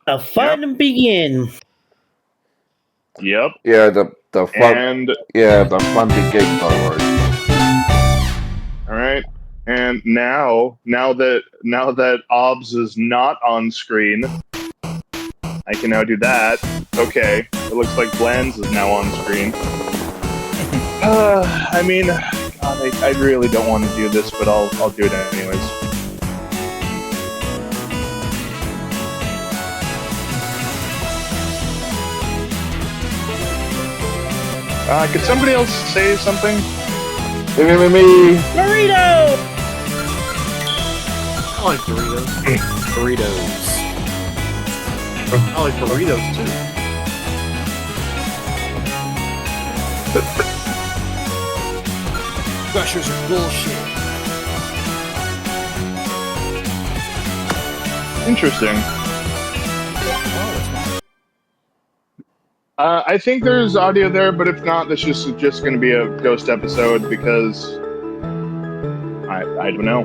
The fun begin. Yep. Yeah, the fun. And The fun begins onward. all right. And now that OBS is not on screen, I can now do that. Okay. It looks like Blends is now on screen. I mean, God, I really don't want to do this, but I'll do it anyways. Could somebody else say something? Me. Burrito! I like burritos. Burritos. I like burritos too. Gushers are bullshit. Interesting. I think there's audio there, but if not, this is just going to be a ghost episode because I don't know.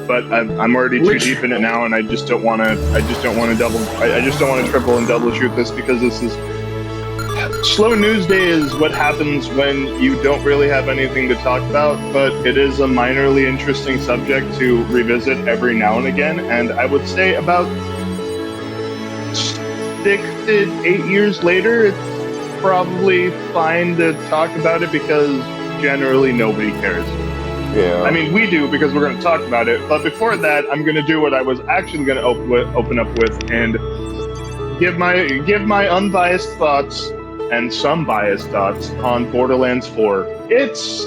But I'm already too deep in it now, and I just don't want to. I just don't want to triple and double shoot this because this is slow news day. Is what happens when you don't really have anything to talk about, but it is a minorly interesting subject to revisit every now and again. And I would say about 6 to 8 years later, it's probably fine to talk about it because generally nobody cares. Yeah. I mean, we do because we're going to talk about it. But before that, I'm going to do what I was actually going to open up with and give my unbiased thoughts and some biased thoughts on Borderlands 4. It's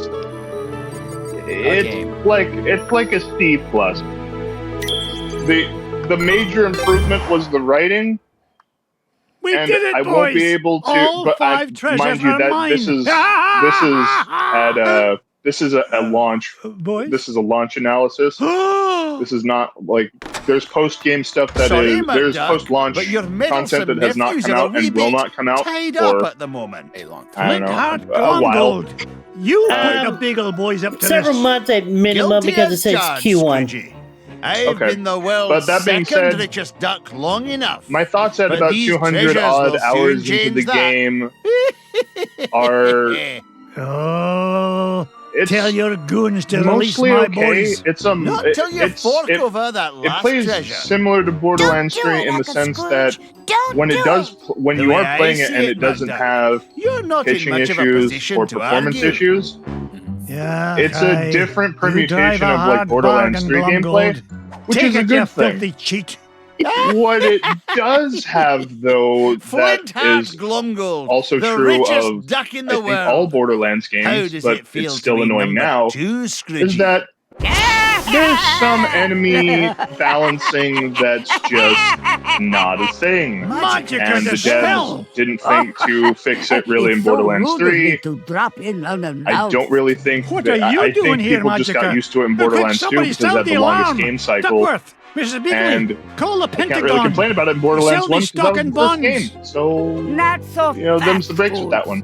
like a C plus. The major improvement was the writing. We and did it, I boys! won't be able to. All but five treasures mind you, are that mine. this is a launch. Boys? This is a launch analysis. This is not like there's post game stuff that Sorry, is there's Mad post launch but your content that has not nephews come are a out wee and will bit not come out tied for up at the moment. I don't Flint-Heart know a while. Glomgold. You put the big old boys up to Several this. months at minimum Guilty because it as says charged, Q1. Squidgy. I've Okay. been the world's But that being second said, richest duck long enough. My thoughts at But about these 200 treasures odd will soon hours into change the that. game are. Oh, It's tell your goons to release mostly my okay. boys. It's Not till you fork it, over that it last plays treasure. similar to Borderlands 3 in the sense that when you way are I playing it see and it, it doesn't Mac have You're not in pitching much of a issues position or to performance argue. issues, Yeah, it's a different You drive permutation a of like hard Borderlands 3 bargain, gameplay, Glomgold. which Take is a it, good you thing. filthy cheat. What it does have, though, that Flint-Heart is Glomgold, also the true richest of duck in I the think world. all Borderlands How games, does but it feel it's to still be annoying number now, two, is Scroogey? that there's some enemy balancing that's just not a thing. Magic And the dispel. devs didn't think to fix it really in Borderlands 3. I don't really think What that, are you I doing think here, people just got Magica? used to it in Quick, Borderlands 2 somebody because it sound had the the longest alarm. game cycle. Duckworth, Mrs. Bigley, And call the I can't Pentagon. really complain about it in Borderlands Sell me 1 because that was stock the and first bonds. game. So, Not so them's the breaks with that one.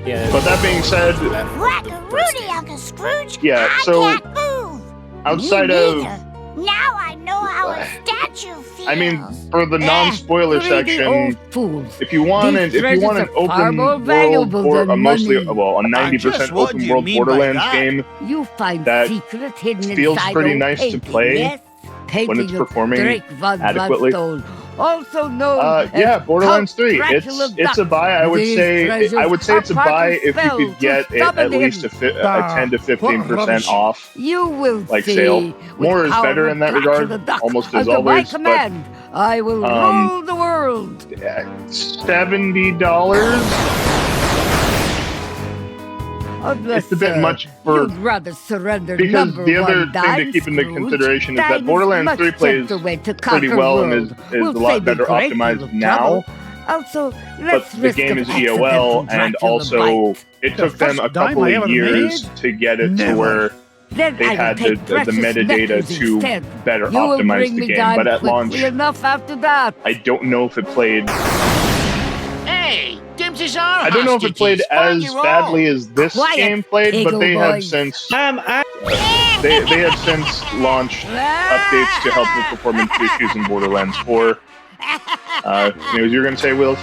Yeah. But that being said, Whack-a-rooney, Uncle Scrooge. Yeah, I so can't move. outside Me of, neither. Now I know how a statue feels. I mean, for the non-spoiler section, if you want an open world or a mostly, well, a 90% what open do you world mean by Borderlands that? game You find that secret hidden feels inside pretty old nice to painting, play yes? when it's Painting of performing Drake Van adequately. Gladstone, also known Yeah, as Borderlands 3. Dracula It's a buy. I would These say treasures it's a are buy part of if you spell could get to it at summon least a 10 to 15% rubbish. off. You will Like see. sale. With More is power better of in that Dracula regard, Duck, almost as under my always, but, command, I will rule the world. $70. It's a bit much for You'd rather surrender because number the other one thing dime, to keep into Scrooge. consideration is Time that Borderlands much 3 plays simpler way to pretty conquer well and world. is Will a lot save better a great deal optimized of now. trouble. Also, But let's the risk game of is accidental EOL, and Dracula also bite. it took them a first dime couple I of ever years made? to get it to Never. where Then they I will had take the precious metadata metals to instead. better You will optimize bring the me game. dime But at quickly launch, enough after that. I don't know if it played. Hey, Dempsey's our I don't know if it played as badly as this Quiet, game played, but they have boys. since they have since launched updates to help with performance issues in Borderlands 4. Anyways, you're gonna say, Wheels?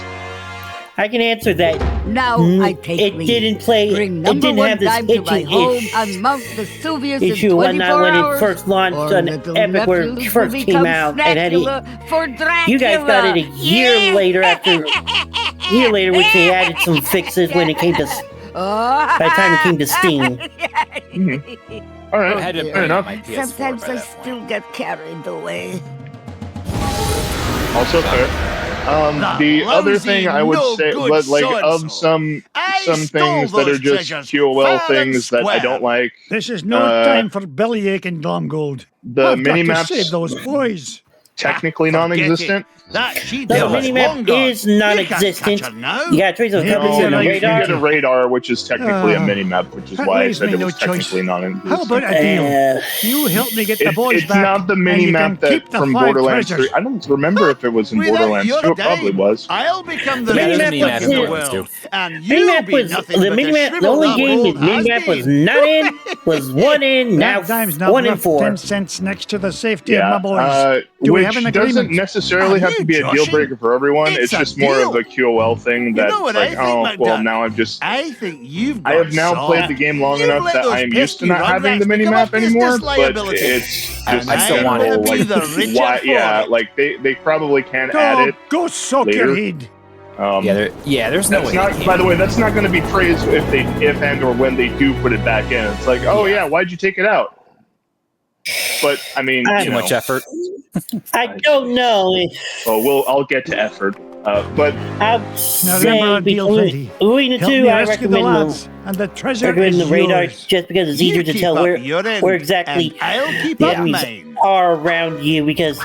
I can answer that. Now I take It leave. didn't play. Bring It number didn't one have this dime to my home itchy and Mount Vesuvius issue in when 24 when hours. it first launched or on little Epic where it nephews first will came become out, and had it. Snackula for Dracula. You guys got it a year later which they added some fixes when it came to. By the time it came to Steam. All right, I had to fair bring enough. my PS4 Sometimes by I that still point. get carried away. Also fair. The other thing I would say, but like of some things that are just QOL things that I don't like, This is no time for bellyache and Glomgold. the I've got mini to maps save those boys. technically non-existent. That she The minimap is non-existent. You gotta trace those Yeah, compass No, in the you radar. get a radar, which is technically a mini map, which is that why I leaves said me it no was technically choice. non-existent. How about a deal? You help me get the boys It's back. not the and mini you map can that keep the from 5 Borderlands treasures. 3. I don't remember if it was in Without Borderlands your 2. It probably dime, was. I'll become the The richest minimap man was in the in. world, and you'll Minimap be was nothing the but a minimap. The shriveled only up game old with minimap was has-been. not in. Was one in. Now That dime's not 1 and worth 4. 10 cents next to the safety of my Yeah, boys. Do we which have an doesn't agreement? necessarily have to be a deal Joshing? breaker for everyone. It's It's a just more of deal. a QOL thing that's know what like, I think, oh, well, McDuck? now I've just. I think you've I got have now soft. played the game long You've enough let that those I am used to pesky not having the rugrats mini become a map anymore, business but liability. it's And just I in wanna general, be like, the richer why, yeah, for it. like they probably can Go, add it. go soak later. your head. There's no That's way. not, they by the can. way, that's not going to be praised if and or when they do put it back in. It's like, oh yeah, why'd you take it out? But I mean, Too much effort. I don't know. Well, I'll get to effort. But I'll Now say remember our deal, between Flinty. the Help two, me I rescue the recommend lads, and the treasure recommend is the radar yours. just because it's You easier to keep tell up where your end, exactly and I'll keep the up enemies mine. are around you because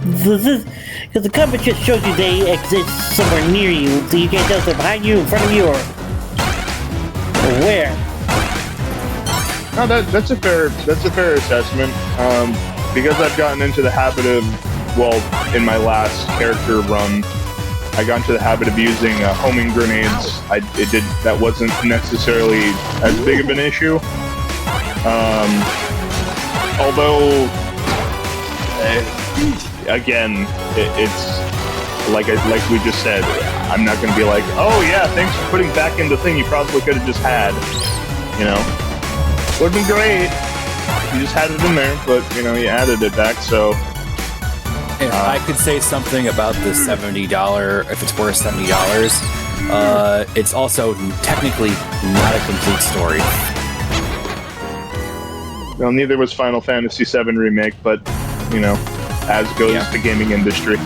the compass just shows you they exist somewhere near you, so you can't tell if they're behind you, in front of you, or where. no, that's a fair assessment. Because I've gotten into the habit of, well, in my last character run, I got into the habit of using homing grenades. That wasn't necessarily as big of an issue. Although, again, it's like we just said. I'm not going to be like, oh yeah, thanks for putting back in the thing you probably could have just had. You know, would have been great. You just had it in there, but you know, you added it back. So if I could say something about the $70, if it's worth $70, it's also technically not a complete story. well, neither was Final Fantasy VII Remake, but you know, as goes the gaming industry.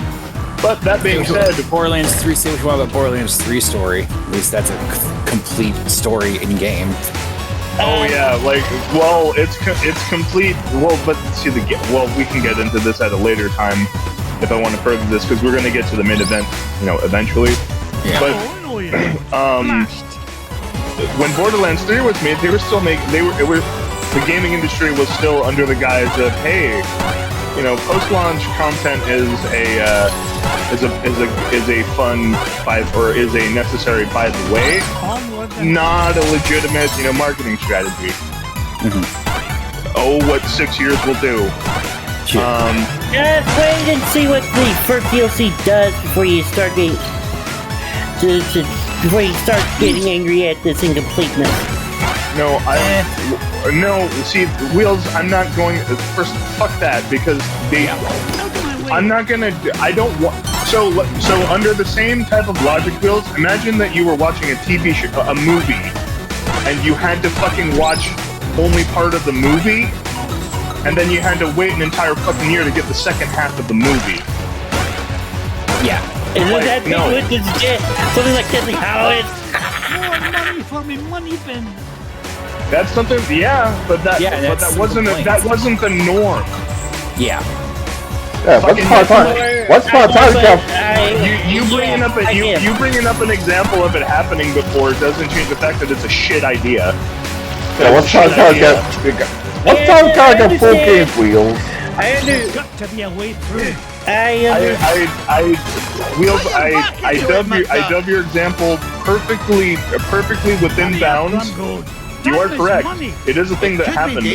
But that being said, Borderlands 3, say what you want about Borderlands 3 story. At least that's a complete story in game. oh yeah, like, well, it's complete. Well, but see we can get into this at a later time if I want to further this because we're going to get to the main event, you know, eventually. Yeah. But when Borderlands 3 was made, they were still making. The gaming industry was still under the guise of, hey, you know, post-launch content is a fun is a necessary by the way, not a legitimate, you know, marketing strategy. Oh, what 6 years will do. Just wait and see what the first DLC does before you start getting angry at this incompleteness. No, no. See, Wheels. I'm not going. First, fuck that because I'm not gonna. I don't want. So under the same type of logic, Wheels. Imagine that you were watching a TV show, a movie, and you had to fucking watch only part of the movie, and then you had to wait an entire fucking year to get the second half of the movie. Yeah. Isn't Like, that no. something like Deadly Hallows? More money for me money bin. That's something. Yeah, but that wasn't the norm. Yeah. Yeah, what's part-time? What's part-time, Kev? You bringing up an example of it happening before doesn't change the fact that it's a shit idea. Yeah, what's part-time, Kev? What's part-time full game Wheels? There's got to be a way through. I dub your example perfectly within bounds. You are correct. It is a thing that happened,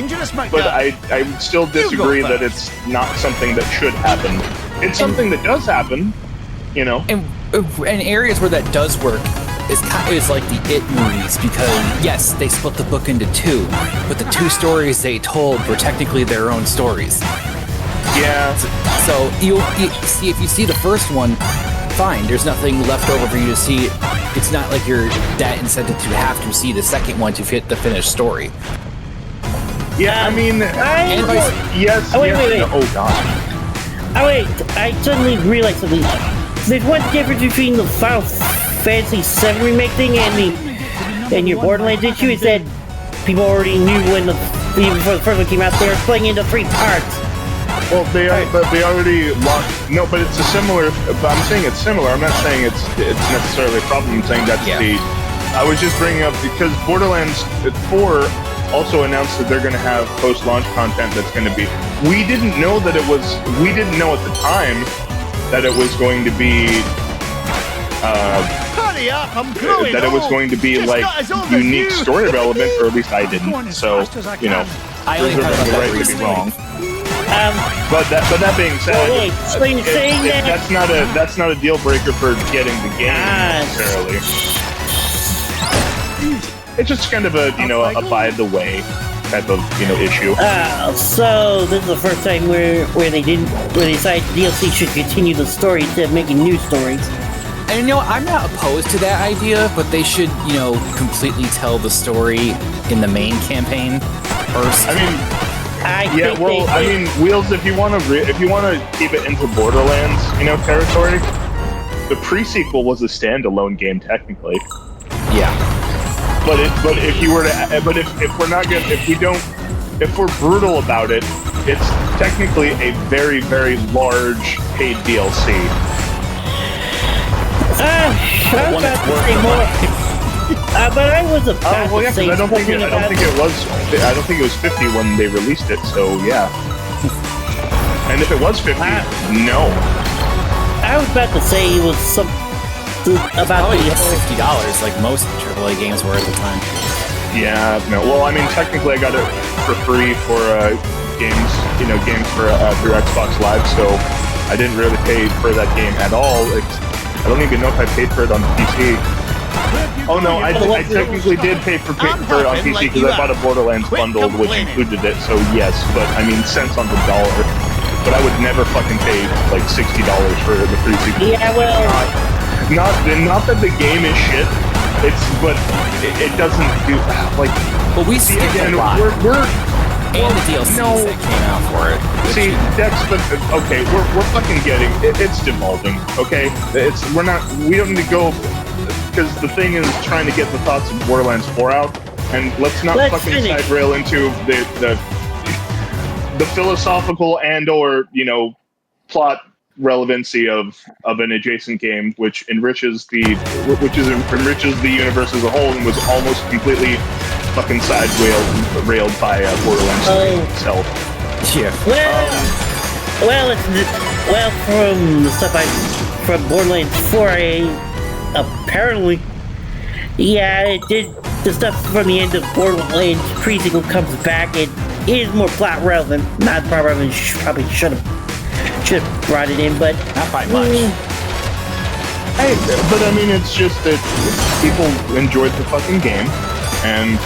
but I would still disagree that it's not something that should happen. It's something that does happen. you know. And areas where that does work is like the It movies, because yes, they split the book into two, but the two stories they told were technically their own stories. Yeah. So you see, if you see the first one, fine. There's nothing left over for you to see. It's not like you're that incentive to have to see the second one to fit the finished story. Yeah, I mean, yes. Oh, wait. No, oh god. Oh wait, I suddenly realized something. There's one difference between the Final Fantasy VII remake thing and your Borderlands issue is that people already knew even before the first one came out, they were splitting into 3 parts. Well, they already launched. No, but it's a similar. But I'm saying it's similar. I'm not saying it's necessarily a problem. I'm saying that's I was just bringing up because Borderlands 4 also announced that they're going to have post-launch content that's going to be. We didn't know that it was. We didn't know at the time that it was going to be. Hurry up, I'm growing that it was going to be Just like not as old as unique you. story relevant, or at least I didn't. So you know, I only heard about that right to be recently. wrong. But that being said, wait, so you're saying that that's not a deal breaker for getting the game necessarily. It's just kind of a a by the way type of issue. So this is the first time where they decided DLC should continue the story instead of making new stories. And I'm not opposed to that idea, but they should completely tell the story in the main campaign first. I mean, Wheels, if you want to keep it into Borderlands, territory, the pre-sequel was a standalone game technically. Yeah. But if you were to, but if we're brutal about it, it's technically a very, very large paid DLC. I was about to say more. But I was about well, yeah, to say I don't think it was 50 when they released it. So yeah. And if it was 50, no. I was about to say it was something about $60 like most AAA games were at the time. Yeah, no. Well, I mean, technically, I got it for free for games for through Xbox Live, so I didn't really pay for that game at all. I don't even know if I paid for it on PC. Oh no, I technically did pay for it on PC because I bought a Borderlands bundle which included it. So yes, but I mean cents on the dollar. But I would never fucking pay like $60 for the free sequel. Yeah, well, not that the game is shit. But it doesn't do like. But we see again. We're and the DLCs that came out for it. See, okay. We're fucking getting it's devolving. Okay, we don't need to go because the thing is trying to get the thoughts of Borderlands 4 out, and let's not fucking side rail into the philosophical and/or plot relevancy of an adjacent game which enriches the universe as a whole and was almost completely fucking side railed by Borderlands 3 itself. Yeah. Well, from the stuff from Borderlands 4, apparently, yeah, it did. The stuff from the end of Borderlands pre-sequel comes back. It is more plot relevant. Not probably should have brought it in, but not by much. But I mean, it's just that people enjoyed the fucking game and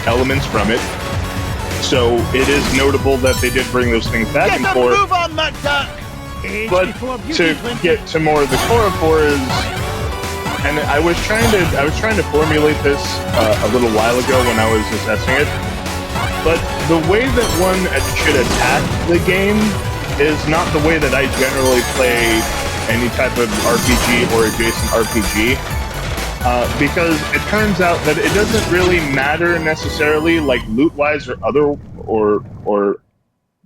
elements from it. So it is notable that they did bring those things back and forth. Move on, McDuck! But to get to more of the core of 4 is, and I was trying to formulate this a little while ago when I was assessing it. But the way that one should attack the game is not the way that I generally play any type of RPG or adjacent RPG. Because it turns out that it doesn't really matter necessarily, like loot-wise or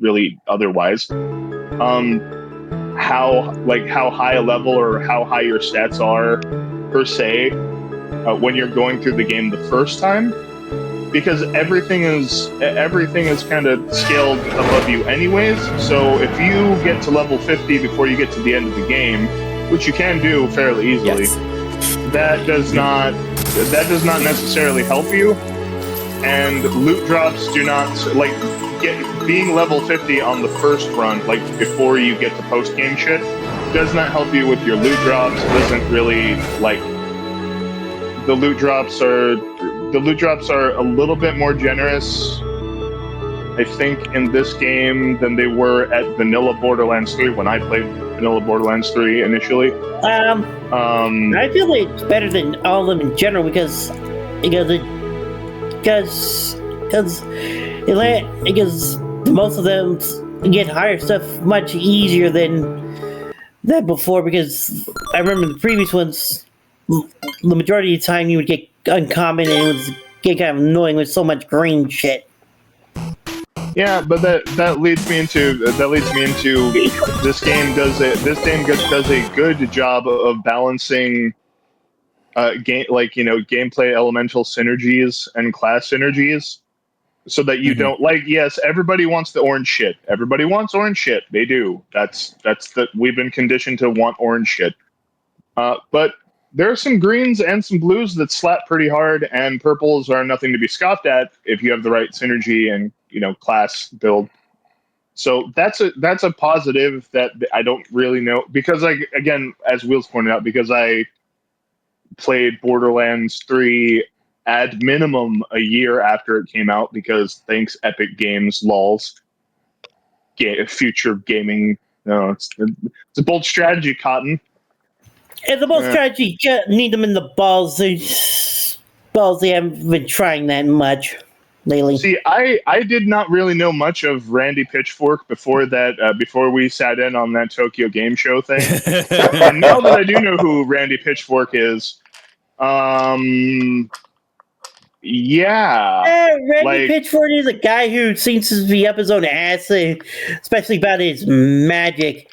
really otherwise, how high a level or how high your stats are per se when you're going through the game the first time, because everything is kind of scaled above you anyways. So if you get to level 50 before you get to the end of the game, which you can do fairly easily. Yes. That does not necessarily help you, and loot drops do not being level 50 on the first run, like before you get to post game shit, does not help you with your loot drops. It doesn't really like the loot drops are a little bit more generous, I think, in this game than they were at vanilla Borderlands 3 when I played vanilla Borderlands 3 initially. I feel like it's better than all of them in general because most of them get higher stuff much easier than before. Because I remember the previous ones, the majority of the time you would get uncommon and it was get kind of annoying with so much green shit. Yeah, but that leads me into this game does a good job of balancing gameplay elemental synergies and class synergies, so that you don't yes, everybody wants the orange shit. Everybody wants orange shit. They do. We've been conditioned to want orange shit. But there are some greens and some blues that slap pretty hard, and purples are nothing to be scoffed at if you have the right synergy and class build. So that's a positive that I don't really know, because again, as Wheels pointed out, because I played Borderlands 3 at minimum a year after it came out, because thanks Epic Games lols. Future gaming, it's a bold strategy, Cotton. And the most strategy, you need them in the balls. They haven't been trying that much lately. See, I did not really know much of Randy Pitchfork before that. Before we sat in on that Tokyo Game Show thing, and now that I do know who Randy Pitchfork is, Randy Pitchford is a guy who seems to be up his own ass, especially about his magic.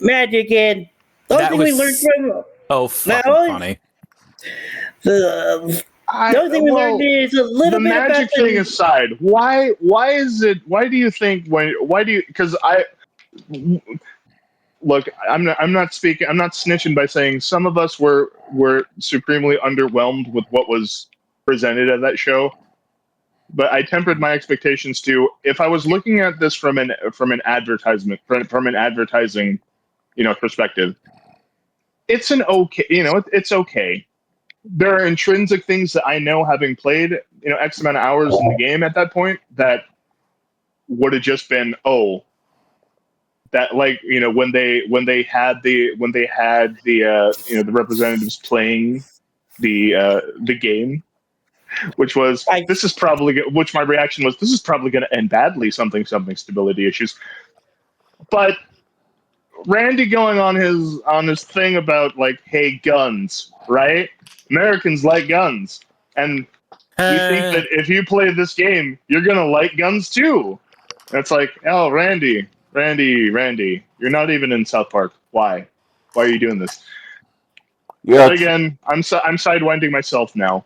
Magic, and the only thing we learned from funny. The only thing we learned is a little the bit magic about thing aside. Why is it? Why do you think because look, I'm not speaking. I'm not snitching by saying some of us were supremely underwhelmed with what was presented at that show. But I tempered my expectations to, if I was looking at this from an advertising perspective, it's an okay. It's okay. There are intrinsic things that I know, having played X amount of hours in the game at that point, that would have just been that when they had the representatives playing the game, which was which my reaction was, this is probably going to end badly, something stability issues. But Randy going on his thing about hey, guns, right? Americans like guns, and you think that if you play this game, you're gonna like guns too. And it's oh, Randy, you're not even in South Park. Why are you doing this? Yeah. But again, I'm sidewinding myself now.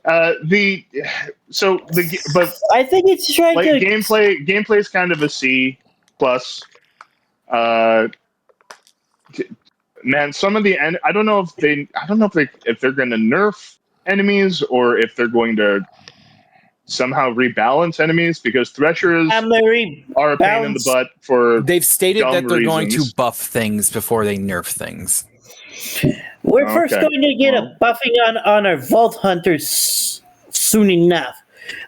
But I think it's trying to gameplay is kind of a C plus. Man, some of the I don't know if they're going to nerf enemies, or if they're going to somehow rebalance enemies, because Threshers are a pain in the butt for. They've stated that they're reasons. going to buff things before they nerf things. We're first going to get a buffing on our Vault Hunters soon enough.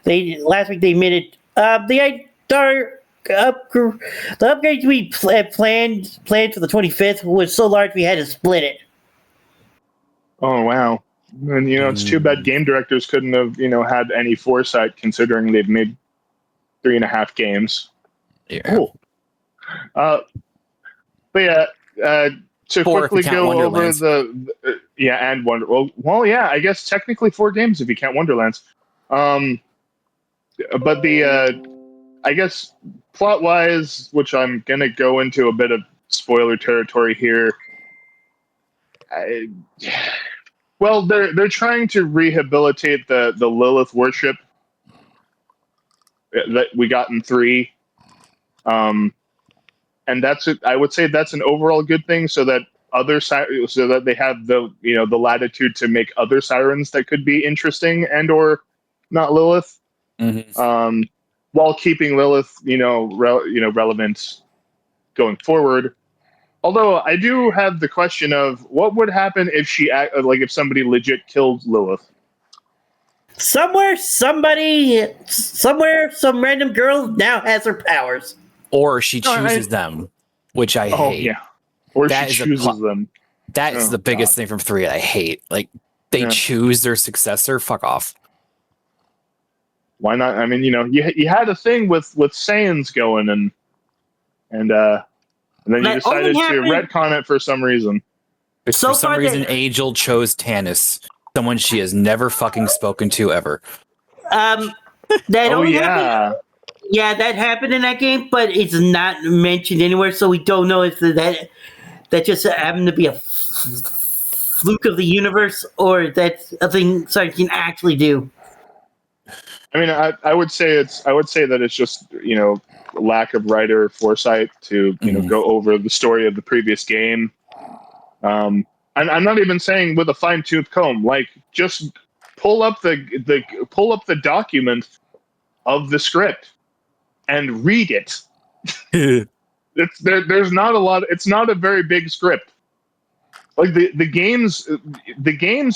Last week they made it. The upgrades we planned for the 25th was so large we had to split it. Oh wow! And it's too bad game directors couldn't have had any foresight, considering they've made 3.5 games. Yeah. Cool. But yeah. To quickly go over and Wonder. Well, yeah. I guess technically 4 games if you count Wonderlands. But I guess plot-wise, which I'm gonna go into a bit of spoiler territory here. They're trying to rehabilitate the Lilith worship that we got in 3. And I would say that's an overall good thing, so that they have the latitude to make other sirens that could be interesting and or not Lilith, while keeping Lilith relevant going forward. Although I do have the question of what would happen if if somebody legit killed Lilith. Somewhere, some random girl now has her powers. Or she chooses them, which I hate. Oh yeah, or That she is chooses them. That is the biggest thing from 3 I hate. Like, they choose their successor. Fuck off. Why not? I mean, you had a thing with Saiyans going, and then you decided to retcon it for some reason. For some reason, Angel chose Tannis, someone she has never fucking spoken to ever. That happened. Yeah, that happened in that game, but it's not mentioned anywhere, so we don't know if that just happened to be a fluke of the universe, or that's a thing Sarge can actually do. I mean, I would say that it's just lack of writer foresight to go over the story of the previous game. And I'm not even saying with a fine-tooth comb. Like, just pull up the document of the script and read it. There's not a lot. It's not a very big script. Like the games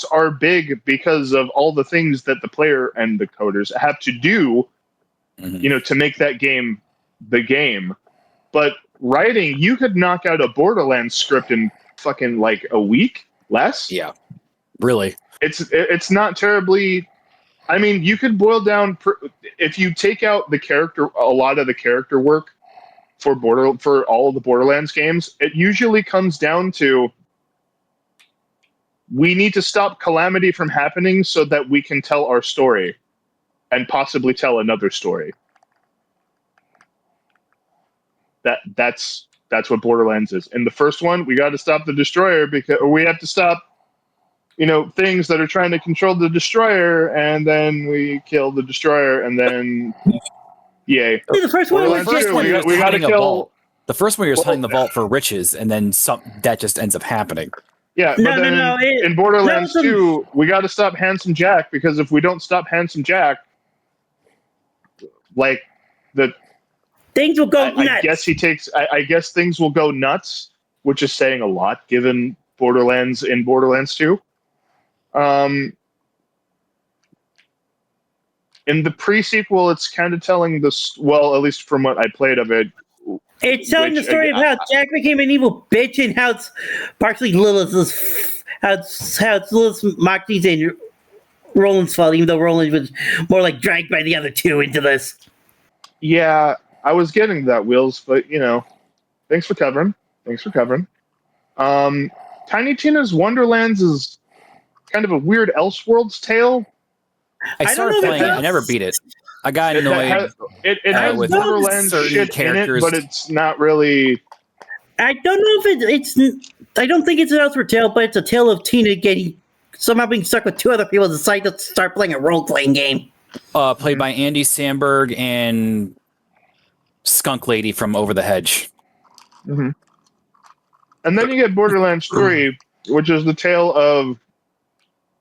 are big because of all the things that the player and the coders have to do, to make that game the game. But writing, you could knock out a Borderlands script in fucking like a week, less. Yeah, really. It's not terribly. I mean, you could boil down if you take out a lot of the character work for all of the Borderlands games. It usually comes down to, we need to stop Calamity from happening so that we can tell our story and possibly tell another story. That's what Borderlands is. In the first one, we got to stop the Destroyer or we have to stop, things that are trying to control the Destroyer, and then we kill the Destroyer, and then yay. The first one was we got to kill. The first one, you're hunting the vault for riches, and then that just ends up happening. Yeah, in Borderlands 2, we got to stop Handsome Jack, because if we don't stop Handsome Jack, like things will go nuts. I guess things will go nuts, which is saying a lot given Borderlands 2. In the pre-sequel, it's kind of telling this. Well, at least from what I played of it. It's telling the story of how Jack became an evil bitch, and how it's partially Lilith's, Moxie's, and Roland's fault, even though Roland was more like dragged by the other two into this. Yeah, I was getting that, Wheels, but thanks for covering. Tiny Tina's Wonderlands is kind of a weird Elseworlds tale. I started playing it. I never beat it. I got annoyed. It has Borderlands shit in it, but it's not really. I don't know if it's. I don't think it's an Elseworld tale, but it's a tale of Tina somehow being stuck with two other people and decide to start playing a role-playing game. Played by Andy Samberg and Skunk Lady from Over the Hedge. Mm-hmm. And then you get Borderlands 3, which is the tale of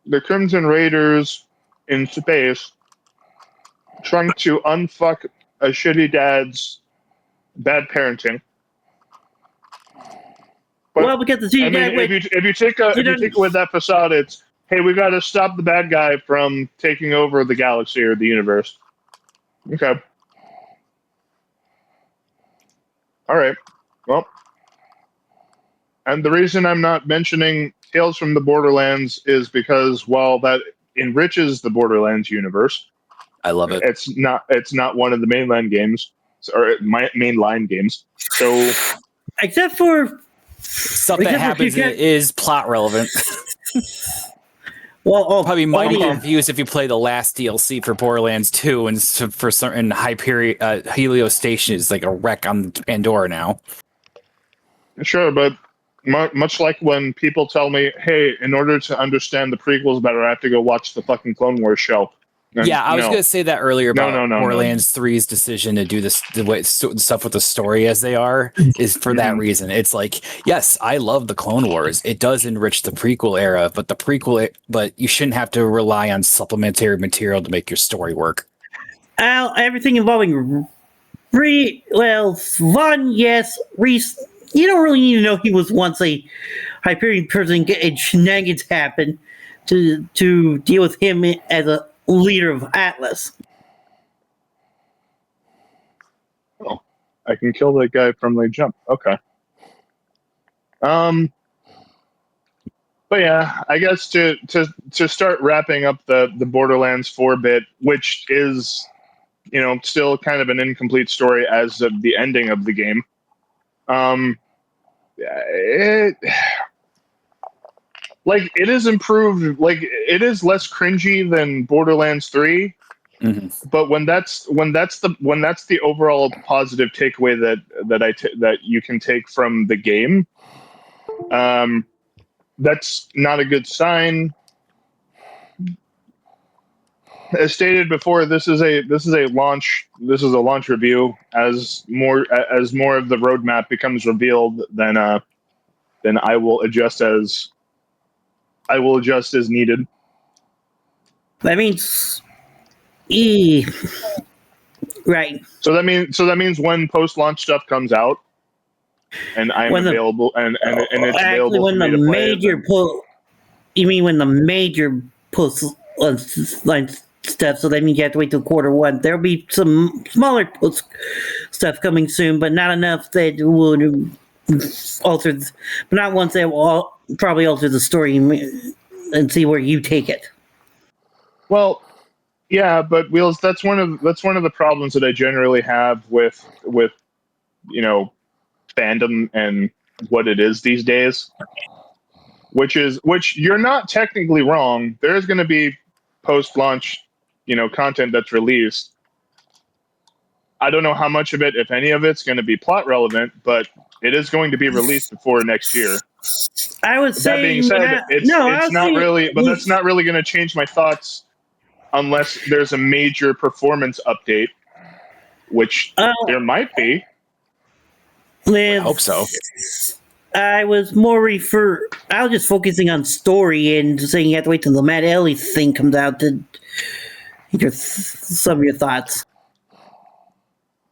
the Crimson Raiders in space trying to unfuck a shitty dad's bad parenting. But, because the shitty dad. If you take it with that facade, it's, hey, we got to stop the bad guy from taking over the galaxy or the universe. Okay. All right. Well. And the reason I'm not mentioning Tales from the Borderlands is because while that enriches the Borderlands universe, I love it. It's not one of the mainline games or mainline games. So, except for stuff that happens is plot relevant. Well, probably might be confused if you play the last DLC for Borderlands 2 and for certain Helios Station is like a wreck on Pandora now. Sure, but much like when people tell me, hey, in order to understand the prequels better, I have to go watch the fucking Clone Wars show. And, yeah, I was going to say that earlier about Borderlands 3's decision to do the way stuff with the story as they are is for that reason. It's like, yes, I love the Clone Wars. It does enrich the prequel era, but you shouldn't have to rely on supplementary material to make your story work. Everything involving Vaughn, yes, Reese, You don't really need to know he was once a Hyperion person and shenanigans happened to deal with him as a leader of Atlas. Oh, I can kill that guy from the jump. Okay. But yeah, I guess to start wrapping up the Borderlands 4 bit, which is, you know, still kind of an incomplete story as of the ending of the game. It it is improved. Like, it is less cringy than Borderlands 3. Mm-hmm. But when that's the overall positive takeaway that you can take from the game, that's not a good sign. As stated before, this is a launch review. As more of the roadmap becomes revealed, then I will adjust as needed. That means, right. So that means when post launch stuff comes out, and I'm available, and it's actually available when for me the to play. major pull. You mean when the major post line stuff? So that means you have to wait till Q1. There'll be some smaller post stuff coming soon, but not enough that would alter, but not ones that will probably alter the story and see where you take it. Well, yeah, but Wheels, that's one of the problems that I generally have with fandom and what it is these days. Which you're not technically wrong. There is going to be post-launch, content that's released. I don't know how much of it, if any of it's going to be plot relevant, but it is going to be released before next year. I would say that being said, it's not really, but that's not really going to change my thoughts unless there's a major performance update, which there might be. I hope so. I was I was just focusing on story and saying you have to wait till the Matt Ellie thing comes out to hear some of your thoughts.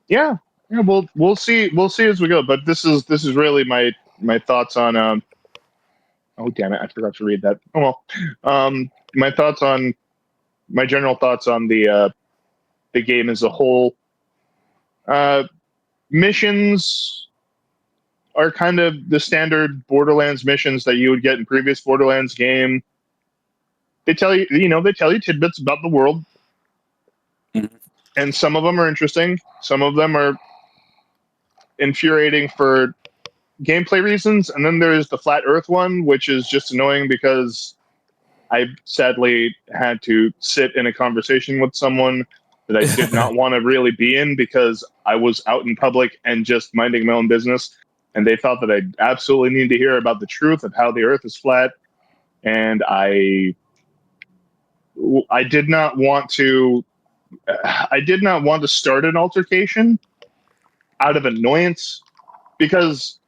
Yeah, we'll see as we go. But this is really my thoughts on. Oh damn it! I forgot to read that. Oh well. My general thoughts on the game as a whole. Missions are kind of the standard Borderlands missions that you would get in previous Borderlands game. They tell you, tidbits about the world, and some of them are interesting. Some of them are infuriating for gameplay reasons, and then there's the Flat Earth one, which is just annoying because I sadly had to sit in a conversation with someone that I did not want to really be in because I was out in public and just minding my own business. And they thought that I absolutely needed to hear about the truth of how the Earth is flat. And I did not want to. I did not want to start an altercation out of annoyance because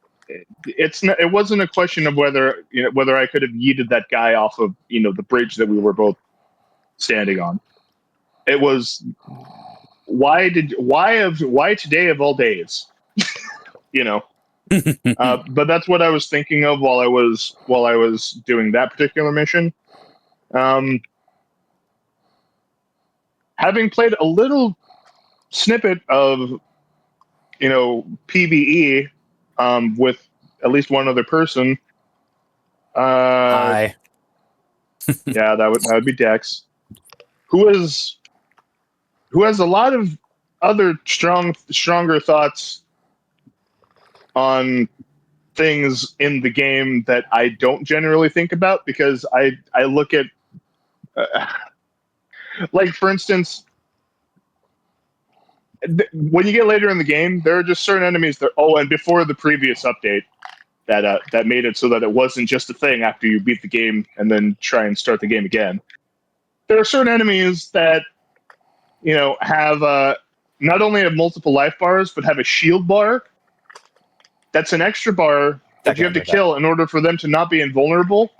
it wasn't a question of whether I could have yeeted that guy off of the bridge that we were both standing on. It was why today of all days, but that's what I was thinking of while I was doing that particular mission. Having played a little snippet of PvE with at least one other person. Hi. Yeah, that would be Dex, who has a lot of other stronger thoughts on things in the game that I don't generally think about because I look at like, for instance, when you get later in the game, there are just certain enemies that and before the previous update that made it so that it wasn't just a thing after you beat the game and then try and start the game again. There are certain enemies that have not only have multiple life bars but have a shield bar. That's an extra bar that you have to kill in order for them to not be invulnerable.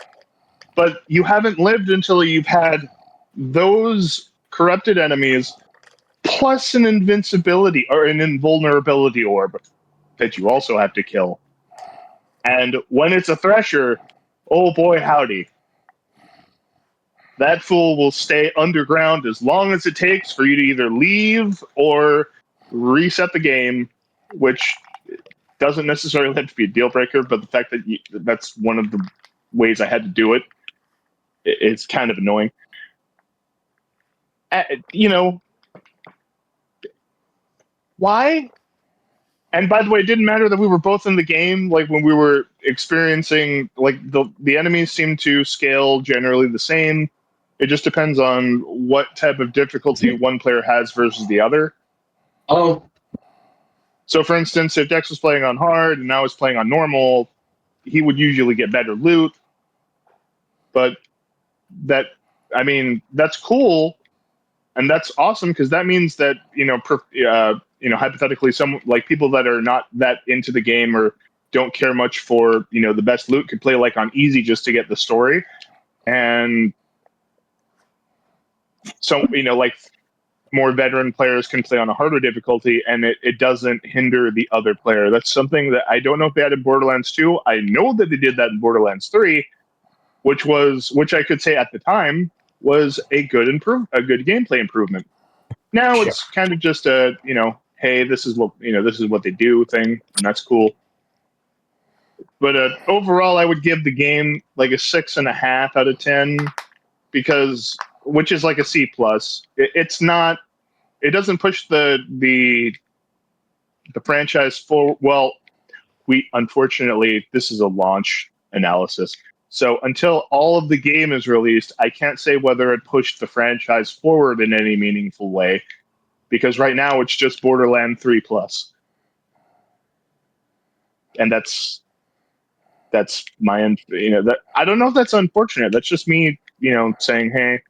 But you haven't lived until you've had those corrupted enemies plus an invincibility or an invulnerability orb that you also have to kill. And when it's a Thresher, oh boy, howdy. That fool will stay underground as long as it takes for you to either leave or reset the game, which doesn't necessarily have to be a deal breaker, but the fact that that's one of the ways I had to do it, it's kind of annoying. You know, why? And by the way, it didn't matter that we were both in the game. Like when we were experiencing, like the enemies seem to scale generally the same. It just depends on what type of difficulty one player has versus the other. Oh, So, for instance, if Dex was playing on hard and I was playing on normal, he would usually get better loot. But that, I mean, that's cool, and that's awesome because that means that hypothetically, some like people that are not that into the game or don't care much for the best loot could play like on easy just to get the story, and so like more veteran players can play on a harder difficulty, and it doesn't hinder the other player. That's something that I don't know if they had in Borderlands 2. I know that they did that in Borderlands 3, which I could say at the time was a good gameplay improvement. Now it's kind of just a hey, this is what they do thing, and that's cool. But overall, I would give the game like a 6.5 out of 10 because, which is like a C plus. It's not. It doesn't push the franchise forward. Well, unfortunately this is a launch analysis. So until all of the game is released, I can't say whether it pushed the franchise forward in any meaningful way, because right now it's just Borderlands 3 plus, and that's my end. That I don't know if that's unfortunate. That's just me, saying hey,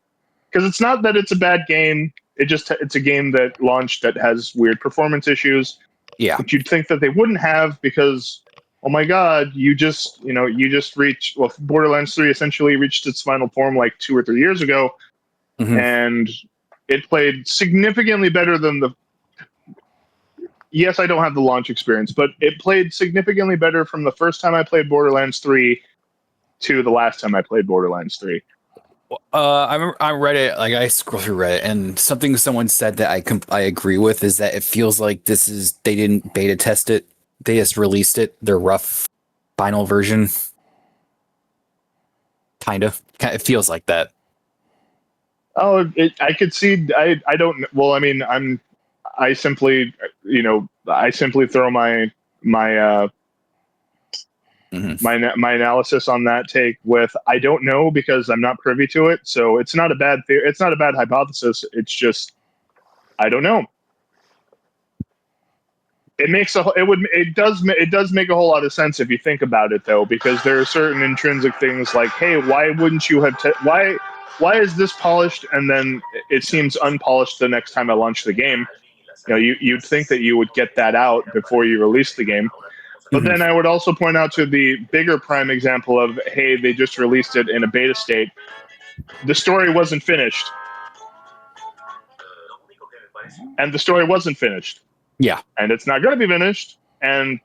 because it's not that it's a bad game. It's a game that launched that has weird performance issues. Yeah, But you'd think that they wouldn't have because, oh my God, you just reached, well, Borderlands 3 essentially reached its final form like 2 or 3 years ago, and it played significantly better than yes, I don't have the launch experience, but it played significantly better from the first time I played Borderlands 3 to the last time I played Borderlands 3. I remember I read it, like I scrolled through Reddit, and something someone said that I agree with is that it feels like they didn't beta test it, they just released it, their rough final version. Kind of, it feels like that. Oh, I could see. I don't. Well, I mean, I simply throw my my analysis on that take with I don't know because I'm not privy to it. So it's not a bad it's not a bad hypothesis. It's just I don't know. It does make a whole lot of sense if you think about it though, because there are certain intrinsic things like, hey, why wouldn't you have why is this polished and then it seems unpolished the next time I launch the game? You'd think that you would get that out before you release the game. But then I would also point out to the bigger prime example of, hey, they just released it in a beta state. The story wasn't finished. And the story wasn't finished. Yeah. And it's not going to be finished. And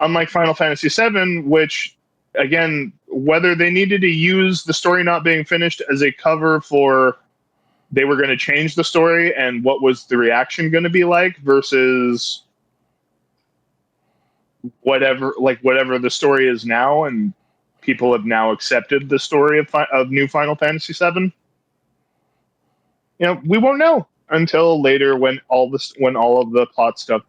unlike Final Fantasy VII, which, again, whether they needed to use the story not being finished as a cover for they were going to change the story and what was the reaction going to be like versus whatever the story is now, and people have now accepted the story of new Final Fantasy VII. We won't know until later when all of the plot stuff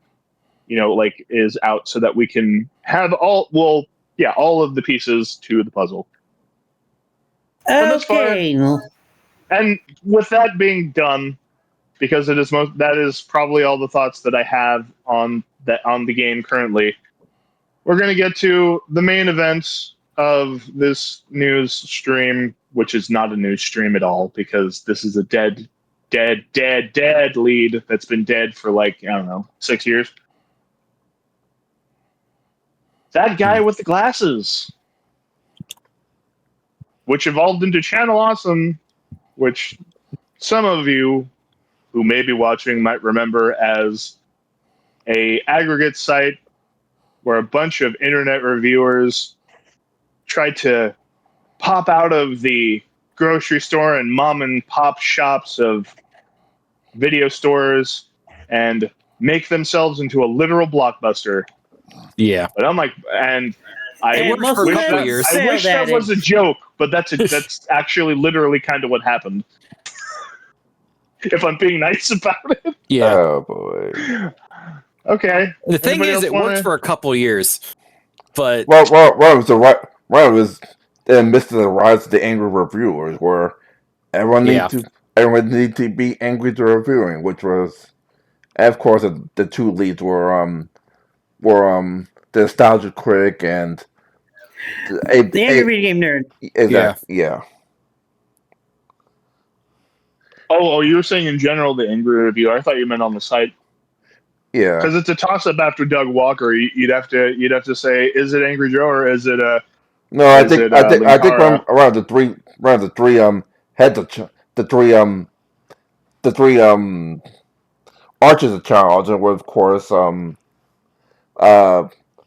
is out, so that we can have all of the pieces to the puzzle. Okay. And with that being done, because that is probably all the thoughts that I have on the game currently. We're going to get to the main event of this news stream, which is not a news stream at all, because this is a dead lead that's been dead for like, I don't know, 6 years. That guy with the glasses, which evolved into Channel Awesome, which some of you who may be watching might remember as a aggregate site where a bunch of internet reviewers tried to pop out of the grocery store and mom and pop shops of video stores and make themselves into a literal blockbuster. Yeah. But I'm like, and I And wish most of them I wish that failed at was it. a joke, but that's actually literally kind of what happened. If I'm being nice about it. Yeah. Oh boy. Okay. The thing Anybody is, else it worked for a couple years, but Well, it was in the midst of the rise of the angry reviewers, where everyone need to be angry to reviewing, which was, and of course, the two leads were the nostalgia critic and The angry video game nerd. exactly yeah. Oh, you were saying in general the angry reviewer. I thought you meant on the site. Yeah. Because it's a toss-up after Doug Walker. You'd have to say, is it Angry Joe or is it No, I is it think Linkara? around the three heads of the three arches of Charles, and with of course the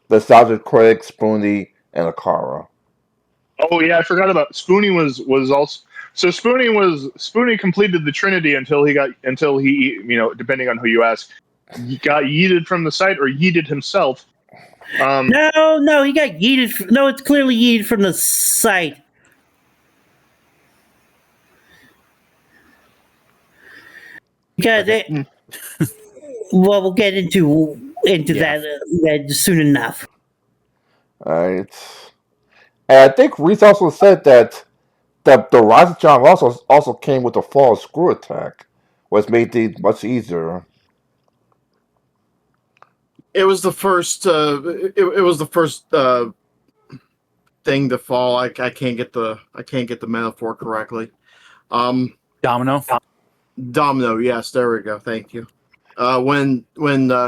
Nostalgic Critic, Spoonie, and Akara. Oh yeah, I forgot about Spoonie was also. So Spoonie completed the Trinity until he depending on who you ask, got yeeted from the site or yeeted himself. No, he got yeeted. No, it's clearly yeeted from the site. Because well, we'll get into that soon enough. Right. And I think Reese also said that the Rise of John also came with a fall screw attack, which made things much easier. It was the first. It was the first thing to fall. I can't get the metaphor correctly. Domino. Domino. Yes, there we go. Thank you. When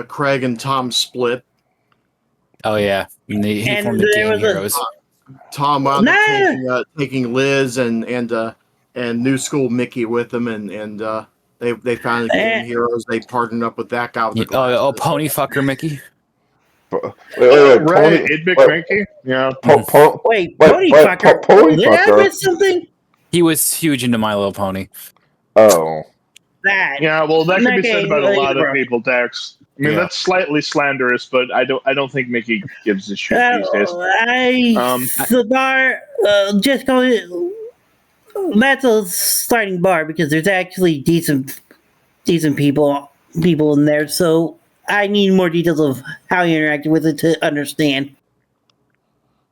Craig and Tom split. Oh yeah, he formed the there Game was Heroes. Tom wound up taking Liz and New School Mickey with them, and they found the Game Heroes. They partnered up with that guy with the glasses. Oh, pony fucker Mickey. Wait, right, Pony, 8-bit Mickey? Yeah. Wait, Pony Fucker. Pony Did I Fucker. miss something? He was huge into My Little Pony. Oh. That. Yeah, well, that could be said about a lot of bro. people, Dax. I mean, that's slightly slanderous, but I don't think Mickey gives a shit these days. The bar, just call it. That's a starting bar because there's actually decent people in there. So I need more details of how you interacted with it to understand.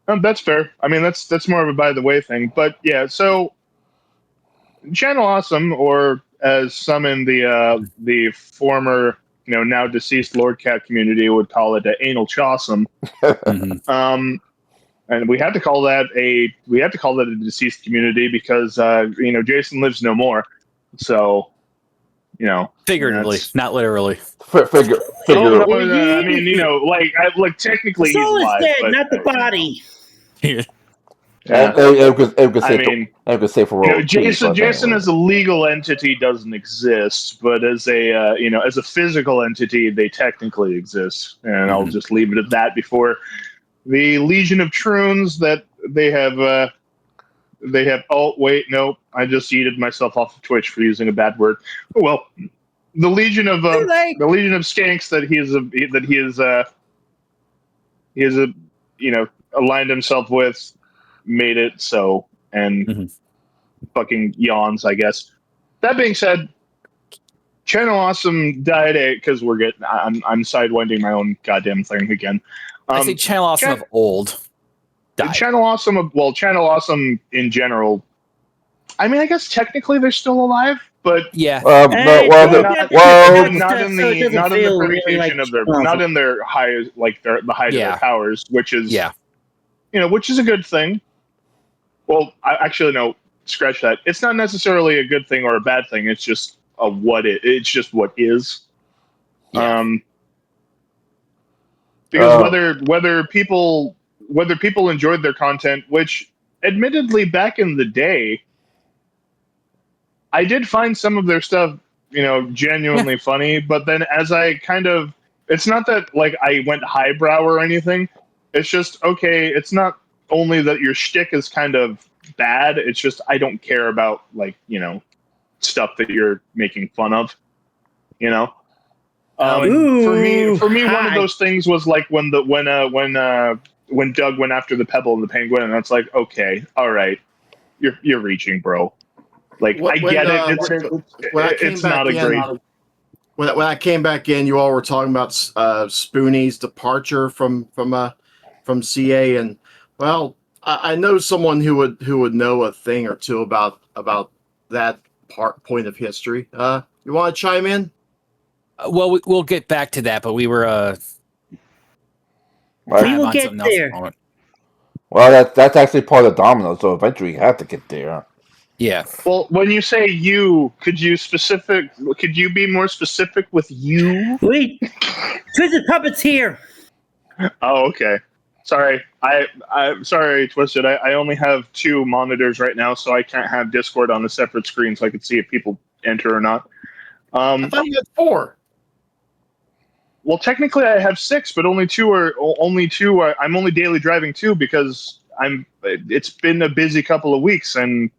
That's fair. I mean, that's more of a by the way thing. But yeah, so Channel Awesome, or as some in the former, now deceased Lord Cat community would call it, anal chawsome. And we had to call that a deceased community because Jason lives no more. So figuratively, not literally. Figuratively. Oh, no, I mean, like technically he's Soul is alive, dead, but, not the body. Jason as a legal entity doesn't exist, but as a physical entity, they technically exist, and I'll just leave it at that. Before the Legion of Troons that they have. Oh wait, no, I just yeeted myself off of Twitch for using a bad word. Oh, well, the Legion of Skanks that he is aligned himself with, made it so, and fucking yawns, I guess. That being said, Channel Awesome died because I'm sidewinding my own goddamn thing again. I say Channel Awesome of old died. Channel Awesome in general. I mean, I guess technically they're still alive, but yeah, not in their highest, like the height of their powers, which is which is a good thing. Well, no, scratch that. It's not necessarily a good thing or a bad thing. It's just it's just what is. Yeah. Because whether people enjoyed their content, which admittedly back in the day, I did find some of their stuff, genuinely funny. But then as I kind of It's not that like I went highbrow or anything. It's just okay. It's not only that your shtick is kind of bad. It's just I don't care about like stuff that you're making fun of. You know. For me, one of those things was like when Doug went after the pebble and the penguin, and that's like, okay, all right, you're reaching, bro. Like I get it. It's not a great. When I came back in, you all were talking about Spoonie's departure from CA, and well, I know someone who would know a thing or two about that point of history. You want to chime in? Well, we'll get back to that, but we were we will get there. Well, that's actually part of Domino, so eventually you have to get there. Yeah. Well, when you say you, could you be more specific with you? Wait, Twisted Puppet's here. Oh, okay. Sorry, I'm sorry, Twisted. I only have 2 monitors right now, so I can't have Discord on a separate screen, so I can see if people enter or not. I thought you had 4. Well, technically, I have 6, but only 2 are. I'm only daily driving 2 because it's been a busy couple of weeks, and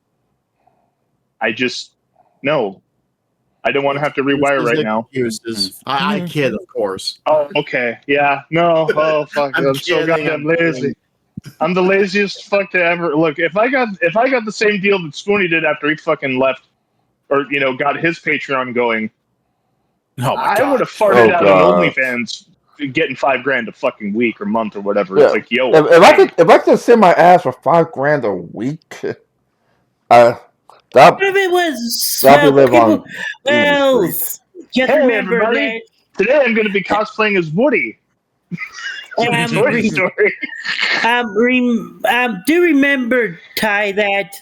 I just no. I don't want to have to rewire right now. Excuses. I kid, of course. Oh, okay. Yeah. No. Oh, fuck. I'm so goddamn lazy. I'm the laziest fuck to ever. Look, if I got the same deal that Spoonie did after he fucking left, or got his Patreon going, I would have farted out on OnlyFans, getting $5,000 a fucking week or month or whatever. Yeah. It's like, yo. If I could send my ass for $5,000 a week, if it was just remember everybody, that today I'm going to be cosplaying as Woody. Toy Story. Do remember, Ty, that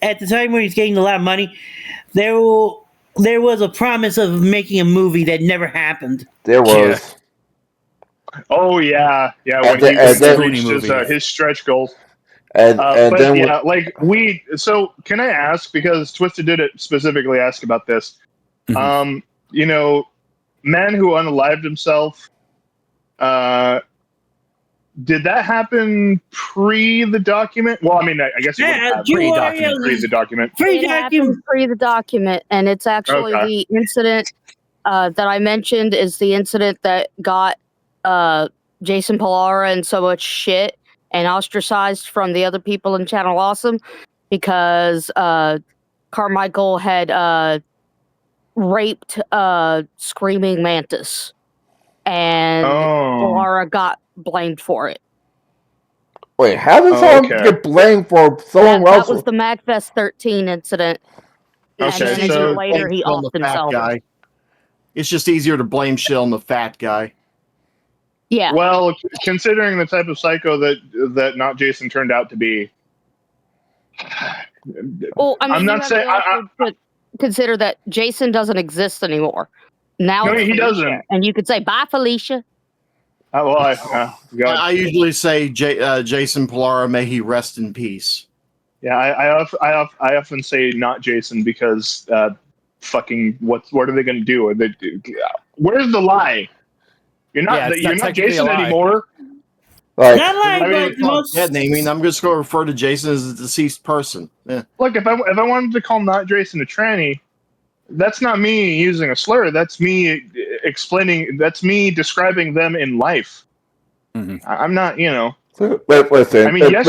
at the time when he's getting a lot of money, there was a promise of making a movie that never happened. There was. Yeah. Oh yeah. When he reached his stretch goals. And then so can I ask, because Twisted did it specifically ask about this, man who unalived himself, did that happen pre the document? Well, I mean, I guess it would have pre the document. Pre the document, and it's actually the incident that I mentioned is the incident that got Jason Pallara in so much shit and ostracized from the other people in Channel Awesome because Carmichael had raped Screaming Mantis, and Pallara got blamed for it. Wait, how does someone get blamed for someone else? That was the MagFest 13 incident. Okay, and then later he offed himself. Guy. It's just easier to blame shit on the fat guy. Yeah. Well, considering the type of psycho that not Jason turned out to be. Well, I mean, I'm not saying. Consider that Jason doesn't exist anymore. Now no, he doesn't. And you could say, bye, Felicia. I usually say Jason Pallara, may he rest in peace. Yeah, I often say not Jason because fucking what are they going to do? Where's the lie? You're not Jason anymore. Like, not like most. Naming. I'm just going to refer to Jason as a deceased person. Yeah. Look, if I wanted to call not Jason a tranny, that's not me using a slur. That's me explaining. That's me describing them in life. Mm-hmm. I'm not, Listen, I mean, yes,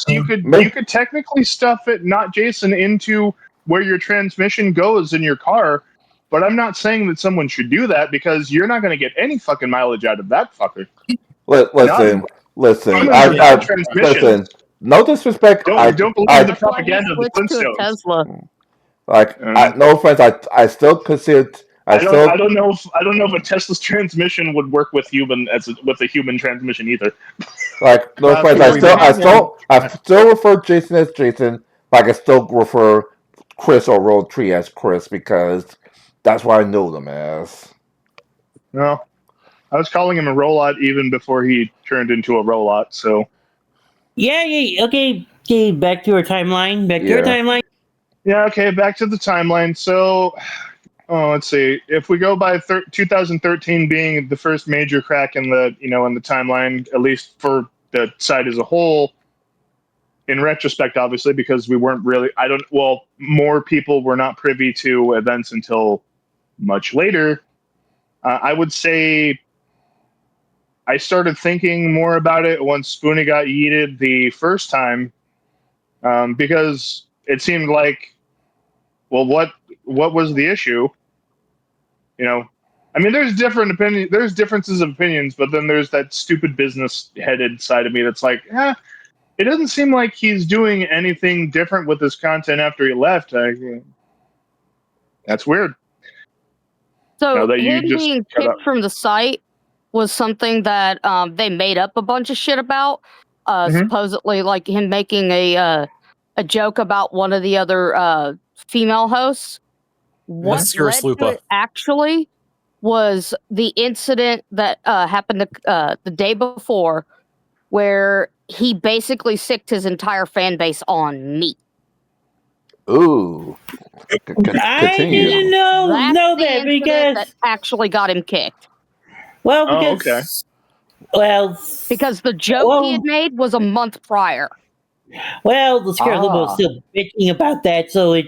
you could technically stuff it, not Jason, into where your transmission goes in your car, but I'm not saying that someone should do that because you're not going to get any fucking mileage out of that fucker. Listen. No disrespect. Don't believe the propaganda of the Flintstones. Like, no offense, I still consider. I don't know if a Tesla's transmission would work with a human transmission either. Like, no offense, I still refer Jason as Jason, but I can still refer Chris or Roll Tree as Chris because that's what I know them as. No, I was calling him a Rolot even before he turned into a Rolot. So. Yeah. Okay. Back to our timeline. Yeah, okay, back to the timeline. So, let's see. If we go by 2013 being the first major crack in the in the timeline, at least for the site as a whole. In retrospect, obviously, because we weren't really, more people were not privy to events until much later. I would say I started thinking more about it once Spoonie got yeeted the first time, because it seemed like, well, what was the issue? I mean, there's different opinion, there's differences of opinions, but then there's that stupid business-headed side of me that's like, it doesn't seem like he's doing anything different with his content after he left. That's weird. So him being kicked from the site was something that they made up a bunch of shit about. Supposedly, like him making a joke about one of the other female hosts. What led to it actually was the incident that happened the day before, where he basically sicked his entire fan base on me. Ooh. I didn't know that because that actually got him kicked. Well, because because the joke he had made was a month prior. Well, the Scarlet was still bitching about that, so at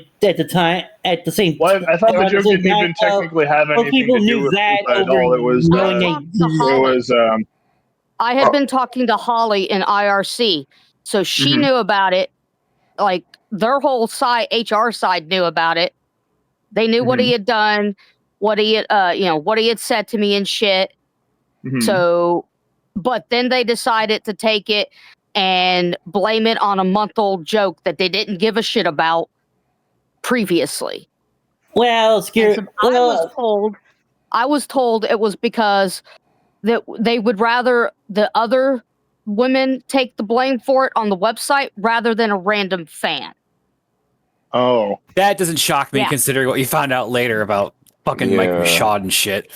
the same time. Well, I thought the joke didn't even technically have anything to do with that at all. It was. I had been talking to Holly in IRC, so she knew about it. Like their whole side, HR side, knew about it. They knew what he had done, what he had, what he had said to me and shit. So, but then they decided to take it and blame it on a month-old joke that they didn't give a shit about previously. Well, I was told it was because that they would rather the other women take the blame for it on the website rather than a random fan. Oh, that doesn't shock me considering what you found out later about fucking Mike Rashad and shit.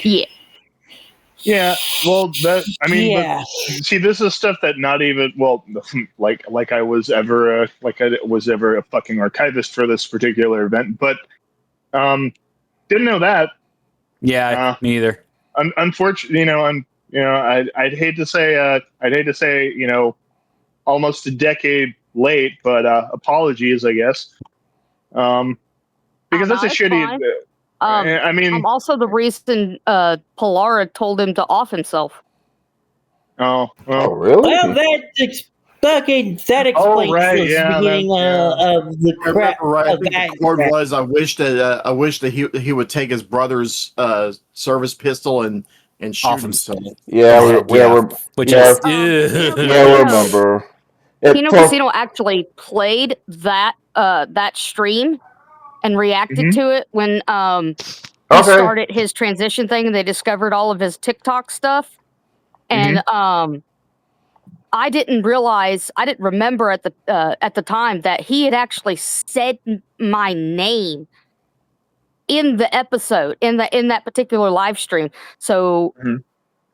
Yeah. Yeah, well, but see, this is stuff that not even like I was ever a fucking archivist for this particular event, but didn't know that. Yeah, me either. Unfortunately, I'd hate to say, almost a decade late, but apologies, I guess, because that's a shitty. I mean, I'm also the reason Polara told him to off himself. Oh, really? Well, that explains the beginning of the crap. I think the chord was I wish that he would take his brother's service pistol and shoot himself. Yeah, we remember. Kino Casino actually played that stream and reacted to it when he started his transition thing, and they discovered all of his TikTok stuff. And I didn't remember at the time that he had actually said my name in the episode in that particular live stream. So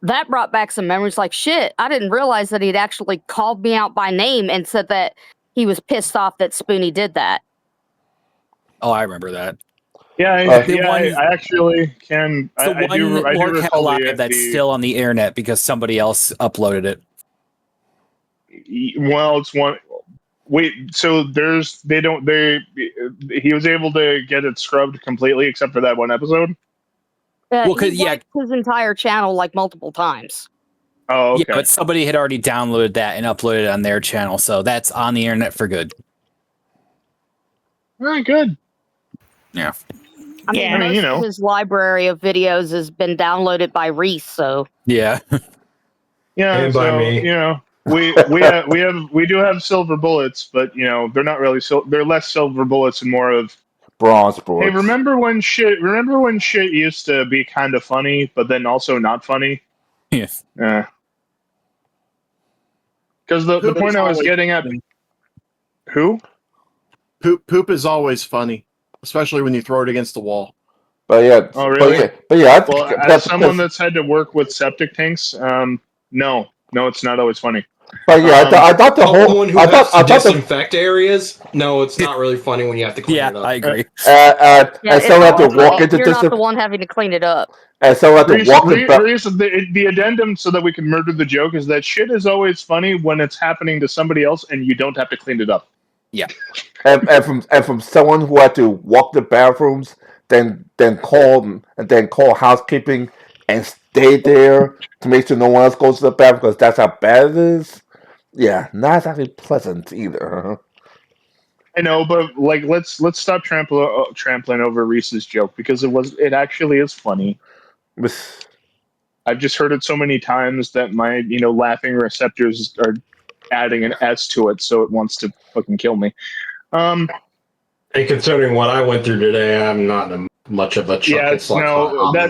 that brought back some memories. Like shit, I didn't realize that he'd actually called me out by name and said that he was pissed off that Spoonie did that. Oh, I remember that. Yeah, I actually can. I do recall that's still on the internet because somebody else uploaded it. Well, it's one. Wait, so he was able to get it scrubbed completely except for that one episode? He wiped his entire channel like multiple times. Oh, okay. Yeah, but somebody had already downloaded that and uploaded it on their channel, so that's on the internet for good. Very good. Yeah. I mean, most of his library of videos has been downloaded by Reese, so yeah. Yeah, and by me. We do have silver bullets, but they're not really they're less silver bullets and more of bronze bullets. Hey, remember when shit used to be kind of funny, but then also not funny? Yes. Because the point I was getting at, who? Poop is always funny, especially when you throw it against the wall. But yeah. Oh, really? But yeah. Well, as someone that's had to work with septic tanks, no, it's not always funny. But yeah, I thought the whole one who I has thought to the disinfect areas. No, it's not really funny when you have to clean it up. I agree. Yeah, and someone had to walk into you're not the one having to clean it up. and someone had to Reese, walk the Reese, the addendum so that we can murder the joke is that shit is always funny when it's happening to somebody else and you don't have to clean it up. Yeah. and from someone who had to walk the bathrooms, then call housekeeping and stay there to make sure no one else goes to the bathroom because that's how bad it is. Yeah, not exactly pleasant either. I know, but like, let's stop trampling over Reese's joke because it actually is funny. I've just heard it so many times that my laughing receptors are adding an S to it, so it wants to fucking kill me. And considering what I went through today, I'm not much of a chocolate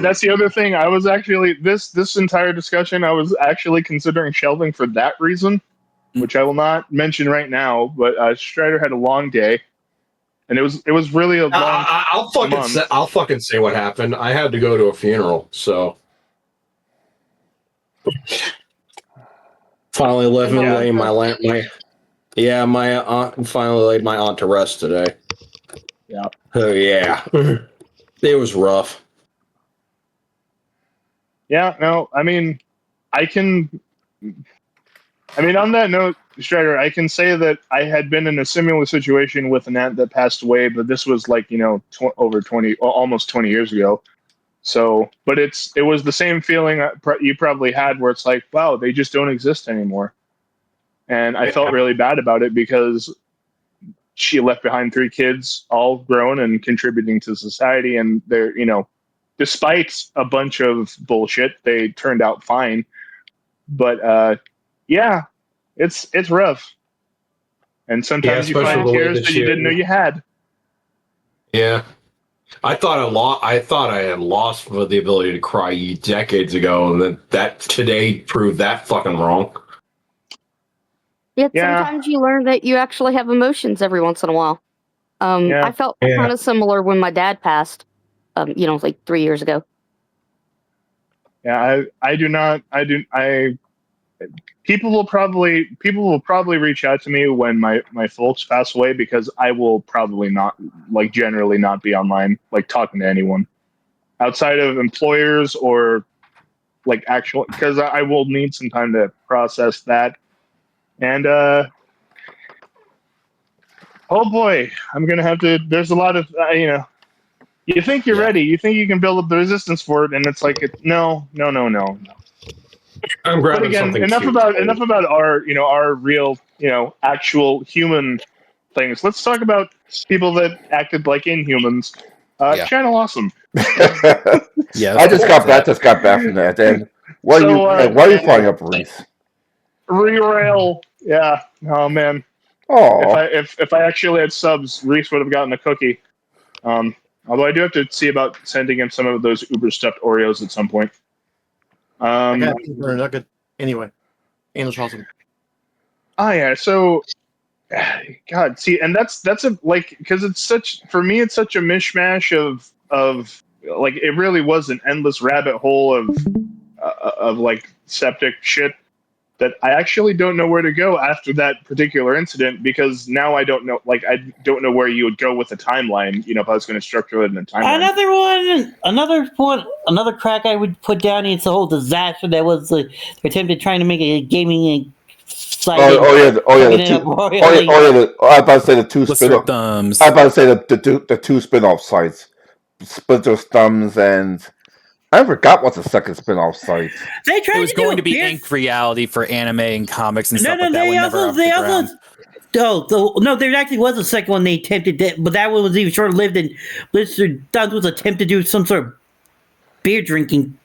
that's the other thing. I was actually this entire discussion I was actually considering shelving for that reason, which I will not mention right now. But Strider had a long day, and it was really a long. I'll fucking say what happened. I had to go to a funeral, so finally lay my aunt finally laid my aunt to rest today. Yeah. Oh yeah, it was rough. Yeah. No. I mean, on that note, Strider, I can say that I had been in a similar situation with an aunt that passed away, but this was like over 20, almost 20 years ago. So, but it was the same feeling you probably had, where it's like, wow, they just don't exist anymore, and I felt really bad about it because she left behind 3 kids, all grown and contributing to society, and they're despite a bunch of bullshit, they turned out fine. But yeah, it's rough, and sometimes you find tears that you didn't know you had. Yeah, I thought I had lost the ability to cry decades ago, and that today proved that fucking wrong. Yet sometimes you learn that you actually have emotions every once in a while. I felt kind of similar when my dad passed, like 3 years ago. Yeah, people will probably reach out to me when my folks pass away, because I will probably not, like, generally not be online, like, talking to anyone outside of employers or like actual, because I will need some time to process that. And oh boy, I'm gonna have to. There's a lot of you think you're ready, you think you can build up the resistance for it, and it's like no. I'm grabbing but again, something enough cute. about our our real actual human things. Let's talk about people that acted like inhumans. Channel Awesome. Yeah, I just got back from that. And why are you flying up, Reese? Re-rail. Yeah. Oh man. Oh. If I actually had subs, Reese would have gotten a cookie. Although I do have to see about sending him some of those Uber stuffed Oreos at some point. I got a nugget. Anyway, English Awesome. Oh yeah. So, God, see, and that's a because it's such, for me, it's such a mishmash of like, it really was an endless rabbit hole of like septic shit that I actually don't know where to go after that particular incident, because now I don't know where you would go with the timeline, if I was going to structure it in a timeline. Another crack I would put down is the whole disaster that was the attempt at trying to make a gaming site. I was about to say the 2 spin-off thumbs. I was about to say the 2 spin-off sites, Splinter's Thumbs, and I forgot what's the second spin-off site. It was going to be Ink Reality for anime and comics and stuff like that. There actually was a second one they attempted, but that one was even short-lived, and Blizzard Thumbs was attempt to do some sort of beer drinking.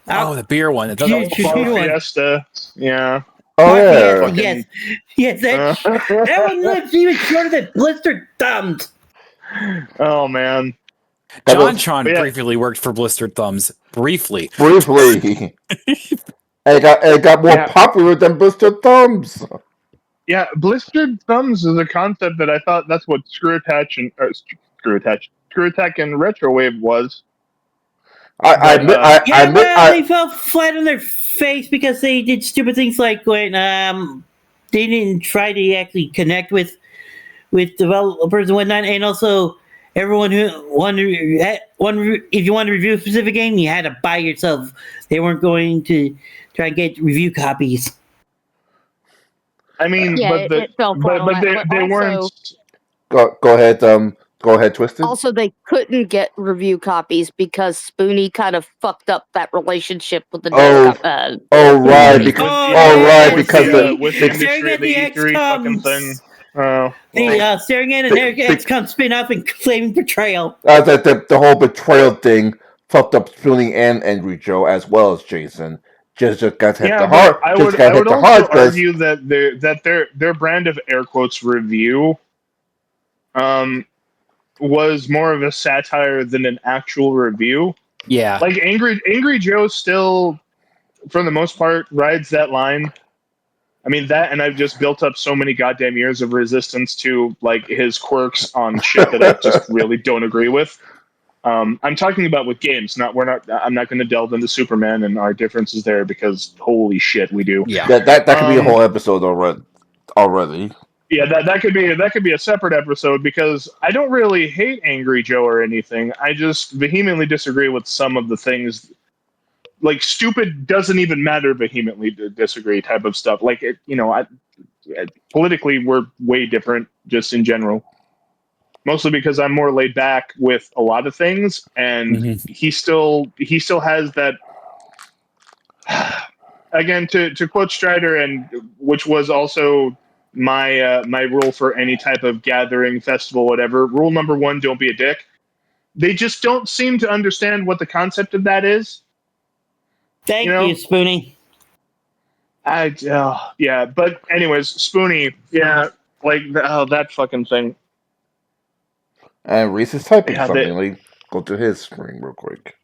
The beer one. Fiesta. Yeah. Oh yeah. Yes. That one lives even shorter than Blizzard Thumbs. Oh man. John briefly worked for Blistered Thumbs. Briefly. And it got more popular than Blistered Thumbs. Yeah, Blistered Thumbs is a concept that I thought that's what Screw Attack and Retrowave was. They fell flat on their face because they did stupid things like when they didn't try to actually connect with developers and whatnot, and also everyone who if you wanted to review a specific game, you had to buy yourself. They weren't going to try and get review copies. I mean, Yeah, it fell flat on that. They weren't. Go ahead. Go ahead, Twisted. Also, they couldn't get review copies because Spoonie kind of fucked up that relationship with the right, because with the industry, the E3 fucking thing. Staring at an XCOM spin-off and claiming betrayal. The whole betrayal thing fucked up Spoonie and Angry Joe as well as Jason. Just got hit the heart. I would also argue that their brand of air quotes review was more of a satire than an actual review. Yeah. Like Angry Joe still, for the most part, rides that line. I mean, that, and I've just built up so many goddamn years of resistance to like his quirks on shit that I just really don't agree with. I'm talking about with games. I'm not going to delve into Superman and our differences there because holy shit, we do. Yeah, that could be a whole episode already. Yeah, that could be a separate episode because I don't really hate Angry Joe or anything. I just vehemently disagree with some of the things. Like stupid doesn't even matter. Vehemently disagree type of stuff. Like politically, we're way different just in general. Mostly because I'm more laid back with a lot of things, and he still has that. Again, to quote Strider, and which was also my rule for any type of gathering, festival, whatever. Rule number 1: don't be a dick. They just don't seem to understand what the concept of that is. Thank you, Spoonie. Yeah, but anyways, Spoonie, yeah, like that fucking thing. And Reese is typing something. Let me go to his screen real quick.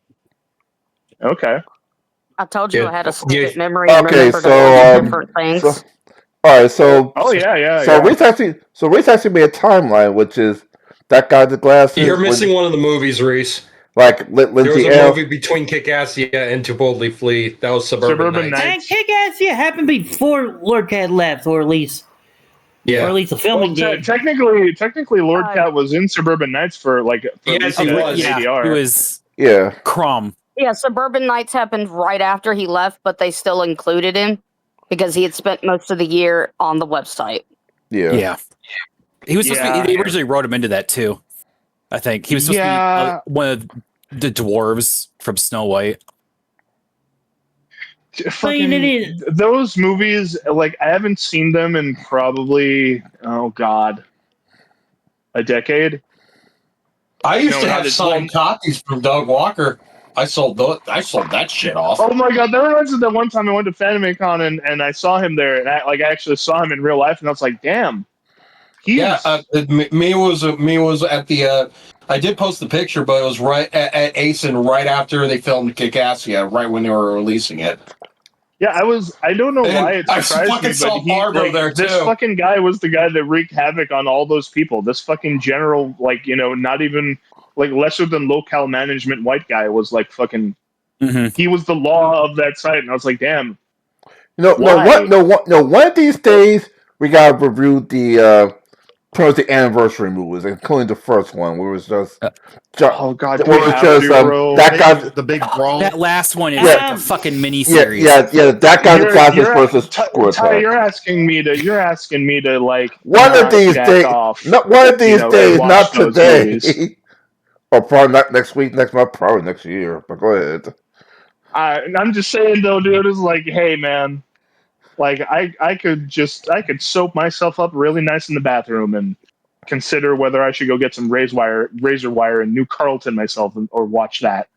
Okay. I told you I had a stupid memory and remembered different things. All right, so Reese actually made a timeline, which is that guy with the glasses. You're missing one of the movies, Reese. Like Lindsay there was a movie between Kick-Assia and To Boldly Flee. That was Suburban Nights. And Kick-Assia happened before Lord Cat left, or at least the filming did. Technically, Lord Cat was in Suburban Nights for yes, he was. ADR. He was Crom. Yeah, Suburban Nights happened right after he left, but they still included him because he had spent most of the year on the website. Yeah. He was supposed to be, they originally wrote him into that too. I think he was supposed to be one of the dwarves from Snow White. Fucking, those movies, like I haven't seen them in probably a decade. I used to have signed copies from Doug Walker. I sold that shit off. Oh my god, that reminds me of that one time I went to FanimeCon and I saw him there, and I actually saw him in real life, and I was like, damn. Me was at the. I did post the picture, but it was right at ASIN right after they filmed Kick-Assia, right when they were releasing it. Yeah, I don't know why it surprised me, but this fucking guy was the guy that wreaked havoc on all those people. This fucking general, not even lesser than local management white guy was fucking. He was the law of that site, and I was like, damn. One of these days we gotta review the anniversary movies, including the first one, where it was just oh god, that guy, the big brawl. That last one is like a fucking mini series. Yeah. That guy's glasses versus Ty, you're asking me to one of these days, not today, or probably not next week, next month, probably next year. But go ahead. I'm just saying though, dude, it's like, hey man. I could soap myself up really nice in the bathroom and consider whether I should go get some razor wire and New Carlton myself or watch that.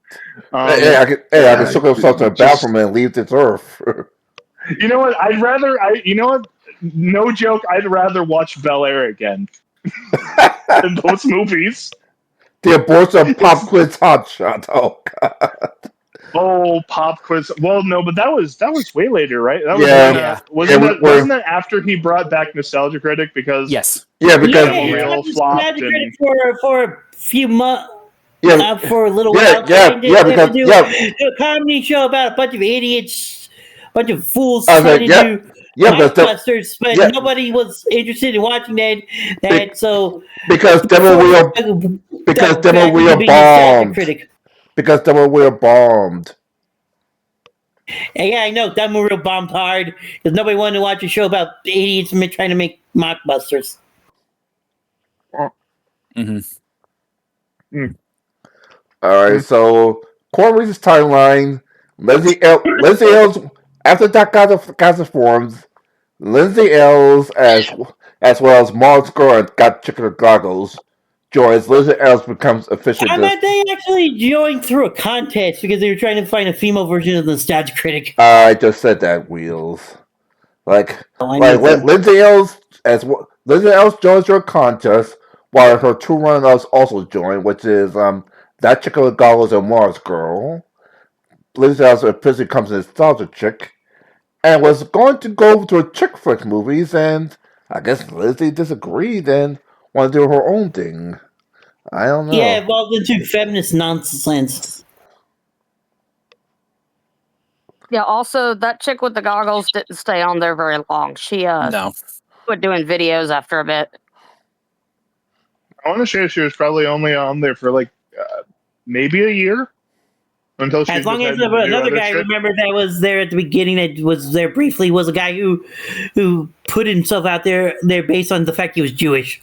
I can soak myself in the bathroom and leave this earth. You know what? No joke, I'd rather watch Bel Air again than those movies. The abortion of Pop Quiz Hotshot. Oh god. Oh, Pop Quiz. Well, no, but that was way later, right? That was wasn't that after he brought back Nostalgia Critic? Because yes, because real flopped for a few months. for a little while. Trying to do a comedy show about a bunch of idiots, a bunch of fools trying to do Mythbusters, but nobody was interested in watching that. So because Demo Wheel bombed. Because Demo Wheel bombed. Yeah, I know. Demo Wheel bombed hard because nobody wanted to watch a show about idiots trying to make mockbusters. Mm-hmm. All right, so Corey's timeline. Lindsay Ells after that got forms. Lindsay Ells as well as Mars Girl and Got Chicken Goggles. Joins. Lindsay Ells becomes officially. They actually joined through a contest because they were trying to find a female version of the Nostalgia Critic. I just said that, Wheels. Lindsay Ells joins your contest, while her two runners also join, which is That Chick with Goggles and Mars Girl. Lindsay Ells officially becomes a nostalgia chick, and was going to go to a chick flick movies, and I guess Lindsay disagreed and wanted to do her own thing. I don't know. Yeah, evolved into feminist nonsense. Yeah, also, that chick with the goggles didn't stay on there very long. She quit doing videos after a bit. I want to say she was probably only on there for maybe a year. Until she as long as another guy, remember, that was there at the beginning, that was there briefly, was a guy who put himself out there based on the fact he was Jewish.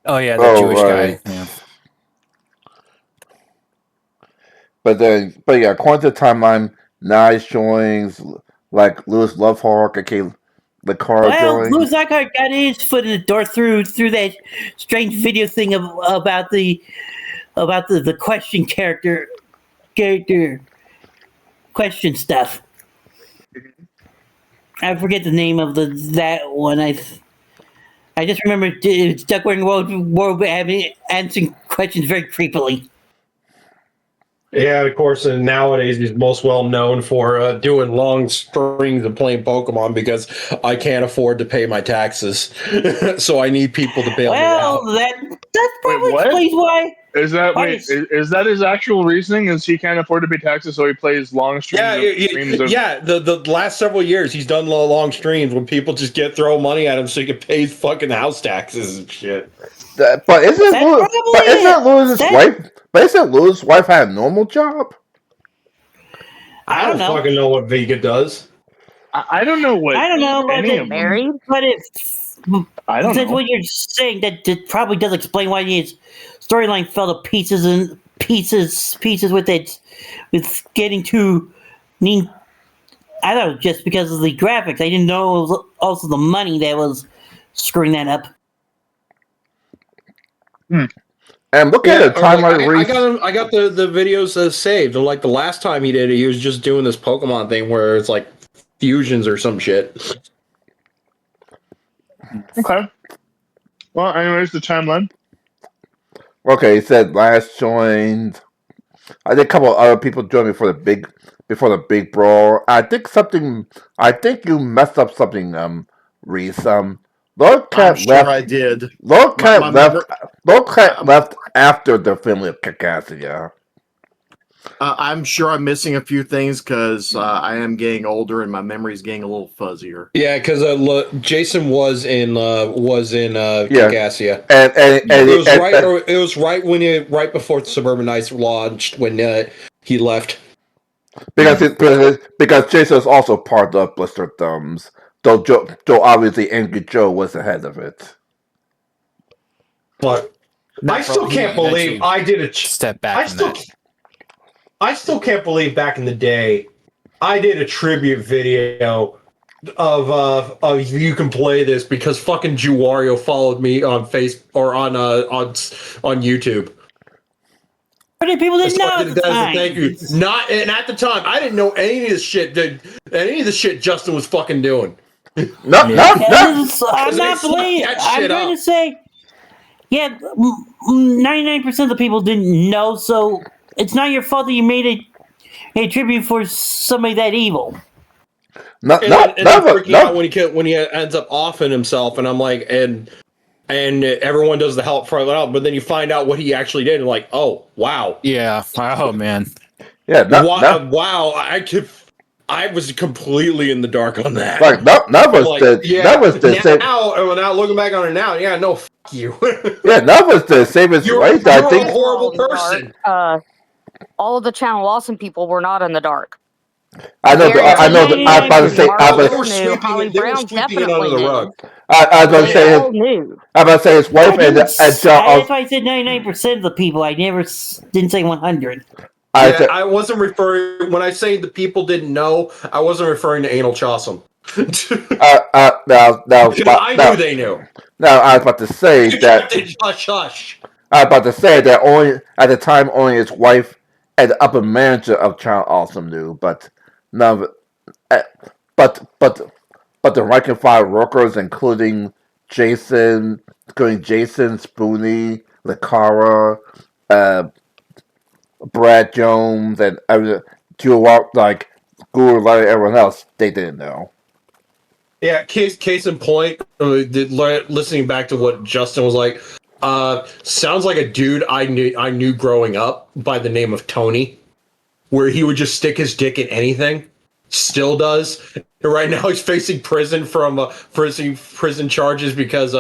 Oh yeah, the Jewish guy. Yeah. But yeah, according to the timeline, Nice joins, Lewis Lovehawk, aka the car joins. Lewis Lockhart got his foot in the door through that strange video thing about the question character question stuff. I forget the name of that one. I just remember Duck Wearing World answering questions very creepily. Yeah, of course, and nowadays he's most well known for doing long strings and playing Pokemon because I can't afford to pay my taxes, so I need people to bail me out. That probably explains why. Is that his actual reasoning? Is he can't afford to pay taxes, so he plays long streams? The last several years he's done long streams when people just throw money at him so he can pay his fucking house taxes and shit. But isn't Louis' wife had a normal job? I don't fucking know what Vega does. I don't know what. I don't know. Married? But it's. I don't know. That's what you're saying. That probably does explain why his storyline fell to pieces with getting too mean. I don't know, just because of the graphics. I didn't know it was also the money that was screwing that up. And look at the timeline. I got the videos saved. And the last time he did it, he was just doing this Pokemon thing where it's fusions or some shit. Okay. Well, anyways, the timeline. Okay, he said last joined. I think a couple of other people joined before the big brawl. I think you messed up something, Reese. Lord Cat left. I did. Lord Cat left. Lord Cat left after the family of Cacassia. I'm sure I'm missing a few things because I am getting older and my memory's getting a little fuzzier. Yeah, because Jason was in Cacassia, and it was right before the Suburban Nights launched when he left. Because Jason was also part of Blister Thumbs. Though obviously Angry Joe was ahead of it. But I still can't believe I did a step back. I still can't believe back in the day I did a tribute video of You Can Play This because fucking Juwario followed me on Facebook or on YouTube. But people didn't know at the time. Thank you. And at the time, I didn't know any of the shit Justin was fucking doing. I'm not blaming. I'm going to say, 99% of the people didn't know, so it's not your fault that you made a tribute for somebody that evil. Freaking out when he ends up offing himself, and I'm like, and and everyone does the help for out, but then you find out what he actually did, and like, oh wow, yeah, oh man, Yeah, wow, I was completely in the dark on that. Like that was like, the that was the same. Now looking back on it now, yeah, no, fuck you. Yeah, that was the safest way. I think. A horrible person. All of the Channel Awesome people were not in the dark. I know. I know. I'm about to say. Holly Brown definitely knew. I was going to say. Knew. I'm about to say his wife and John. That's why I said 99% of the people. I didn't say 100. I wasn't referring when I say the people didn't know. I wasn't referring to Anal Chawsum. I knew they knew. Now I was about to say that. Hush, hush. I was about to say that only at the time only his wife and the upper manager of Channel Awesome knew, but none of it. But the rank and file workers, including Jason, Spoonie, Lakara, Brad Jones, and Guru, like everyone else, they didn't know. Yeah, case in point, listening back to what Justin was like, sounds like a dude I knew growing up by the name of Tony, where he would just stick his dick in anything. Still does. And right now he's facing prison from prison charges because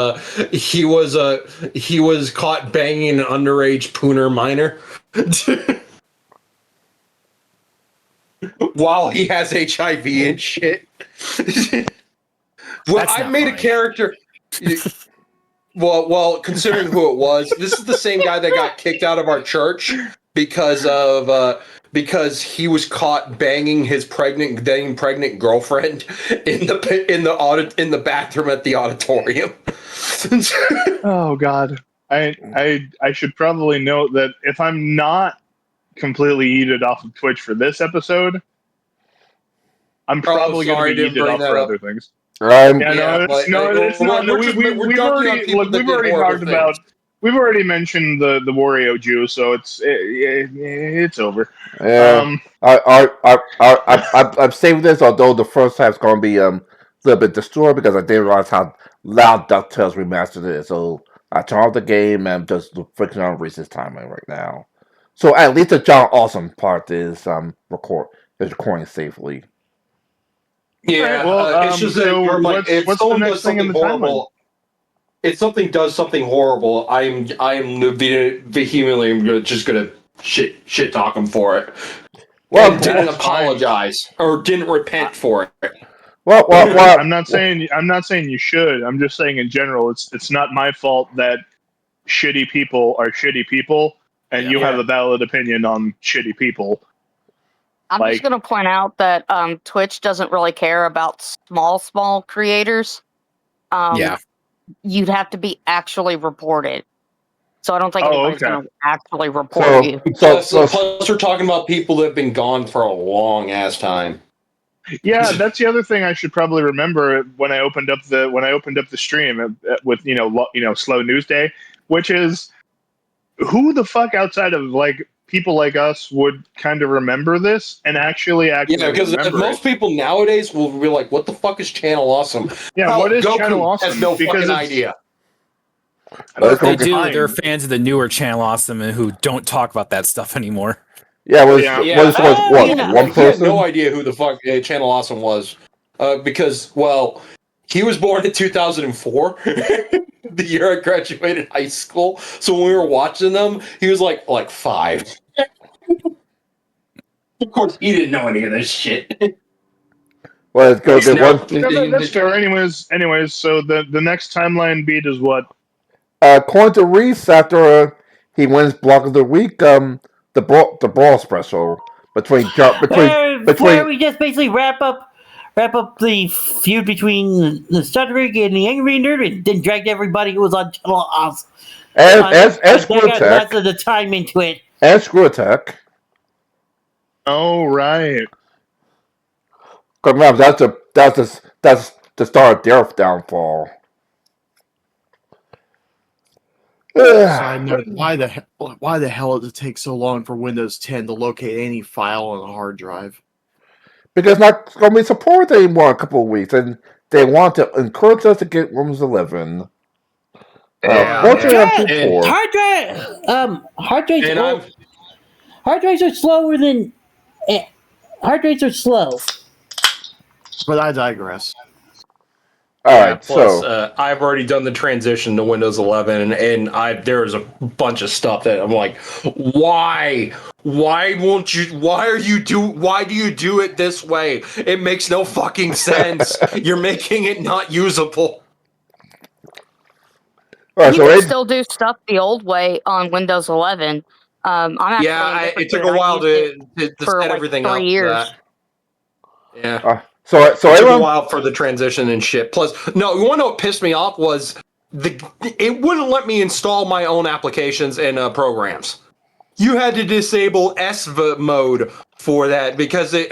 he was caught banging an underage pooner minor. While he has HIV and shit. Well, I made a character. Well, considering who it was, this is the same guy that got kicked out of our church because he was caught banging his pregnant girlfriend in the bathroom at the auditorium. Oh God, I should probably note that if I'm not completely eated off of Twitch for this episode, I'm probably going to be eated off for other things. Right? It's not. We've already mentioned the Wario Jew, so it's over. Yeah. I've saved this, although the first half's going to be a little bit destroyed because I didn't realize how loud DuckTales Remastered is. So I turned off the game and I'm just freaking on Reese's timing right now. So at least the John Awesome part is recording safely. Yeah, well, it's just so that like, if what's someone the next does thing in something the horrible, if something does something horrible, I am vehemently just gonna shit talk him for it. Well, and didn't apologize or didn't repent for it. Well, I'm not saying you should. I'm just saying in general, it's not my fault that shitty people are shitty people, and you have a valid opinion on shitty people. I'm just going to point out that Twitch doesn't really care about small creators. You'd have to be actually reported. So I don't think anybody's going to actually report you. Plus, we're talking about people that have been gone for a long ass time. Yeah, that's the other thing I should probably remember when I opened up the stream with Slow News Day, which is who the fuck outside of like people like us would kind of remember this and actually because most people nowadays will be like, what the fuck is Channel Awesome? Yeah, what is Goku Channel Awesome? Has no fucking idea. They do. They're fans of the newer Channel Awesome and who don't talk about that stuff anymore. Yeah, one person? He had no idea who the fuck Channel Awesome was. Because, well, he was born in 2004, the year I graduated high school. So when we were watching them, he was like 5. Of course, he didn't know any of this shit. Well, let's go get one. That's fair. Anyways, so the next timeline beat is what? According to Reese, after he wins Block of the Week, the brawl special where we just basically wrap up the feud between the Studrig and the Angry Nerd, and then dragged everybody who was on Channel Awesome. And Screw Attack. Lots of the time into it. And Screw Attack. Oh right. Remember, that's the start of their downfall. Side note, why the hell does it take so long for Windows 10 to locate any file on a hard drive? Because it's not going to be supported anymore in a couple of weeks, and they want to encourage us to get Windows 11. Fortunately, I'm too poor. Hard drives are slower than hard drives are slow. But I digress. All Yeah, right, plus, so I've already done the transition to Windows 11, and there's a bunch of stuff that I'm like, why? Why won't you? Why do you do it this way? It makes no fucking sense. You're making it not usable. all right, You can still do stuff the old way on Windows 11. I'm actually It took a while to for set like everything 3 up. years. For that. Yeah. so It took a everyone, while for the transition and shit. Plus, no, you want to know what pissed me off was it wouldn't let me install my own applications and programs. You had to disable SV mode for that because if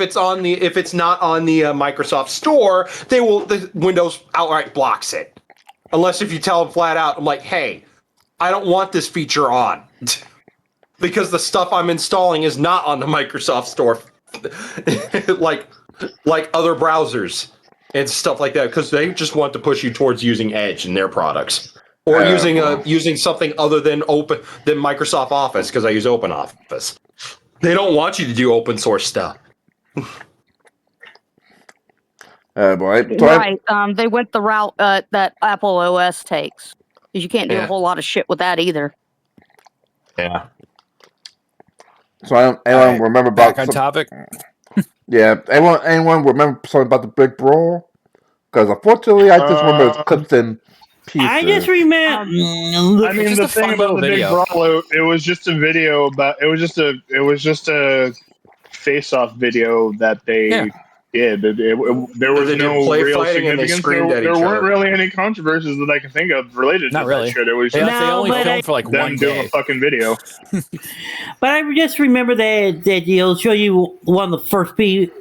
it's not on the Microsoft Store, the Windows outright blocks it. Unless if you tell them flat out, I'm like, hey, I don't want this feature on because the stuff I'm installing is not on the Microsoft Store, like other browsers and stuff like that, because they just want to push you towards using Edge in their products or using something other than Microsoft Office, because I use Open Office. They don't want you to do open source stuff. Right. They went the route that Apple OS takes, because you can't do a whole lot of shit with that either. Yeah. So anyone remember back about on topic? Yeah, anyone remember something about the big brawl? Because unfortunately, I just remember clips in pieces. I just remember. I mean, the thing about the big brawl, it was just a video about. It was just a face-off video that they did. There was no real significance. There weren't really any controversies that I can think of related to that shit. It was just they only filmed for like them one doing day. a fucking video. But I just remember that it'll show you one of the first people.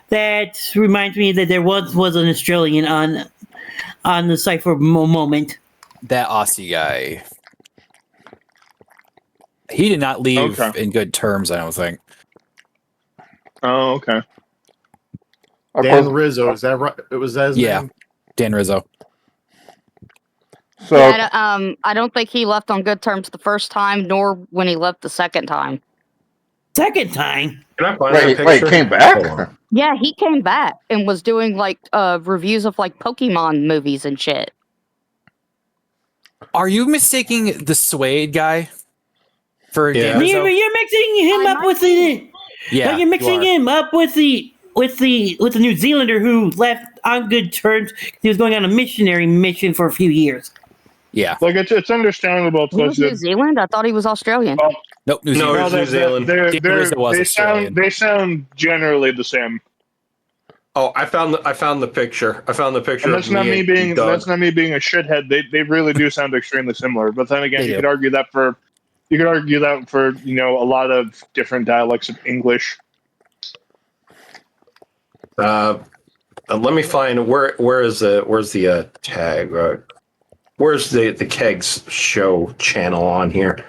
That reminds me that there was an Australian on the site for a moment. That Aussie guy. He did not leave in good terms, I don't think. Oh, okay. Dan Rizzo, is that right? Was that his name? Dan Rizzo. So I don't think he left on good terms the first time, nor when he left the second time. Second time? Can I find that picture? Wait, came back? Yeah, he came back and was doing like reviews of like Pokemon movies and shit. Are you mistaking the Suede guy for Dan Rizzo? You're mixing him up with the. Yeah, you're mixing him up with the New Zealander who left on good terms. He was going on a missionary mission for a few years. Yeah, like it's understandable. He was New Zealand? I thought he was Australian. Nope, New Zealand. New Zealand. They sound generally the same. Oh, I found the picture. And that's not me being a shithead. They really do sound extremely similar. But then again, you could argue that for a lot of different dialects of English. Let me find where's the tag? Where's the Kegs show channel on here?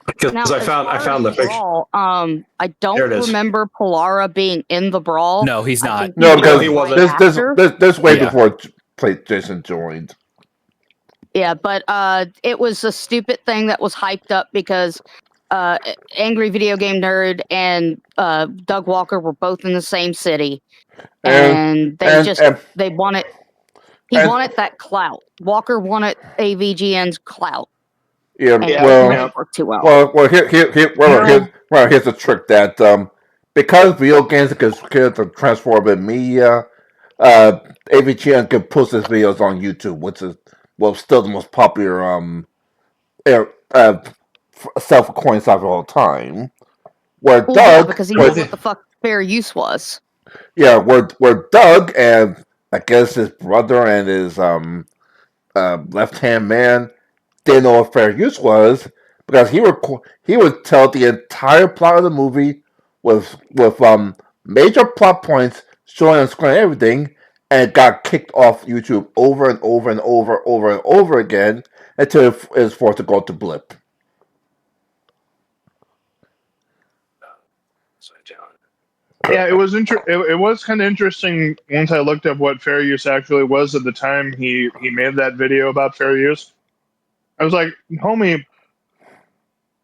Because I found the picture. Brawl, I don't remember Polara being in the brawl. No, he's not. No, because he wasn't. This way before Jason joined. Yeah, but it was a stupid thing that was hyped up because Angry Video Game Nerd and Doug Walker were both in the same city, and they wanted. He wanted that clout. Walker wanted AVGN's clout. Yeah, here's the trick that because video games are considered the transformative media, AVGN can post his videos on YouTube, which is still the most popular self-recording site of all time. Because he knew what the fuck fair use was. Yeah, where Doug and I guess his brother and his left-hand man didn't know what fair use was because he would tell the entire plot of the movie with major plot points showing on screen and everything, and it got kicked off YouTube over and over and over again until it was forced to go to Blip. Yeah, it was it was kind of interesting once I looked up what fair use actually was at the time he made that video about fair use. I was like, homie,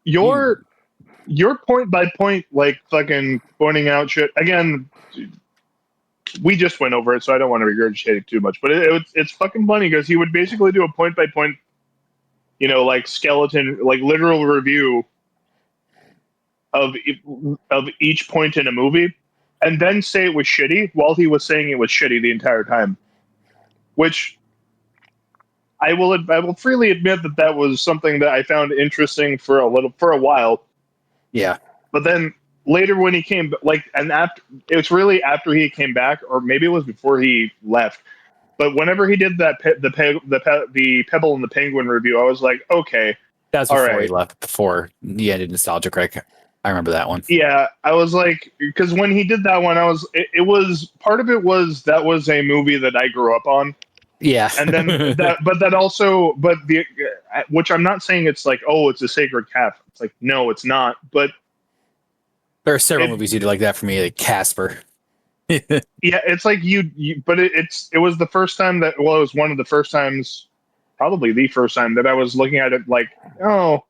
your point by point, like fucking pointing out shit again. We just went over it, so I don't want to regurgitate it too much. But it's fucking funny because he would basically do a point by point, like skeleton, like literal review of each point in a movie, and then say it was shitty while he was saying it was shitty the entire time. Which I will freely admit that was something that I found interesting for a while. Yeah. But then later when he came, it was really after he came back, or maybe it was before he left. But whenever he did that the Pebble and the Penguin review, I was like, okay, that's before he left. Before he ended Nostalgia Critic. I remember that one. Yeah, I was like, because when he did that one, it was part of it was that was a movie that I grew up on. Yeah, and then which I'm not saying it's like, oh, it's a sacred calf. It's like, no, it's not. But there are several movies you do like that for me, like Casper. Yeah, it's like but it was the first time it was one of the first times, probably the first time that I was looking at it like, oh,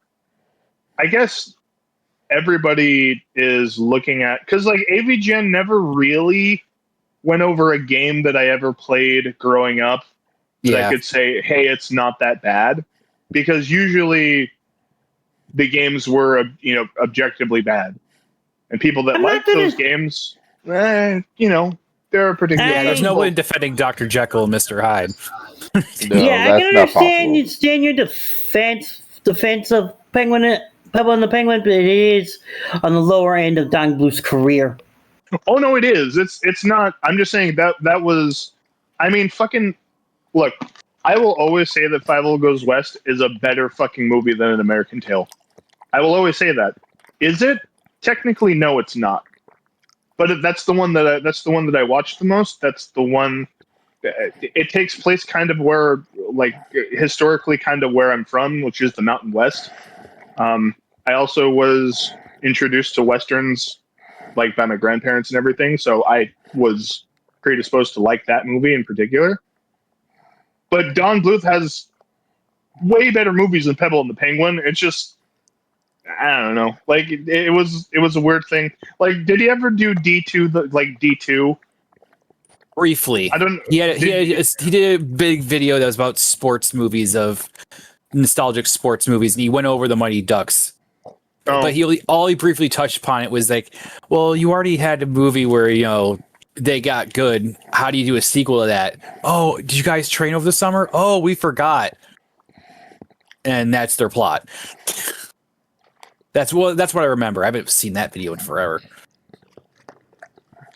I guess everybody is looking at, because like AVGN never really went over a game that I ever played growing up that I could say, hey, it's not that bad, because usually the games were objectively bad, and people that like those games, they're a particular. Yeah, there's no way defending Dr. Jekyll and Mr. Hyde. I can understand your defense of Pebble and the Penguin, but it is on the lower end of Don Bluth's career. Oh no, it is. It's not. I'm just saying that was. I mean, fucking look. I will always say that Fievel Goes West is a better fucking movie than An American Tail. I will always say that. Is it? Technically, no, it's not. But that's the one that I watched the most. That's the one. It takes place kind of where, like, historically, kind of where I'm from, which is the Mountain West. I also was introduced to Westerns, like, by my grandparents and everything, so I was predisposed to like that movie in particular. But Don Bluth has way better movies than Pebble and the Penguin. It's just, I don't know. Like, it was a weird thing. Like, did he ever do D2, D2? Briefly. I don't. He did a big video that was about sports movies, of nostalgic sports movies, and he went over the Mighty Ducks. Oh. But all he briefly touched upon it was like, well, you already had a movie where, they got good. How do you do a sequel to that? Oh, did you guys train over the summer? Oh, we forgot. And that's their plot. That's what I remember. I haven't seen that video in forever.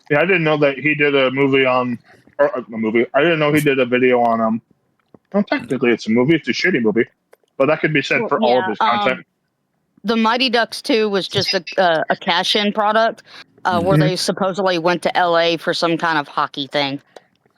Yeah, I didn't know that he did a movie on a movie. I didn't know he did a video on well, technically it's a movie. It's a shitty movie, but that could be said for all of his content. The Mighty Ducks 2 was just a cash-in product where they supposedly went to LA for some kind of hockey thing.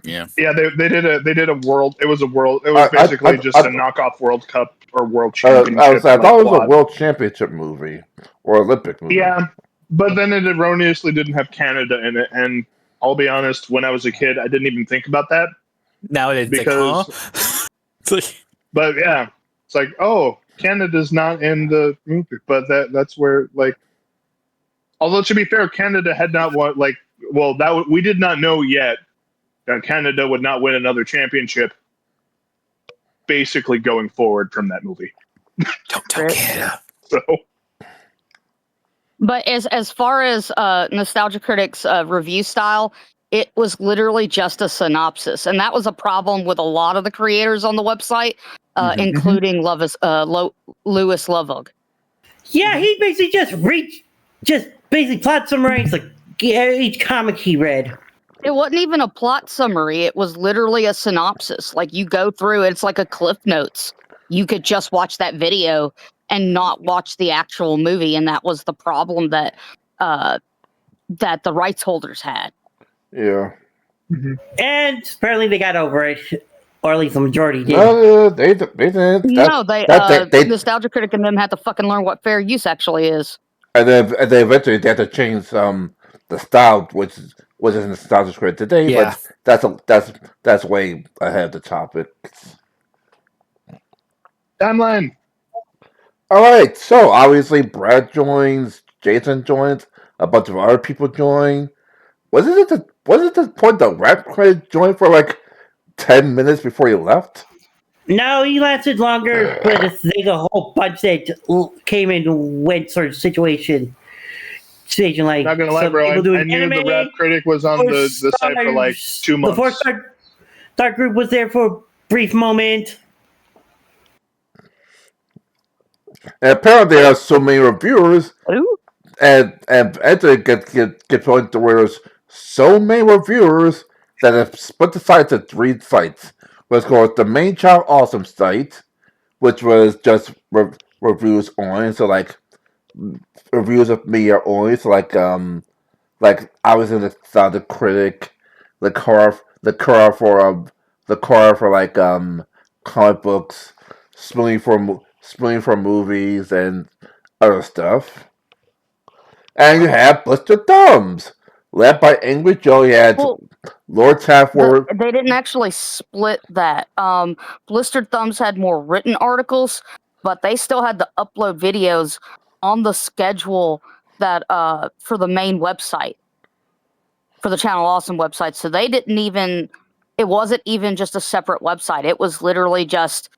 Yeah. Yeah, they did a world. It was a world. It was basically just a knockoff World Cup or World Championship. I thought it was a World Championship movie or Olympic movie. Yeah, but then it erroneously didn't have Canada in it, and I'll be honest, when I was a kid, I didn't even think about that. Now it's because, like, huh? But yeah, it's like, oh, Canada's not in the movie, but that's where, like, although to be fair, Canada had not won, we did not know yet that Canada would not win another championship basically going forward from that movie. Don't tell Canada. So. But as far as Nostalgia Critic's review style, it was literally just a synopsis. And that was a problem with a lot of the creators on the website, including Louis Lovug. Yeah, he basically just basically plot summaries like each comic he read. It wasn't even a plot summary. It was literally a synopsis. Like, you go through it, it's like a Cliff Notes. You could just watch that video and not watch the actual movie, and that was the problem that the rights holders had. Yeah. Mm-hmm. And apparently they got over it, or at least the majority did. They didn't. Nostalgia Critic and them had to fucking learn what fair use actually is. And then eventually they had to change the style, which isn't the style that's created today, Yeah. but that's way ahead of the topics. Timeline. All right, so obviously Brad joins, Jason joins, a bunch of other people join. Was it the point that Rap Credit joined for like 10 minutes before he left? No, he lasted longer, but it's like a whole bunch that came and went sort of situation. Like Not gonna lie, some bro. people I doing knew anime, the Rap Critic was on or the site for like 2 The fourth months. Dark Group was there for a brief moment. And apparently there are so many reviewers, Ooh. and eventually get point to where there's so many reviewers that have split the site to 3 sites. What's called the Main Child Awesome site, which was just reviews only, so like reviews of media only, so like I was in the critic, the car for like comic books, spooning for movies and other stuff. And you have Blister Thumbs, led by Angry Joe. You had Lord Tafford. They didn't actually split that. Blistered Thumbs had more written articles, but they still had to upload videos on the schedule that for the main website, for the Channel Awesome website. So they didn't even. It wasn't even just a separate website. It was literally just,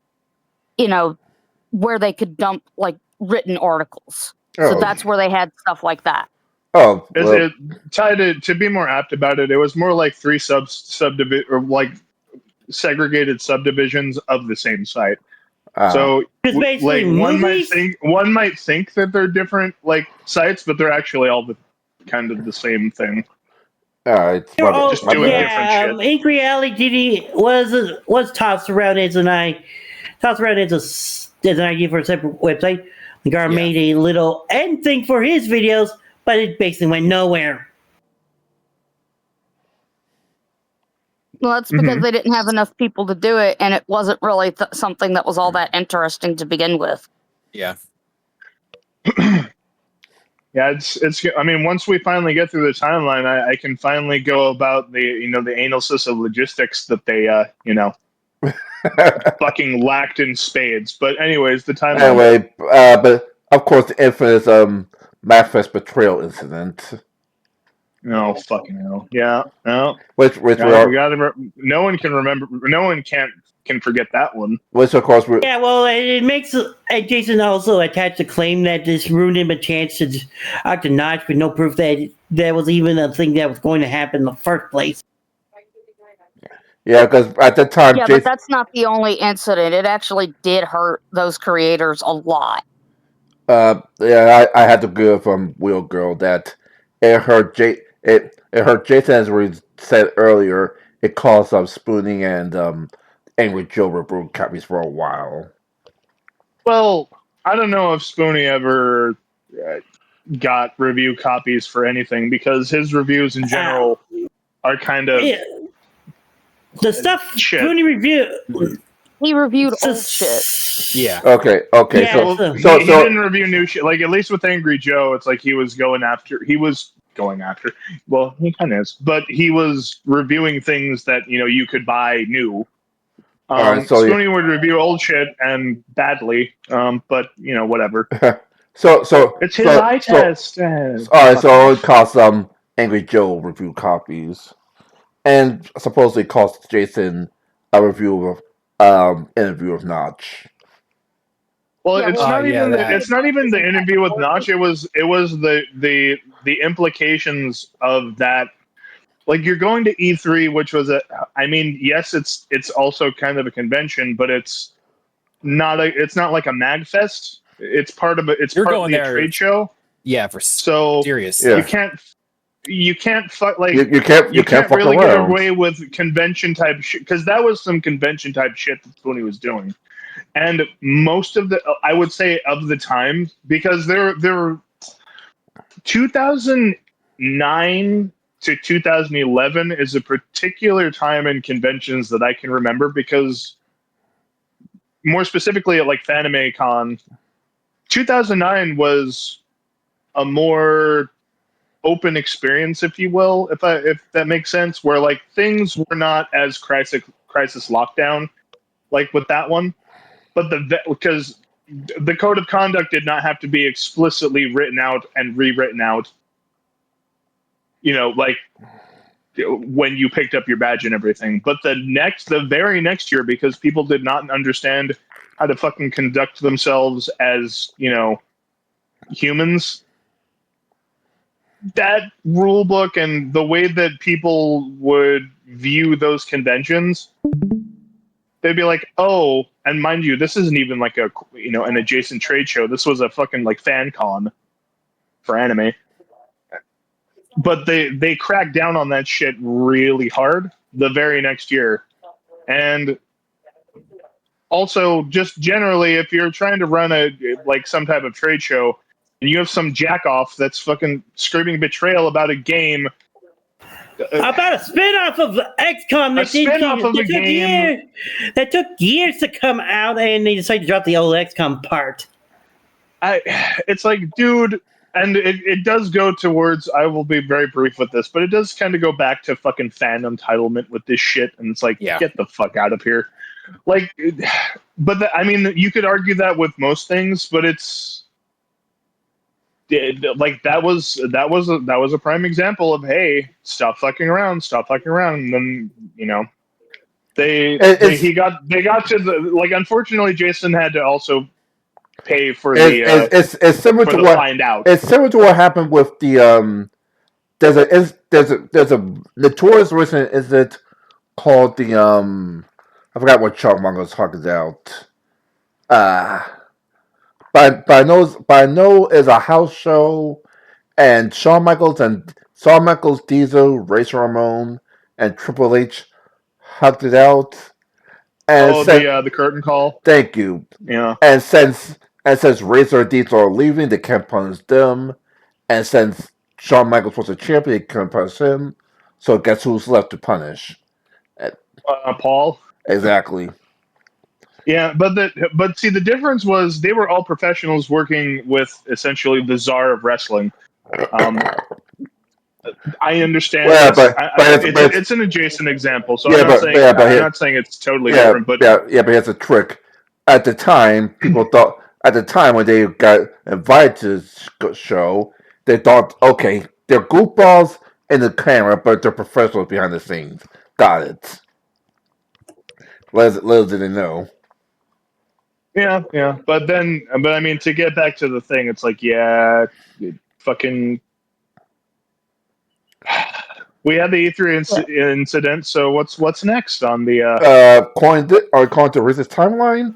where they could dump like written articles. So that's where they had stuff like that. Oh, it tied to be more apt about it. It was more like 3 subdivision or like segregated subdivisions of the same site. So like one might think that they're different like sites, but they're actually all kind of the same thing. It's just doing different shit. Angry Alley DD was tossed around as an idea for a separate website. The guy made a little end thing for his videos, but it basically went nowhere. Well, that's because they didn't have enough people to do it, and it wasn't really something that was all that interesting to begin with. Yeah. Yeah, it's. I mean, once we finally get through the timeline, I can finally go about the the analysis of logistics that they fucking lacked in spades. But anyways, the timeline. Anyway, but of course the infamous MaxFest betrayal incident. No fucking hell. Yeah. No. Which no one can remember. No one can forget that one. Which of course yeah, well, it makes Jason also attached a claim that this ruined him a chance to act a notch with no proof that that was even a thing that was going to happen in the first place. Yeah, because at the time, yeah, but that's not the only incident. It actually did hurt those creators a lot. Yeah, I had to go from Wheel Girl that it hurt Jason, as we said earlier. It caused some spooning and Angry Joe review copies for a while. Well, I don't know if Spoony ever got review copies for anything because his reviews in general are kind of the stuff Spoony reviewed. He reviewed old shit. Yeah. Okay. Yeah, so he didn't review new shit. Like at least with Angry Joe, it's like he was going after. Well, he kind of is, but he was reviewing things that you could buy new. Spoony would review old shit and badly, but whatever. so it's his eye test. All right, so it cost Angry Joe review copies, and supposedly cost Jason a review of interview with Notch. Well, it's not even the interview with Notch. It was the implications of that. Like you're going to E3, which was yes, it's also kind of a convention, but it's not like a MagFest. It's partly a trade show. Yeah, for serious. You can't fuck like you can't fuck really around. get away with convention type shit because that was some convention type shit that Spoony was doing. And most of I would say of the time, because there were 2009 to 2011 is a particular time in conventions that I can remember because more specifically at like FanimeCon, 2009 was a more open experience, if you will, if that makes sense, where like things were not as crisis lockdown like with that one, but because the code of conduct did not have to be explicitly written out and rewritten out. Like when you picked up your badge and everything. But the very next year, because people did not understand how to fucking conduct themselves as, humans, that rule book and the way that people would view those conventions, they'd be like, oh, and mind you, this isn't even like an adjacent trade show. This was a fucking like fan con for anime. But they cracked down on that shit really hard the very next year. And also, just generally, if you're trying to run some type of trade show and you have some jackoff that's fucking screaming betrayal about a game, about a spin-off of XCOM that took years to come out, and they decided to drop the old XCOM part. It's like, dude, and it does go towards, I will be very brief with this, but it does kind of go back to fucking fan entitlement with this shit, and it's like, get the fuck out of here. Like, but you could argue that with most things, but it's like that was a prime example of, hey, stop fucking around, and then they got to the, like, unfortunately Jason had to also pay for it's similar to what find out. It's similar to what happened with the there's a notorious recent incident called the I forgot what Chuck Munger was talking about. But I know it's a house show, and Shawn Michaels, Diesel, Razor Ramon, and Triple H hugged it out. And the curtain call. Thank you. Yeah. And since Razor and Diesel are leaving, they can't punish them. And since Shawn Michaels was a champion, they can't punish him. So guess who's left to punish? Paul. Exactly. Yeah, but see, the difference was they were all professionals working with essentially the czar of wrestling. I understand. It's an adjacent example, so I'm not saying it's totally different. But here's a trick. At the time, people thought when they got invited to the show, they thought, okay, they're goofballs in the camera, but they're professionals behind the scenes. Got it. Little did they know. Yeah. But I mean, to get back to the thing, it's like, fucking. We had the E3 incident, so what's next on the according to Riz's timeline,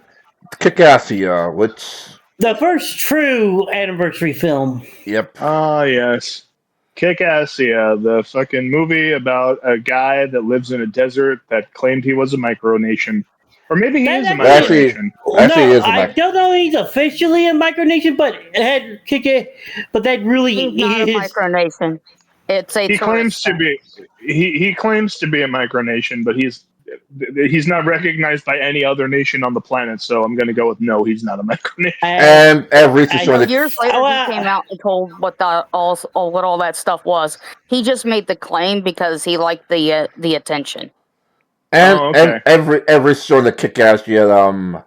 Kick-Assia, which the first true anniversary film. Yep. Yes. Kick-Assia, the fucking movie about a guy that lives in a desert that claimed he was a micronation. Or maybe he is a micronation. I don't know if he's officially a micronation, but that really he's not a micronation. It's a he claims to be he claims to be a micronation, but he's not recognized by any other nation on the planet, so I'm going to go with no, he's not a micronation. And years later, he came out and told what all that stuff was. He just made the claim because he liked the attention. And every show in the Kick-Assia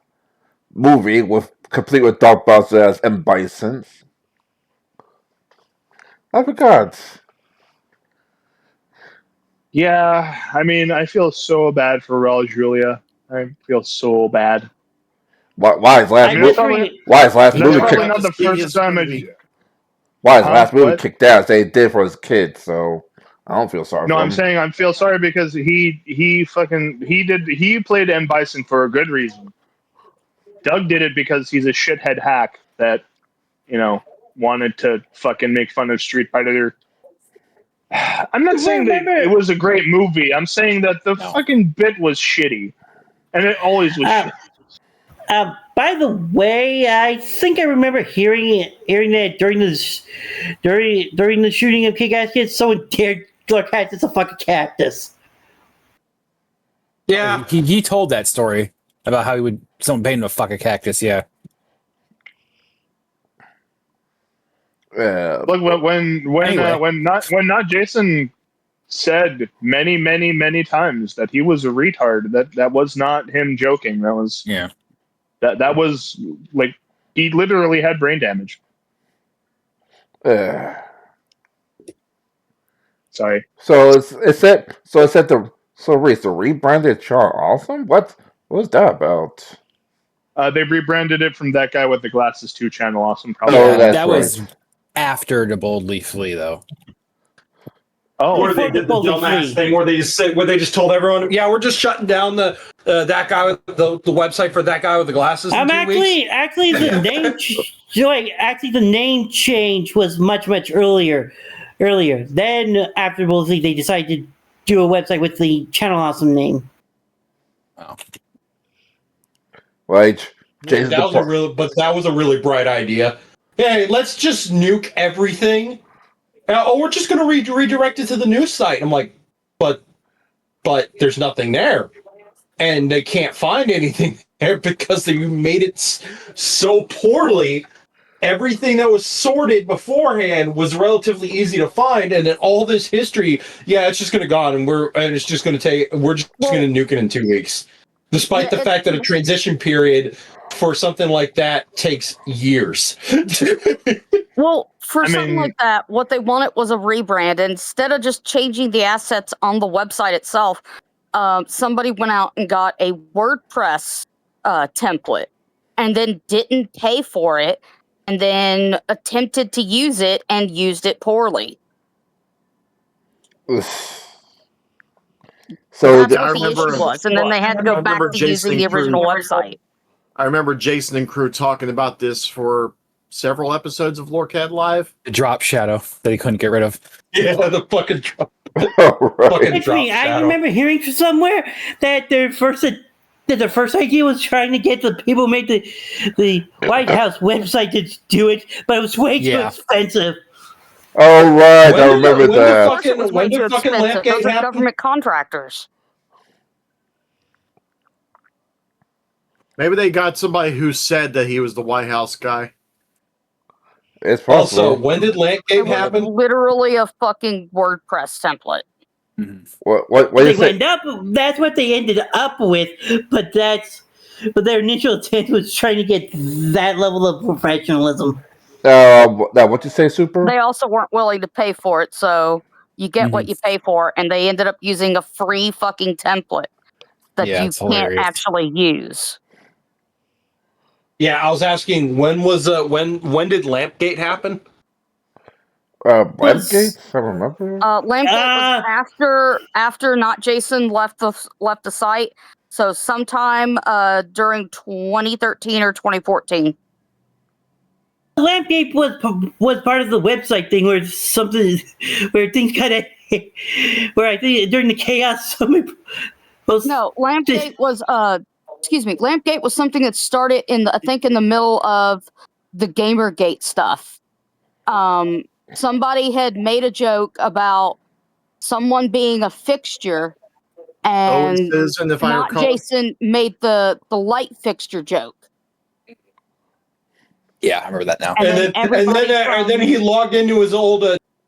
movie complete with Dark Bowser as M. Bison. I forgot. Yeah, I mean, I feel so bad for Raul Julia. I feel so bad. Why is last movie? Why is last movie kicked? Not the first time. Why is last movie kicked ass? They did for his kids, so I don't feel sorry. No, for I'm him. saying I feel sorry because he played M. Bison for a good reason. Doug did it because he's a shithead hack that wanted to fucking make fun of Street Fighter. I'm not saying that it was a great movie. I'm saying that the fucking bit was shitty, and it always was shitty. By the way, I think I remember hearing that during the shooting of Kick-Assia, someone dared cactus a fucking cactus. Yeah, he told that story about how someone paid him a fucking cactus. Yeah. Look, when not Jason said many times that he was a retard. That was not him joking. That was that was like he literally had brain damage. Sorry. So it said Reese, the rebranded Char Awesome? What was that about? They rebranded it from that guy with the glasses to Channel Awesome. Probably. Oh, that's that right. was after To Boldly Flee, though. Oh, or they did the dumbass thing where they just told everyone, yeah, we're just shutting down the that guy with the website for that guy with the glasses. Actually the name the name change was much earlier. Then after Boldly, they decided to do a website with the Channel Awesome name. Oh. Right. That was a really bright idea. Hey, let's just nuke everything. We're just going to redirect it to the news site. I'm like, but there's nothing there. And they can't find anything there because they made it so poorly. Everything that was sorted beforehand was relatively easy to find, and then all this history, it's just going to go on, we're just going to nuke it in 2 weeks. Despite the fact that a transition period for something like that takes years. Well, something like that, what they wanted was a rebrand. Instead of just changing the assets on the website itself, somebody went out and got a WordPress template and then didn't pay for it and then attempted to use it and used it poorly. So that's what the issue was. And then they had to go back to using the original website. I remember Jason and crew talking about this for several episodes of Lorecad Live. The drop shadow that he couldn't get rid of. Yeah, the fucking drop. Actually, I remember hearing from somewhere that their first idea was trying to get the people who made the White House website to do it, but it was way too expensive. Oh right, I remember that. When did fucking Lampgate happen? Government contractors. Maybe they got somebody who said that he was the White House guy. It's possible. Also, when did Lampgate happen? Literally a fucking WordPress template. Mm-hmm. What that's what they ended up with, but their initial intent was trying to get that level of professionalism. What you say, Super? They also weren't willing to pay for it, so you get what you pay for, and they ended up using a free fucking template that you can't actually use. Yeah, I was asking when did Lampgate happen? Lampgate? I remember. Lampgate was after Not Jason left the site, so sometime during 2013 or 2014. Lampgate was part of the website thing where things kind of where I think during the chaos Lampgate was Lampgate was something that started in the middle of the Gamergate stuff. Somebody had made a joke about someone being a fixture, and Not Jason made the light fixture joke. Yeah, I remember that now. And then he logged into his old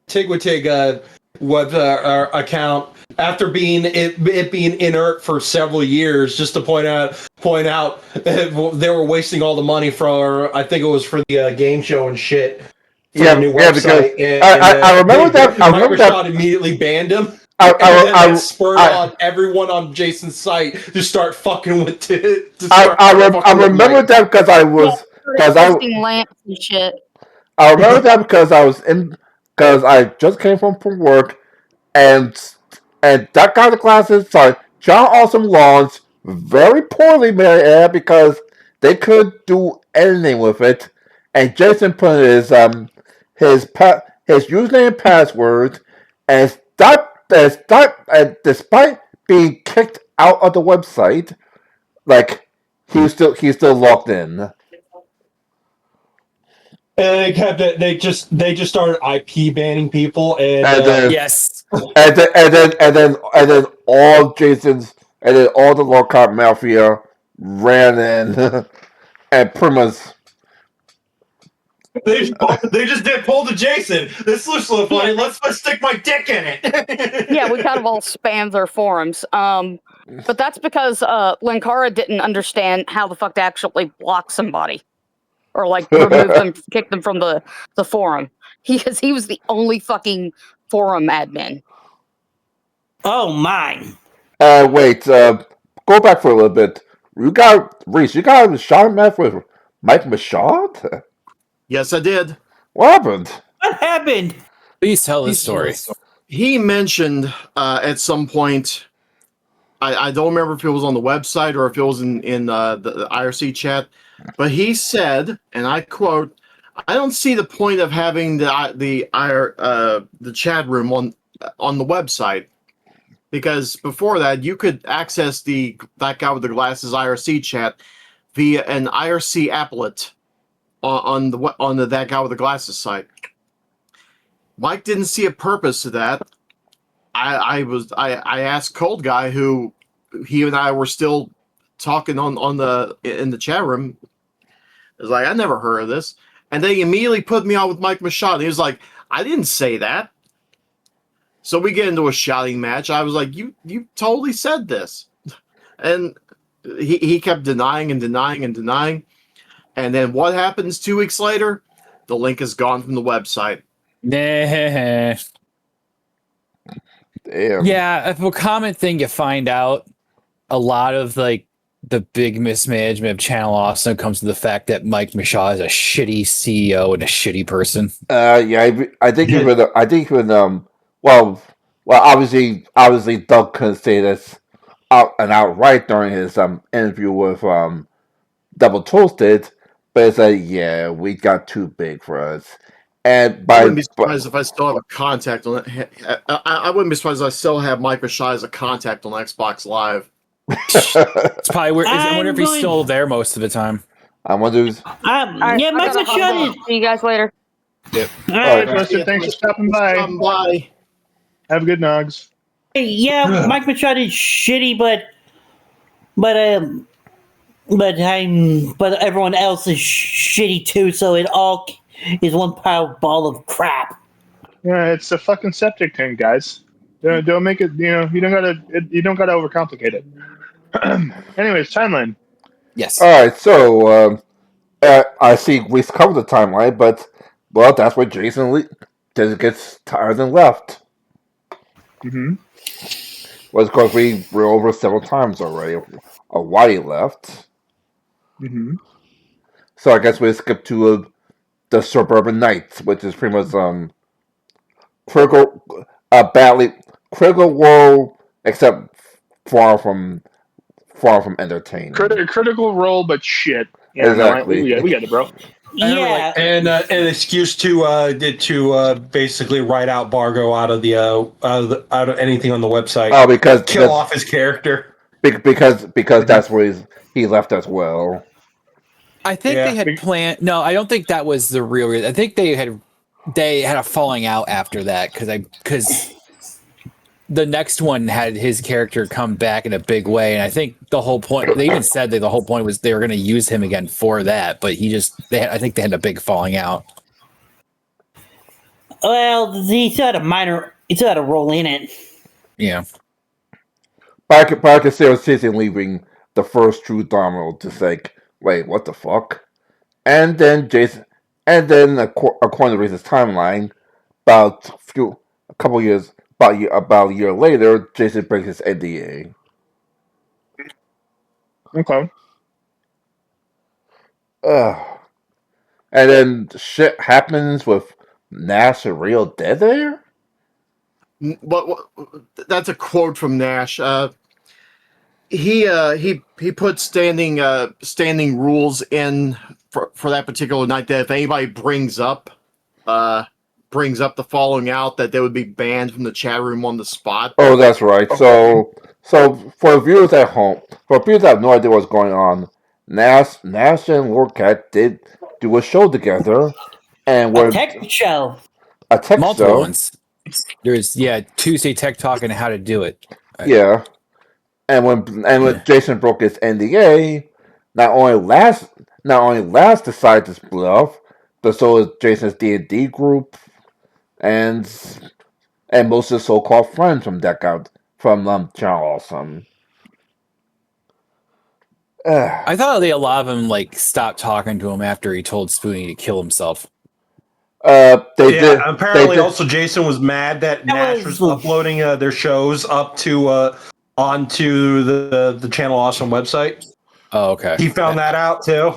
Tigwittig web account after being inert for several years, just to point out they were wasting all the money for, I think it was for the game show and shit. Yeah, new website. I remember that. Microsoft immediately banned him. That spurred on everyone on Jason's site to start fucking with it. I remember that because I was lamps and shit. I remember that because I just came from work, and that guy with the glasses, John Awesome launched very poorly, may I add, because they couldn't do anything with it, and Jason put his username and password, and despite being kicked out of the website, he's still logged in. And they just started IP banning people, and then all Jason's all the Lockhart Mafia ran in and pretty much They just did pull to Jason. This looks so funny. Let's stick my dick in it. Yeah, we kind of all spammed their forums. But that's because Linkara didn't understand how the fuck to actually block somebody or like remove them, kick them from the forum. He was the only fucking forum admin. Oh my! Wait. Go back for a little bit. You got a shot match with Mike Machado? Yes, I did. What happened? What happened? Please tell the story. He mentioned at some point, I don't remember if it was on the website or if it was in the IRC chat, but he said, and I quote, "I don't see the point of having the chat room on the website, because before that you could access that guy with the glasses IRC chat via an IRC applet on the that guy with the glasses site." Mike didn't see a purpose to that. I asked Cold Guy, who he and I were still talking in the chat room. I was like, I never heard of this, and they immediately put me on with Mike Machado. He was like, I didn't say that. So we get into a shouting match. I was like, you totally said this, and he kept denying and denying and denying. And then what happens 2 weeks later? The link is gone from the website. Nah. Damn. Yeah, a common thing you find out, a lot of like the big mismanagement of Channel Austin comes to the fact that Mike Machado is a shitty CEO and a shitty person. Yeah, I think even well, obviously Doug couldn't say this outright during his interview with Double Toasted, but it's like, yeah, we got too big for us. And I wouldn't be surprised if I still have a contact on it. I wouldn't be surprised if I still have Mike Machado as a contact on Xbox Live. It's probably where. I wonder if he's still there most of the time. I wonder. Yeah, Mike Machado. See you guys later. Yep. All right, Twisted, thanks for stopping by. Have a good nogs. Yeah, Mike Machado is shitty, but everyone else is shitty too. So it all is one ball of crap. Yeah, it's a fucking septic tank, guys. Don't make it. You don't gotta overcomplicate it. Anyways, timeline. Yes. All right, so I see we covered the timeline, but that's where Jason gets tired and left. Mm-hmm. Well, of course, we were over several times already of why he left. Mm-hmm. So I guess we skip to the Suburban Knights, which is pretty much critical role, except far from entertaining. Critical role, but shit. Yeah, exactly. No, we get it, bro. Yeah, and an excuse to basically write out Bargo out of anything on the website. Oh, because kill off his character. Because that's where he left as well. I think they had planned. No, I don't think that was the real reason. I think they had a falling out after that because the next one had his character come back in a big way, and I think the whole point. They even said that the whole point was they were going to use him again for that, but I think they had a big falling out. Well, he still had a role in it. Yeah. But I could see Jason leaving the first true domino to say, wait, what the fuck? And then according to Reese's timeline, about a year later, Jason breaks his NDA. Okay. And then shit happens with Nash and Real dead there? What? That's a quote from Nash. He put standing rules in for that particular night that if anybody brings up the falling out, that they would be banned from the chat room on the spot. Oh, that's right. Okay. So for viewers at home, for viewers that have no idea what's going on, Nash and Lord Cat did do a show together, and a tech show. A tech multiple show. Ones. There's Tuesday Tech Talk and how to do it. Yeah. And when Jason broke his NDA, not only Last decided to split off, so is Jason's D&D group, and most of his so-called friends from Channel Awesome. I thought a lot of them like stopped talking to him after he told Spoonie to kill himself. They did. Apparently, also Jason was mad that Nash was uploading their shows up to onto the Channel Awesome website. Oh, okay. He found that out too,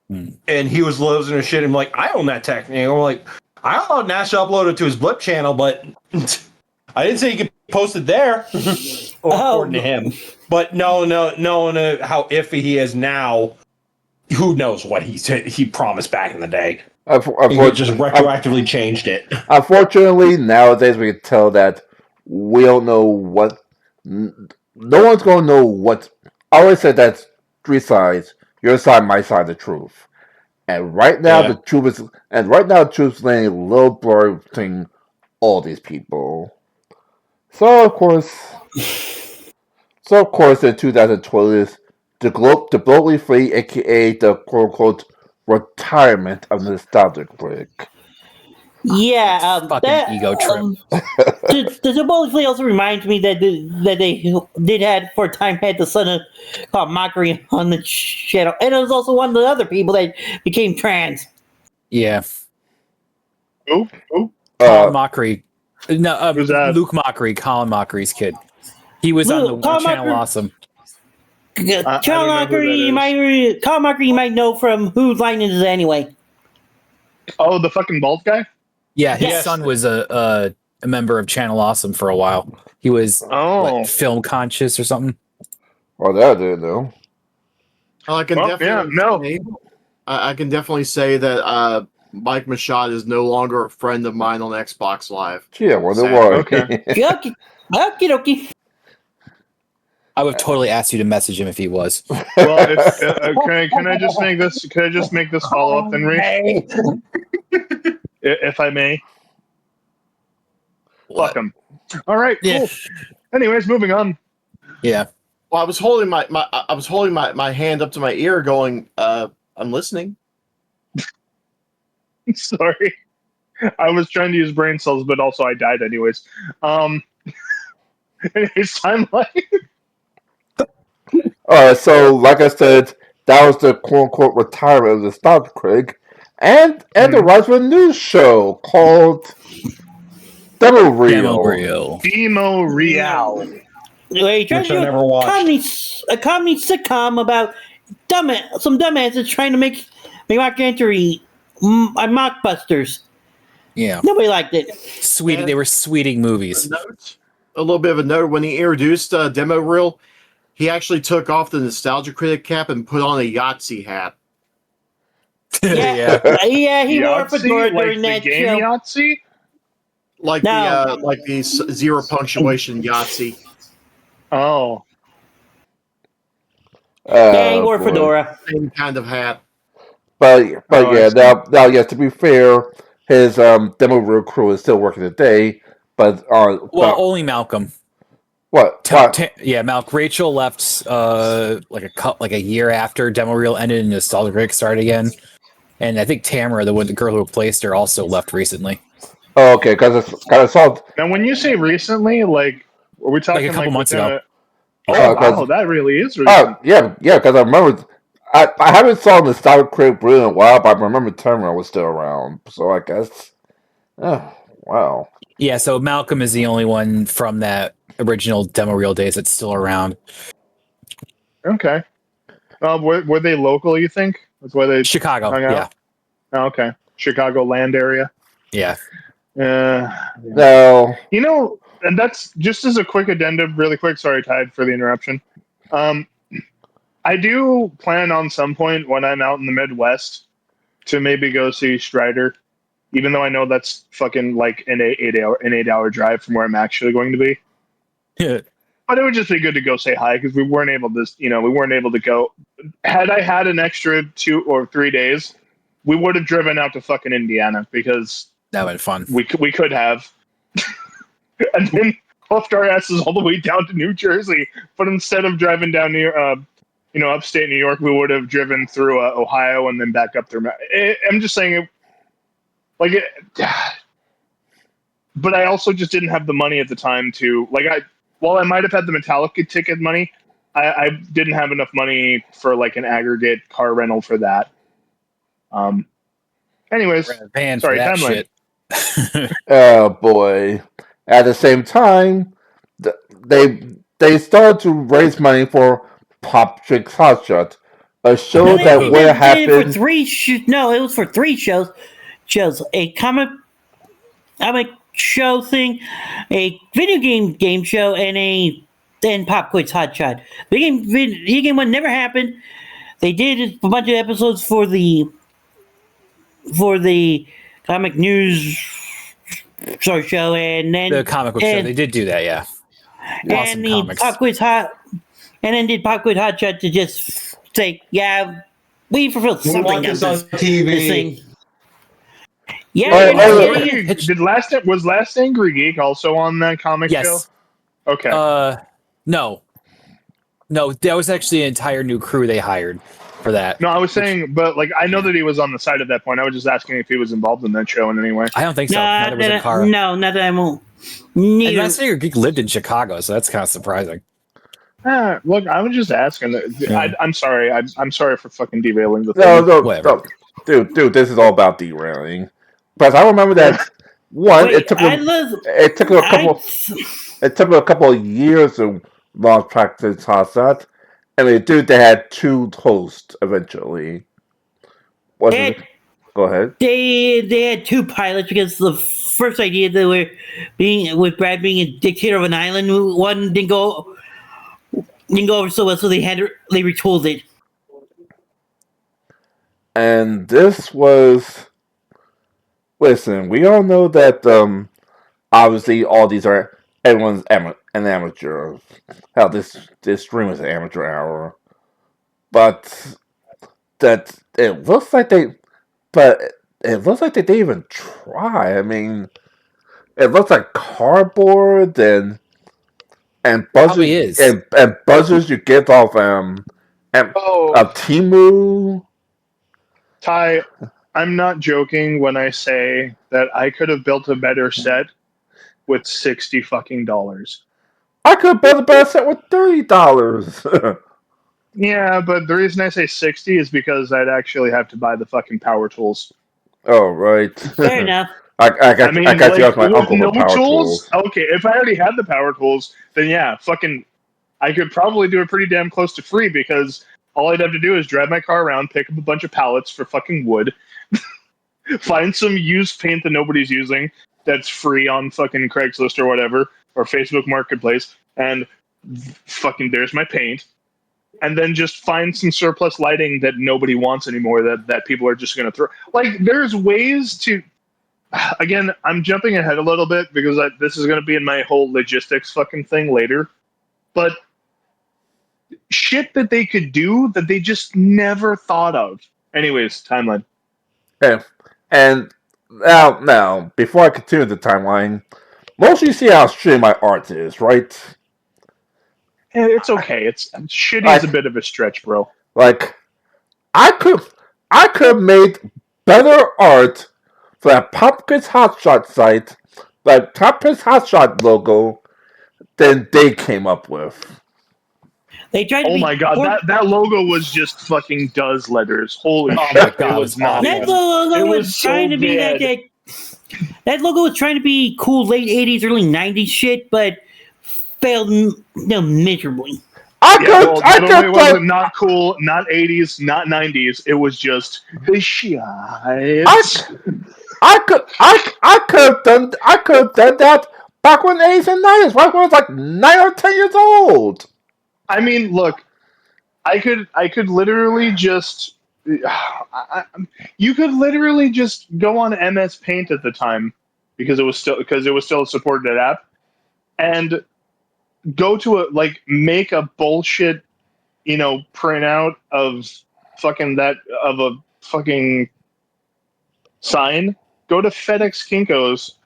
and he was losing his shit. I'm like, I own that tech. And I'm like, I allowed Nash to upload it to his Blip channel, but I didn't say he could post it there. According to him, but knowing how iffy he is now, who knows what he promised back in the day. He just retroactively changed it. Unfortunately, nowadays we can tell that we don't know what. No one's going to know what. I always said that's three sides: your side, my side, the truth. And right now, the truth is, laying a little blurry between all these people. So of course, in 2020, the globally free, aka the quote unquote retirement of the Nostalgic Critic. Yeah, fucking ego trip. The supposedly also reminds me that they did had for a time had the son of called Mockery on the channel, and it was also one of the other people that became trans. Yeah. Who? Colin Mockery. No, who's that? Luke Mockery, Colin Mockery's kid. He was on the Channel Awesome. Colin Mockery, you might know from Whose Line Is It Anyway? Oh, the fucking bald guy? Yeah, his son was a member of Channel Awesome for a while. He was film conscious or something. Oh, that I didn't know. I can definitely say that Mike Machado is no longer a friend of mine on Xbox Live. Yeah, wonder why. Okay. Okie. Oh, I would have totally asked you to message him if he was. Well, can I just make this? Can I just make this follow up then, Reese? If I may. What? Fuck him. All right. Cool. Yeah. Anyways, moving on. Yeah. Well, I was holding my hand up to my ear, going, "I'm listening." Sorry, I was trying to use brain cells, but also I died anyways. It's timeline. So like I said, that was the quote unquote retirement of the Nostalgic Critic, and the rise of a new show called Demo Reel. Demo Real. Which I never watched. A comedy sitcom about some dumbasses trying to make mockumentary mockbusters. Yeah. Nobody liked it. They were sweeting movies. A little bit of a note: when he introduced Demo Reel, he actually took off the Nostalgia Critic cap and put on a Yahtzee hat. Yeah, he wore a fedora during that the game show. Yahtzee? Like the zero punctuation Yahtzee. Oh. Yeah, he wore a fedora. Same kind of hat. But now, yes, to be fair, his Demo Reel crew is still working today. But only Malcolm. What? Malcolm. Rachel left like a year after Demo Reel ended and Nostalgic Critic started again, and I think Tamara, the girl who replaced her, also left recently. Oh, okay, because I saw. Now, when you say recently, like, are we talking like a couple months ago? Wow, that really is recent. Oh, yeah, because I remember. I haven't saw the Nostalgic Critic in a while, but I remember Tamara was still around, so I guess. Oh, wow. Yeah, so Malcolm is the only one from that original Demo Reel days that's still around. Okay. Were they local, you think? That's why they Chicago, hung out? yeah. Oh, okay. Chicago land area. Yeah. No. You know, and that's just as a quick addendum, really quick. Sorry, Tide, for the interruption. I do plan on some point when I'm out in the Midwest to maybe go see Strider, even though I know that's fucking like an 8-hour drive from where I'm actually going to be. Yeah. But it would just be good to go say hi because we weren't able to go. Had I had an extra 2 or 3 days, we would have driven out to fucking Indiana because that would have been fun. We could have, and then puffed our asses all the way down to New Jersey. But instead of driving down near, upstate New York, we would have driven through Ohio and then back up through. I'm just saying like it. But I also just didn't have the money at the time to while I might have had the Metallica ticket money, I didn't have enough money for like an aggregate car rental for that. Anyways, Paying for sorry, that timeline. shit. Oh boy! At the same time, they started to raise money for Pop Chick's Hot Shot, a show that would have happened. For no, it was for 3 shows. A comic show thing, a video game show, and Pop Quiz Hot Shot. Video game one never happened. They did a bunch of episodes for the comic news show, and then the comic book show. They did do that, yeah. And the Pop Quiz Hot, and then did Pop Quiz Hot Shot to just say, yeah, we fulfilled something on TV. This thing. Yeah, was Last Angry Geek also on that comic show? Okay. No, that was actually an entire new crew they hired for that. No, I was saying, but like I know that he was on the side at that point. I was just asking if he was involved in that show in any way. I don't think so. No, not that I won't. And Last Angry Geek lived in Chicago, so that's kind of surprising. Look, I was just asking. Yeah. I'm sorry. I'm sorry for fucking derailing the thing. No, dude, this is all about derailing. But I remember that one. It took a couple of years to launch Practice Hot Shot, and they had 2 hosts eventually. Go ahead. They had 2 pilots because the first idea they were with Brad being a dictator of an island, one didn't go over so well, so they retooled it. And this was. Listen, we all know that obviously all these are everyone's an amateur. Hell, this stream is an amateur hour, but that it looks like they didn't even try. I mean, it looks like cardboard and buzzers and buzzers you get off Temu. Ty, I'm not joking when I say that I could have built a better set with $60 fucking. I could have built a better set with $30. Yeah, but the reason I say 60 is because I'd actually have to buy the fucking power tools. Oh, right. Fair enough. I got you off my uncle with power tools. Okay, if I already had the power tools, then yeah, I could probably do it pretty damn close to free because all I'd have to do is drive my car around, pick up a bunch of pallets for fucking wood, find some used paint that nobody's using that's free on fucking Craigslist or whatever, or Facebook Marketplace, and fucking there's my paint. And then just find some surplus lighting that nobody wants anymore that people are just going to throw. Like, there's ways to... Again, I'm jumping ahead a little bit because this is going to be in my whole logistics fucking thing later. But shit that they could do that they just never thought of. Anyways, timeline. Okay. And now, before I continue the timeline, most of you see how shitty my art is, right? It's okay. It's shitty is a bit of a stretch, bro. Like, I could have made better art for that Pop Quiz Hot Shot site, that Pop Quiz Hot Shot logo, than they came up with. They tried to my god, that logo was just fucking does letters. Holy shit! My god, it was not. That logo was trying to be that logo was trying to be cool late 80s, early 90s shit, but failed miserably. It wasn't not cool, not 80s, not 90s. It was just the shit. I could have done that back when the 80s and 90s, right when I was like 9 or 10 years old. I mean, look, I could literally just you could literally just go on MS Paint at the time because it was still a supported app and go to make a bullshit, printout of a fucking sign. Go to FedEx Kinko's,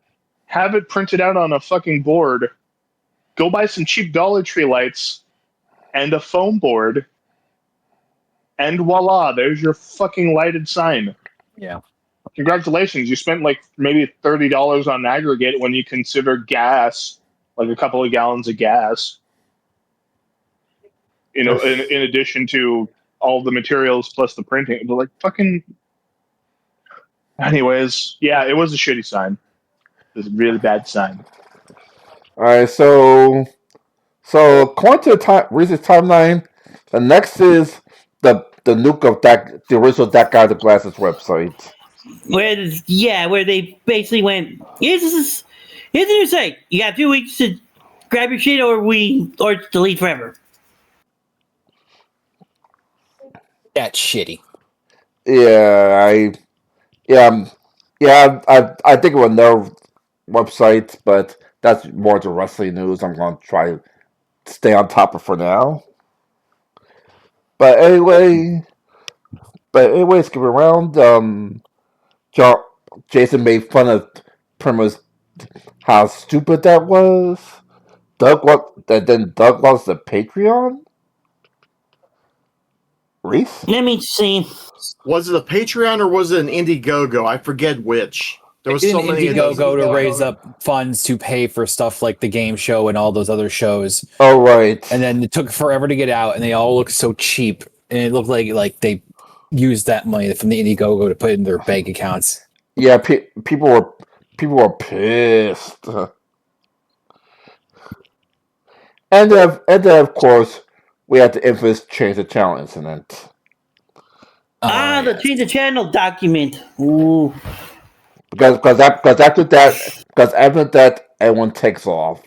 have it printed out on a fucking board. Go buy some cheap Dollar Tree lights and a foam board, and voila, there's your fucking lighted sign. Yeah. congratulations, you spent like maybe $30 on aggregate when you consider gas, like a couple of gallons of gas. In addition to all the materials plus the printing, but like fucking. Anyways, yeah, it was a shitty sign. It was a really bad sign. All right, so according to the recent timeline, the next is the nuke of the original That Guy with the Glasses website. Where they basically went, here's the new site. You got 2 weeks to grab your shit, or it's delete forever. That's shitty. I think it was no website, but that's more the wrestling news. I'm going to try to stay on top of for now. But anyway, skip around. Jason made fun of Primus, how stupid that was. Doug lost the Patreon. Reese? Let me see. Was it a Patreon or was it an Indiegogo? I forget which. There was so many Indiegogo to raise up funds to pay for stuff like the game show and all those other shows. Oh, right. And then it took forever to get out, and they all looked so cheap. And it looked like they used that money from the Indiegogo to put in their bank accounts. Yeah, people were pissed. And then, of course, we had the infamous Change the Channel incident. The Change the Channel document. Ooh. Because after that, everyone takes off.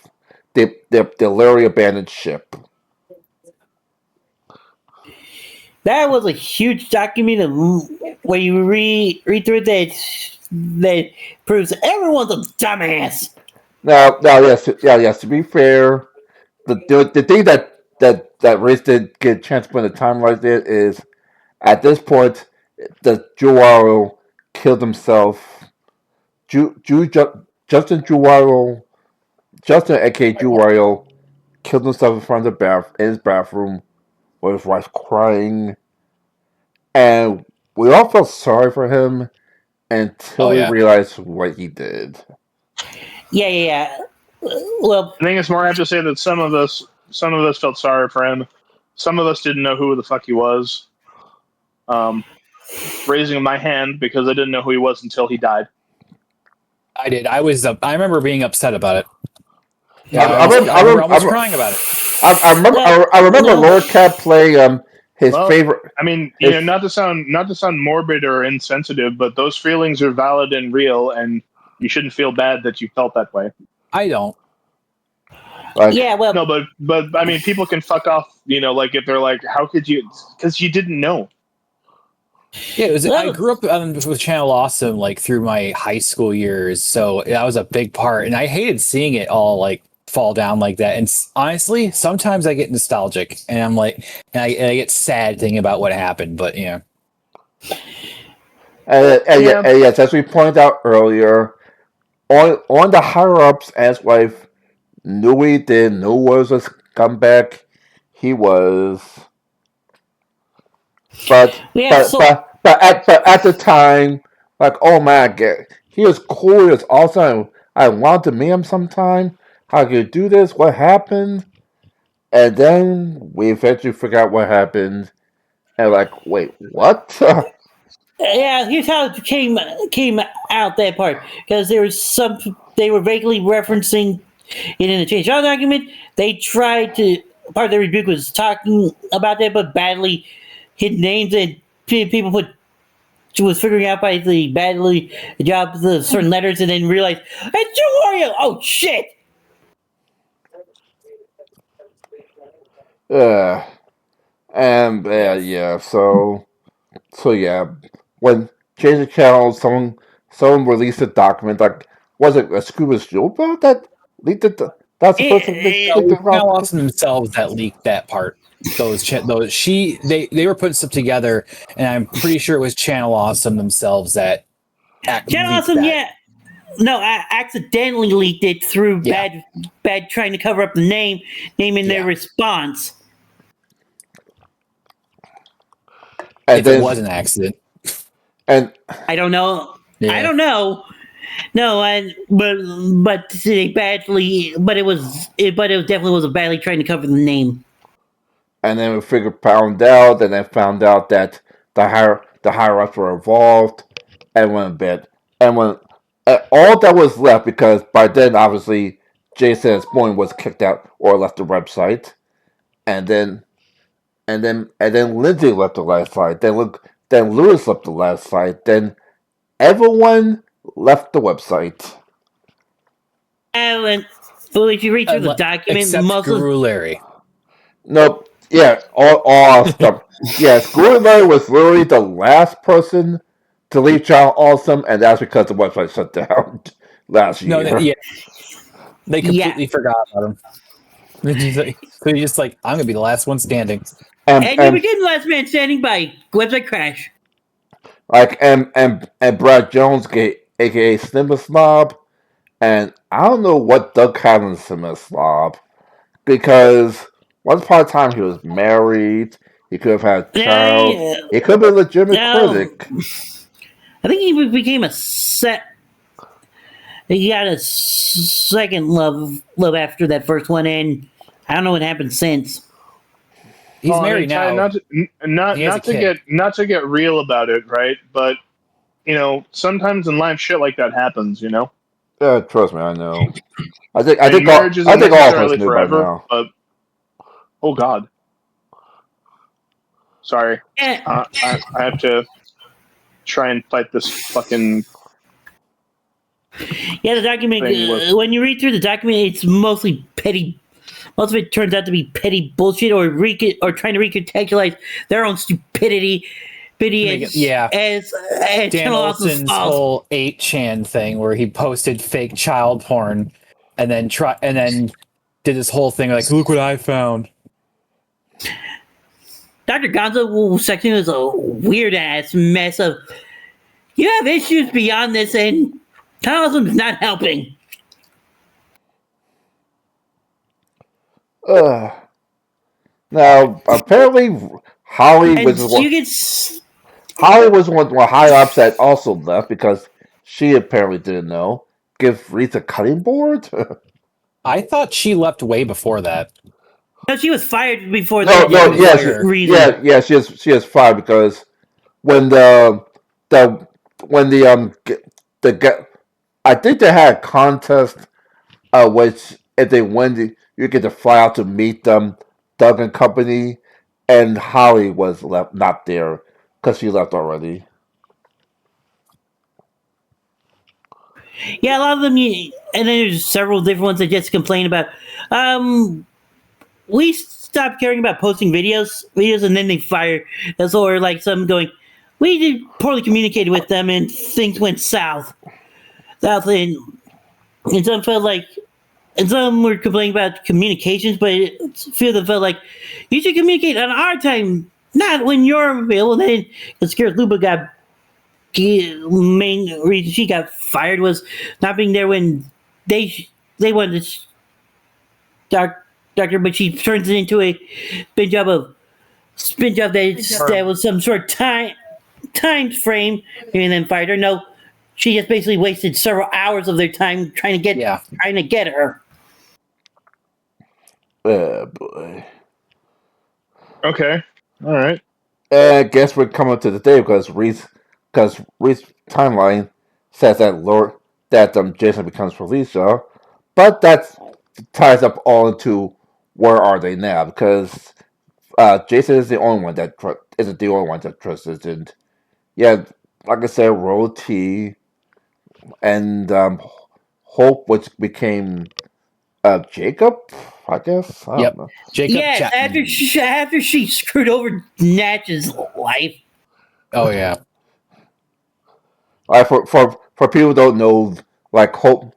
They literally abandoned ship. That was a huge document where you read through it that proves everyone's a dumbass. Now, yes. To be fair, the thing that Race did get a chance to put in the time like that is, at this point, the Juaro killed himself. Justin aka Juaro, killed himself in front of in his bathroom, with his wife crying, and we all felt sorry for him until we realized what he did. Yeah. Well, I think it's more apt to say that some of us felt sorry for him. Some of us didn't know who the fuck he was. Raising my hand because I didn't know who he was until he died. I did. I remember being upset about it. Yeah, I was crying about it. I remember Lord Cat play his favorite. I mean, not to sound morbid or insensitive, but those feelings are valid and real, and you shouldn't feel bad that you felt that way. I don't. No, but I mean, people can fuck off. Like if they're like, "How could you?" Because you didn't know. Yeah, I grew up with Channel Awesome through my high school years, so that was a big part, and I hated seeing it all fall down like that. And honestly, sometimes I get nostalgic, and I'm and I get sad thinking about what happened. But yeah. Yes, as we pointed out earlier, on the higher ups, as wife knew he did, knew was a scumbag. He was. But at the time, oh my god, he was cool. He was awesome. I wanted to meet him sometime. How could you do this? What happened? And then we eventually forgot what happened. And wait, what? Yeah, here's how it came out, that part, because they were vaguely referencing it in the Change Channel document. They tried to, part of the rebuke was talking about that, but badly hid names, and people was figuring out by the badly job the certain letters, and then realized, it's Wario! Oh shit! So yeah, when Change the Channel, someone released a document, was it a Scuba Scuba that leaked it? That's the person Channel Awesome themselves that leaked that part. They were putting stuff together, and I'm pretty sure it was Channel Awesome themselves that. Channel Awesome, that. No, I accidentally leaked it through bad trying to cover up the name in their response. And if it was an accident. And I don't know. Yeah. I don't know. No, but they badly, but it definitely was a badly trying to cover the name. And then we found out, and then found out that the higher ups were involved, and went a bit, and when all that was left, because by then obviously Jason Spoon was kicked out or left the website, and then Lindsay left the last site, then Lewis left the last site, then everyone left the website. And well, if you read through the document, except Guru Larry. Nope. Yeah, all stuff. Yes, Guru Larry was literally the last person to leave Child Awesome, and that's because the website shut down last year. They completely forgot about him. They're just like, I'm gonna be the last one standing. And you became the last man standing by website crash. Like and Brad Jones, aka Cinema Snob, and I don't know what Doug had in Cinema Snob, because once upon a time he was married, he could have had a child, he could have been a legitimate critic. I think he became he got a second love after that first one, and I don't know what happened since. He's married now. Not to get real about it, right? But sometimes in life, shit like that happens. Yeah, trust me, I know. I think marriage isn't necessarily forever, now. But oh god, sorry, I have to try and fight this fucking. Yeah, the document. When you read through the document, it's mostly petty. Most of it turns out to be petty bullshit, or trying to recontextualize their own stupidity. As Dan Olson's whole 8chan thing, where he posted fake child porn, and then did this whole thing like, look what I found. Dr. Gonzo section is a weird ass mess of. You have issues beyond this, and Taoism's not helping. Now apparently Holly was one of the high ups that also left because she apparently didn't know. Give Reese a cutting board. I thought she left way before that. No, she was fired before that. Yeah, she is fired because when the I think they had a contest which if they win you get to fly out to meet them, Doug and company, and Holly was not there because she left already. Yeah, a lot of them, and then there's several different ones that just complain about. We stopped caring about posting videos, and then they fire us, or like some going. We did poorly communicated with them, and things went south, and some felt like. And some were complaining about communications, but a few of them felt like you should communicate on our time, not when you're available. And then Scared Luba main reason she got fired was not being there when they wanted to doctor, but she turns it into a spin job that was some sort of time frame, and then fired her. No, she just basically wasted several hours of their time trying to get her. Oh boy. Okay. All right. I guess we're coming to the day because Reese timeline says that Jason becomes Felicia, but that ties up all into where are they now, because Jason is the only one that isn't the only one that trusts, and yeah, like I said, Roll T and Hope, which became Jacob, I guess. I don't know. Jacob. Yes, after she screwed over Natch's life. Oh yeah. For people who don't know, Hope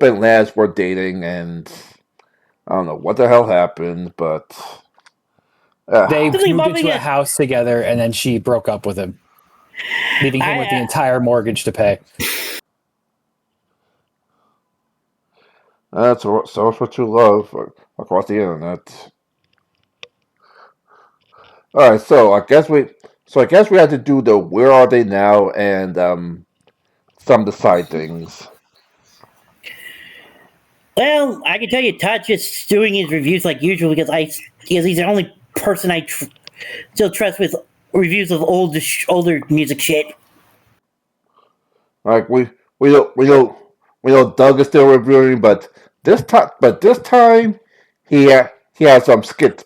and Laz were dating, and I don't know what the hell happened, but they moved into a house together, and then she broke up with him, leaving him with the entire mortgage to pay. That's so what you love across the internet. All right, so I guess So I guess we have to do the where are they now and some of the side things. Well, I can tell you, Todd's just doing his reviews like usual because he's the only person I still trust with reviews of older music shit. Like we know Doug is still reviewing, but this time he has some skit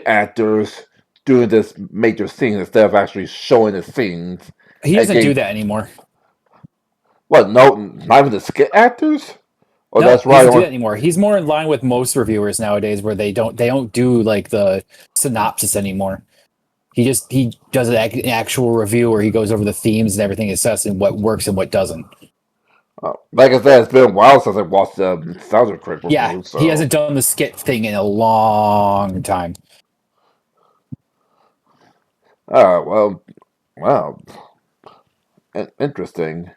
actors doing this major scene instead of actually showing the scenes. He doesn't do that anymore. What? No, not even the skit actors. Oh, no, that's right. He doesn't do that anymore. He's more in line with most reviewers nowadays, where they don't do like the synopsis anymore. He does an actual review where he goes over the themes and everything, assessing what works and what doesn't. Like I said, it's been a while since I watched the Soundtrack Critic review. Yeah, so. He hasn't done the skit thing in a long time. Wow. Interesting.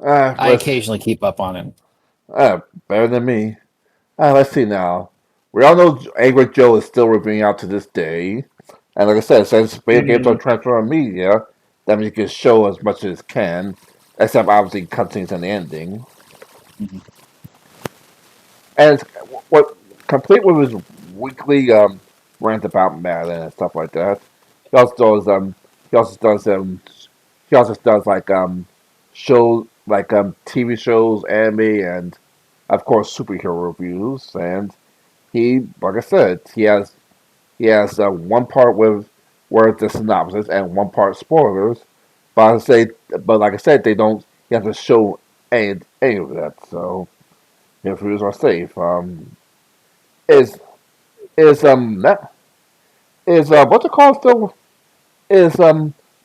I occasionally keep up on him. Better than me. Let's see now. We all know Angry Joe is still reviewing out to this day. And like I said, since video games are transferring media, that means you can show as much as it can, except obviously cutscenes and the ending. Mm-hmm. And what complete with his weekly rant about Madden and stuff like that. He also does like shows like TV shows, anime, and of course superhero reviews. And he, like I said, he has one part where it's the synopsis and one part spoilers. But like I said, they don't. You have to show any of that. So if reviews are safe. Is what's it called still? Is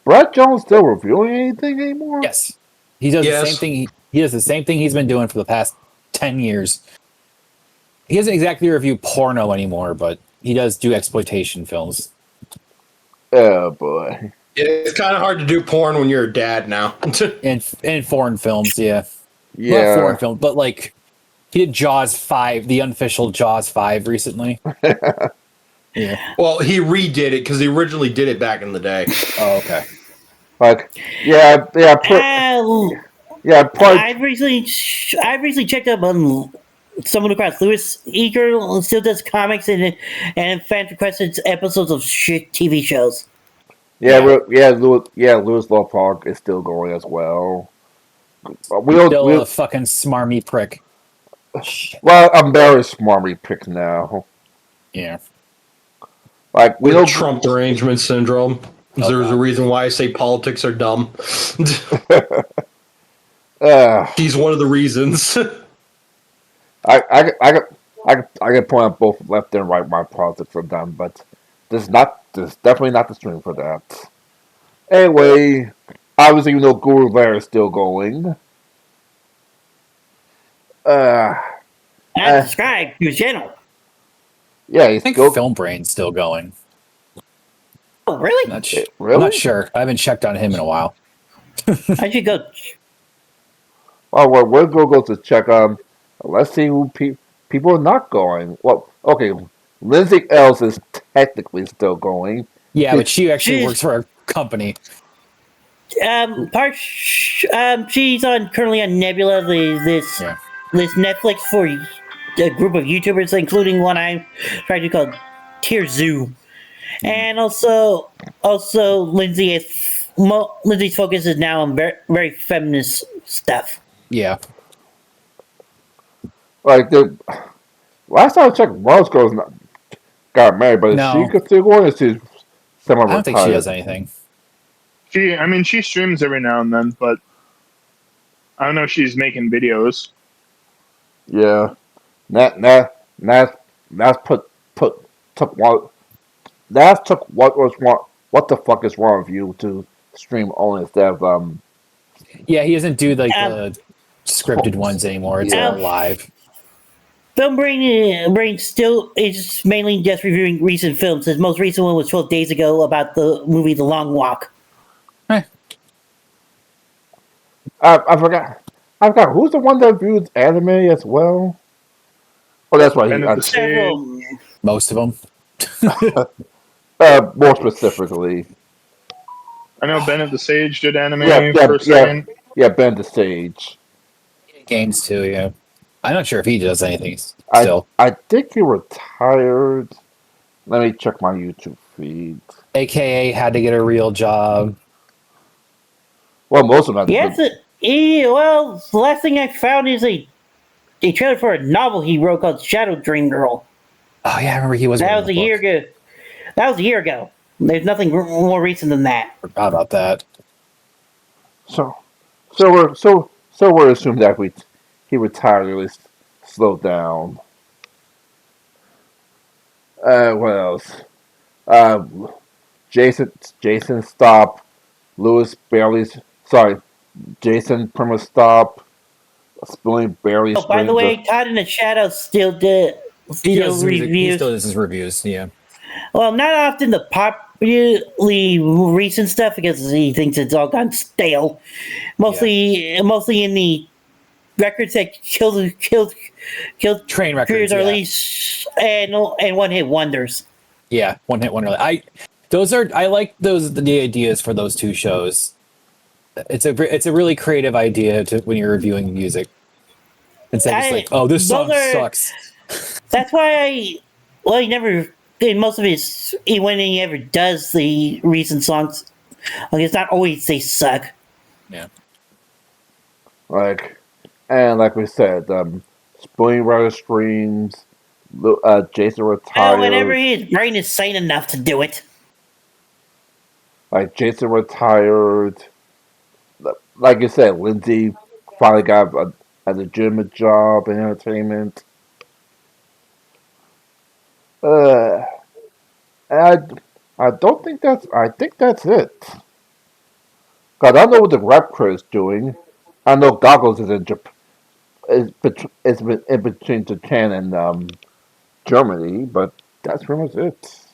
Brad Jones still reviewing anything anymore? Yes, he does the same thing. He does the same thing he's been doing for the past 10 years. He doesn't exactly review porno anymore, but he does do exploitation films. Oh boy. It's kind of hard to do porn when you're a dad now. and foreign films, yeah. Yeah. Not foreign films, but like he did Jaws 5, the unofficial Jaws 5 recently. Yeah. Well, he redid it because he originally did it back in the day. Oh, okay. Like, I've recently checked up on someone across Louis Eager still does comics and fans requested episodes of shit TV shows. Louis Lawpog is still going as well. Still a fucking smarmy prick. Well, I'm very smarmy prick now. Yeah. Like we know Trump derangement syndrome. There's a reason why I say politics are dumb. He's one of the reasons. I can point out both left and right why politics are dumb, but there's definitely not the stream for that. Anyway, obviously you know Guru Bear is still going. I subscribe to his channel. Yeah, I think Film Brain's still going. Oh, really? Really? I'm not sure. I haven't checked on him in a while. I should go. Well, we'll go to check on. Let's see who people are not going. Well, okay, Lindsay Ellis is technically still going. Yeah, but she actually works for a company. She's currently on Nebula, this Netflix for a group of YouTubers, including one I'm trying to call Tier Zoo, and also Lindsay's focus is now on very feminist stuff. Yeah. Like the last time I checked, Roscoe's got married, but is she still going? Is she semi-retired? I don't think she does anything. She streams every now and then, but I don't know if she's making videos. Yeah, took what the fuck is wrong with you to stream only instead of Yeah, he doesn't do like the scripted ones anymore. It's all live. Film Brain still is mainly just reviewing recent films. His most recent one was 12 days ago about the movie The Long Walk. I forgot who's the one that reviews anime as well. Oh, that's right. Most of them. More specifically. I know Bennett the Sage did anime Yeah, for a second. Ben the Sage. Games too, yeah. I'm not sure if he does anything still. I think he retired. Let me check my YouTube feed. AKA had to get a real job. Well, most of them. Yes, well, the last thing I found is a trailer for a novel he wrote called Shadow Dream Girl. Oh yeah, I remember he was. That was a year ago. That was a year ago. There's nothing more recent than that. Forgot about that. So we're assuming that he retired or at least slowed down. What else? Jason stopped. Jason Prima stopped. Spilling barely. Oh, by the way, Todd in the Shadows still did. He does his reviews. Yeah. Well, not often the popularly recent stuff because he thinks it's all gone stale. Mostly in the records that killed train records, or at least and one hit wonders. Yeah, one hit wonder. I like the ideas for those two shows. It's a really creative idea when you're reviewing music. Instead of just like, oh, this song sucks. That's why he never in most of his when he ever does the recent songs. Like it's not always they suck. Yeah. Like we said, Spooning Rider streams. Jason retired. Whenever his brain is sane enough to do it. Like Jason retired. Like you said, Lindsay finally got a legitimate job in entertainment. And I don't think that's. I think that's it. Cause I don't know what the rap crew is doing. I know Goggles is in Japan. It's been in between Japan and Germany, but that's pretty much it.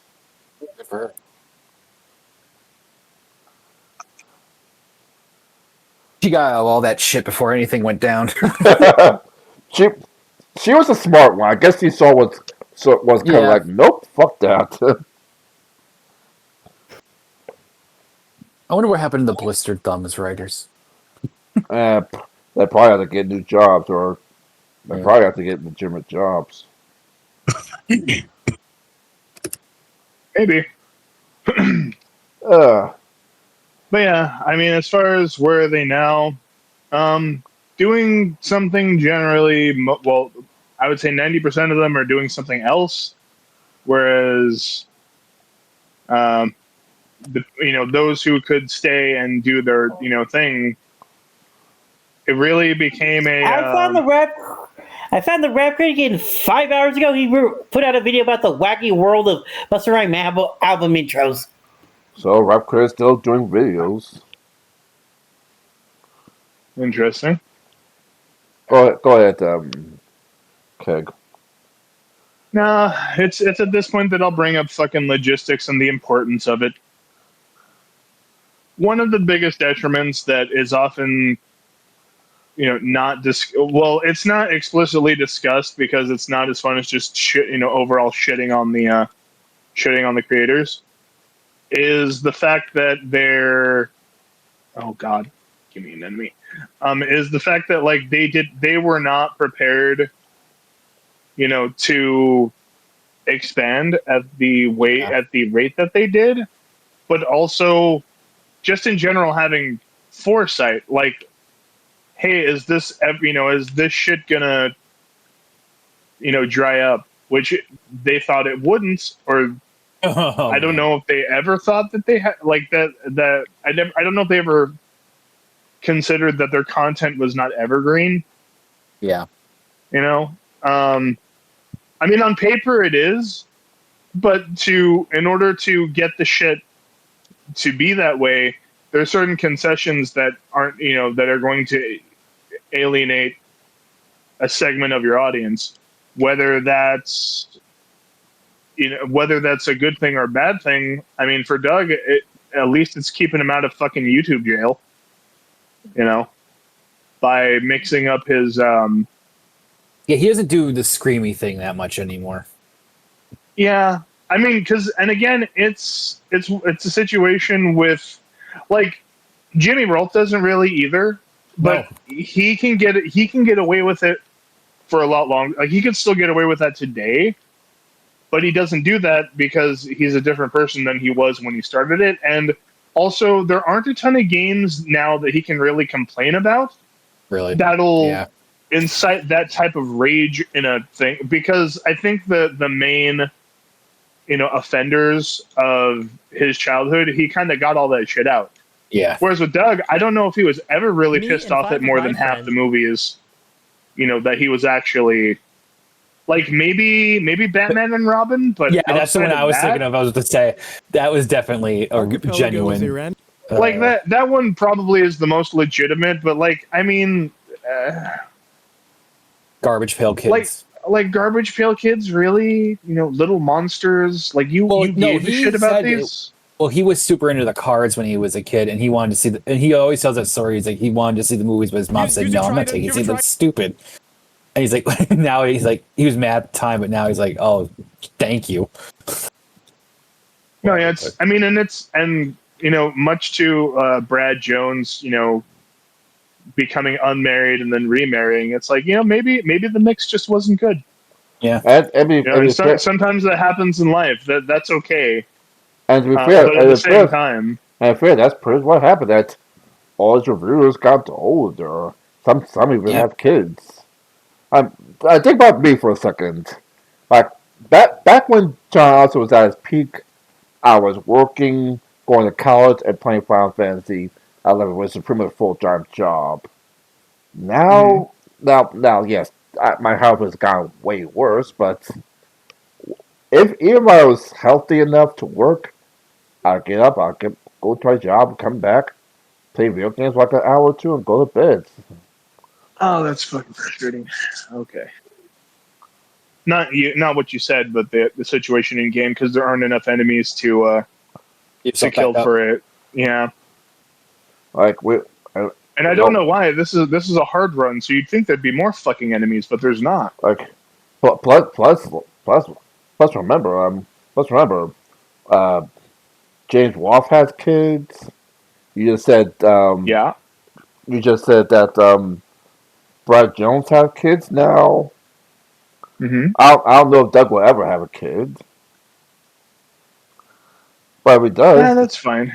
She got all that shit before anything went down. she was a smart one. I guess she saw was kind of like, nope, fuck that. I wonder what happened to the blistered thumbs writers. They probably have to get new jobs, or they probably have to get legitimate jobs. Maybe. But yeah, I mean, as far as where are they now, doing something generally, well, I would say 90% of them are doing something else, whereas, those who could stay and do their, thing, it really became a. I found the rap critic in 5 hours ago. He put out a video about the wacky world of Busta Rhymes album intros. So rap critic's still doing videos. Interesting. Go ahead, Keg. Nah, it's at this point that I'll bring up fucking logistics and the importance of it. One of the biggest detriments that is often, it's not explicitly discussed because it's not as fun as just overall shitting on the creators, is the fact that they're, oh god, give me an enemy. Is the fact that like they were not prepared, to expand at the rate that they did, but also just in general having foresight, like, hey, is this shit gonna, dry up? Which they thought it wouldn't, or I don't know if they ever thought that they had like that. I don't know if they ever considered that their content was not evergreen. Yeah. I mean, on paper it is, but in order to get the shit to be that way, there are certain concessions that aren't, that are going to alienate a segment of your audience, whether that's a good thing or a bad thing. I mean, for Doug, at least it's keeping him out of fucking YouTube jail, by mixing up his. Yeah, he doesn't do the screamy thing that much anymore. Yeah, I mean, and again, it's a situation with. like Jimmy Rolfe doesn't really either, but he can get away with it for a lot longer. Like he could still get away with that today, but he doesn't do that because he's a different person than he was when he started it. And also, there aren't a ton of games now that he can really complain about. Really, that'll incite that type of rage in a thing, because I think the main offenders of his childhood, he kind of got all that shit out. Yeah. Whereas with Doug, I don't know if he was ever really pissed off at more than half the movies. That he was actually like maybe Batman and Robin, but yeah, that's the one I was thinking of. I was going to say that was definitely genuine. Like that one probably is the most legitimate, but like I mean, Garbage Pail Kids. Like Garbage Pail Kids, really? Little Monsters. Like you gave a shit about these. Well, he was super into the cards when he was a kid, and he wanted to see and he always tells that story. He's like, he wanted to see the movies, but his mom said, "No, I'm not taking it. That's stupid." And he's like, now he's like, he was mad at the time, but now he's like, "Oh, thank you." No, yeah, much to Brad Jones, becoming unmarried and then remarrying. It's like, maybe the mix just wasn't good. Yeah, sometimes that happens in life. That's okay. And to be fair, but at the same time, that's pretty much what happened. That all his reviewers got older. Some even have kids. I think about me for a second. Like back when John Arthur was at his peak, I was working, going to college, and playing Final Fantasy. I love it. It was pretty much a full-time job. Now, yes, my health has gotten way worse. But even if I was healthy enough to work, I'll get up, go to my job, come back, play video games for like an hour or two, and go to bed. Oh, that's fucking frustrating. Okay. Not what you said, but the situation in game, because there aren't enough enemies to kill for it. Yeah. Like and I don't know why this is a hard run, so you'd think there'd be more fucking enemies, but there's not. Like, plus remember, James Wolfe has kids. You just said, yeah. You just said that Brad Jones has kids now. Mm-hmm. I don't know if Doug will ever have a kid, but if he does, yeah, that's fine.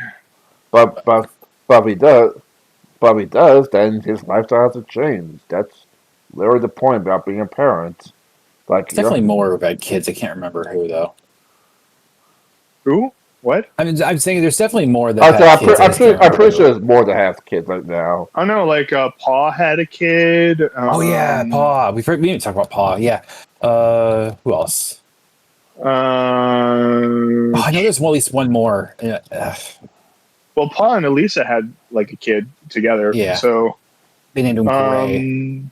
But if he does, then his lifestyle has to change. That's literally the point about being a parent. Like, it's definitely more about kids. I can't remember who though. Who? What? I mean, I'm saying there's definitely more that. I'm pretty sure there's more that have kids right now. I know, like Paw had a kid. Oh yeah, Paw. We didn't talk about Paw. Yeah. Who else? I know there's at least one more. Well, Paw and Elisa had like a kid together. Yeah. So they named him Gray.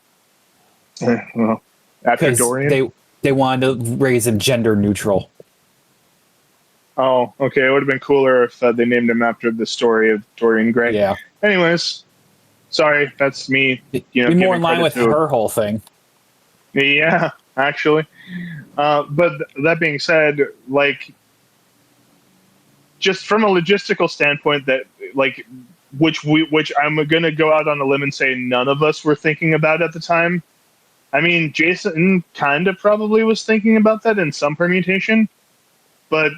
Well, after Dorian, they wanted to raise him gender neutral. Oh, okay. It would have been cooler if they named him after the story of Dorian Gray. Yeah. Anyways, sorry, that's me. Be more in line with her whole thing. Yeah, actually. But that being said, like, just from a logistical standpoint, that like, which I'm gonna go out on a limb and say none of us were thinking about at the time. I mean, Jason kind of probably was thinking about that in some permutation, but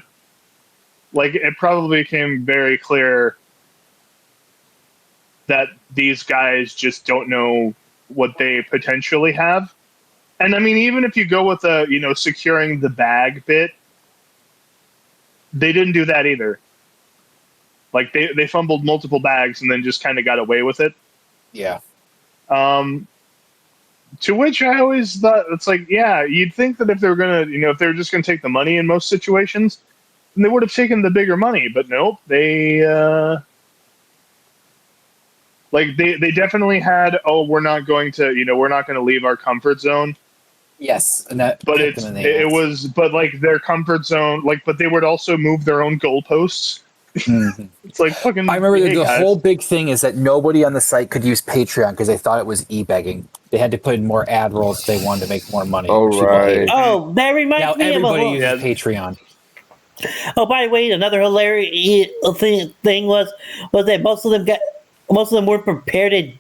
like it probably became very clear that these guys just don't know what they potentially have. And I mean, even if you go with the, securing the bag bit, they didn't do that either. Like they fumbled multiple bags and then just kind of got away with it. Yeah. To which I always thought, it's like, yeah, you'd think that if they were gonna, if they were just gonna take the money in most situations, then they would have taken the bigger money. But nope, they they definitely had. Oh, we're not going to, we're not going to leave our comfort zone. Yes, and that. But but like their comfort zone, but they would also move their own goalposts. Mm-hmm. It's like fucking. I remember the whole big thing is that nobody on the site could use Patreon because they thought it was e-begging. They had to put in more ad rolls if they wanted to make more money. Oh, right. Oh, that reminds me of everybody uses Patreon. Oh, by the way, another hilarious thing was that most of them weren't prepared and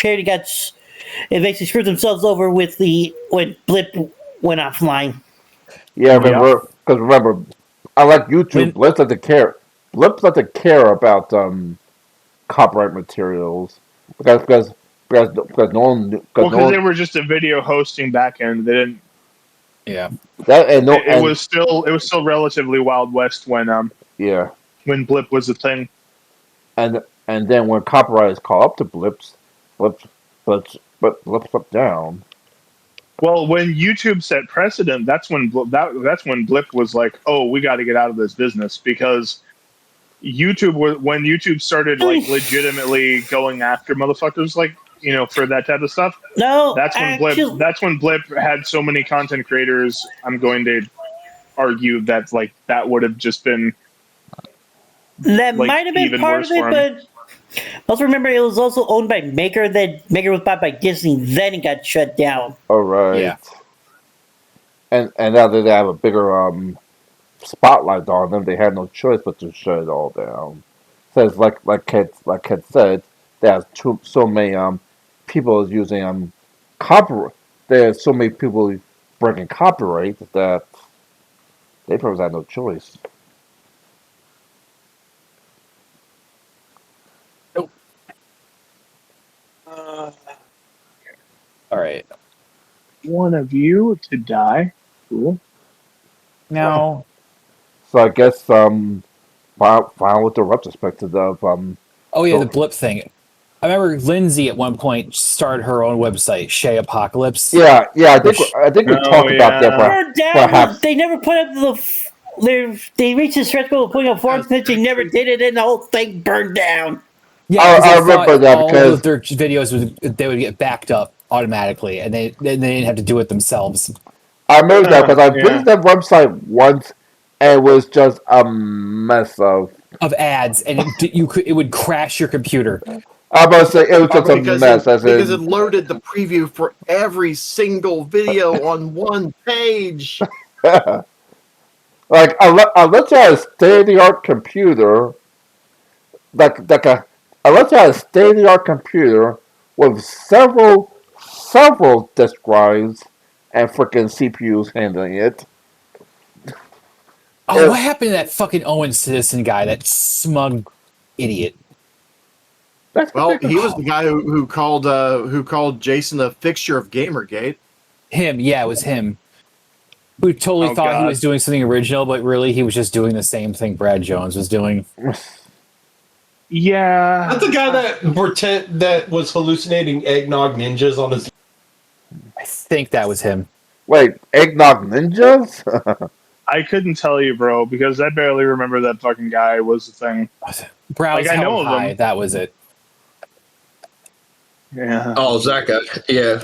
and basically screwed themselves over with when Blip went offline. Yeah, Yep. because remember, unlike YouTube, Blip doesn't care. Blip doesn't care about copyright materials because no one Because they were just a video hosting backend. They didn't. Yeah. It was still relatively Wild West when yeah, when Blip was a thing. and then when copyright is called up to Blips up down. Well, when YouTube set precedent, that's when Blip was like, "Oh, we got to get out of this business," because when YouTube started like legitimately going after motherfuckers like for that type of stuff. No, that's when Blip had so many content creators. I'm going to argue that that would have just been that might have been part of it, but also remember it was also owned by Maker. Then Maker was bought by Disney. Then it got shut down. All right. Yeah. And now that they have a bigger spotlight on them, they had no choice but to shut it all down. Says like Kat said, there's so many people using copyright. There's so many people breaking copyright that they probably had no choice. Nope. All right. One of you to die. Cool. Now. So I guess final with the retrospective of Oh yeah, the Blip thing. I remember Lindsay at one point started her own website, Shay Apocalypse. Yeah. I think we talked about that. They never put up they reached the stretch goal of putting up forums, and they never did it, and the whole thing burned down. Yeah, I remember that all of their videos would get backed up automatically, and they didn't have to do it themselves. I remember that because I visited that website once, and it was just a mess of ads, and it would crash your computer. I'm about to say it was just a mess. Because it loaded the preview for every single video on one page. Like unless you had a state-of-the-art computer, unless you had a state-of-the-art computer with several disk drives and freaking CPUs handling it. Oh, what happened to that fucking Owen Citizen guy? That smug idiot. Well, he was the guy who called Jason a fixture of Gamergate. Him, yeah, it was him. Who totally thought he was doing something original, but really he was just doing the same thing Brad Jones was doing. Yeah, that's the guy that was hallucinating eggnog ninjas on his. I think that was him. Wait, eggnog ninjas? I couldn't tell you, bro, because I barely remember that fucking guy was the thing. Browse I know high. them. That was it. Yeah. Oh, that guy. Yeah.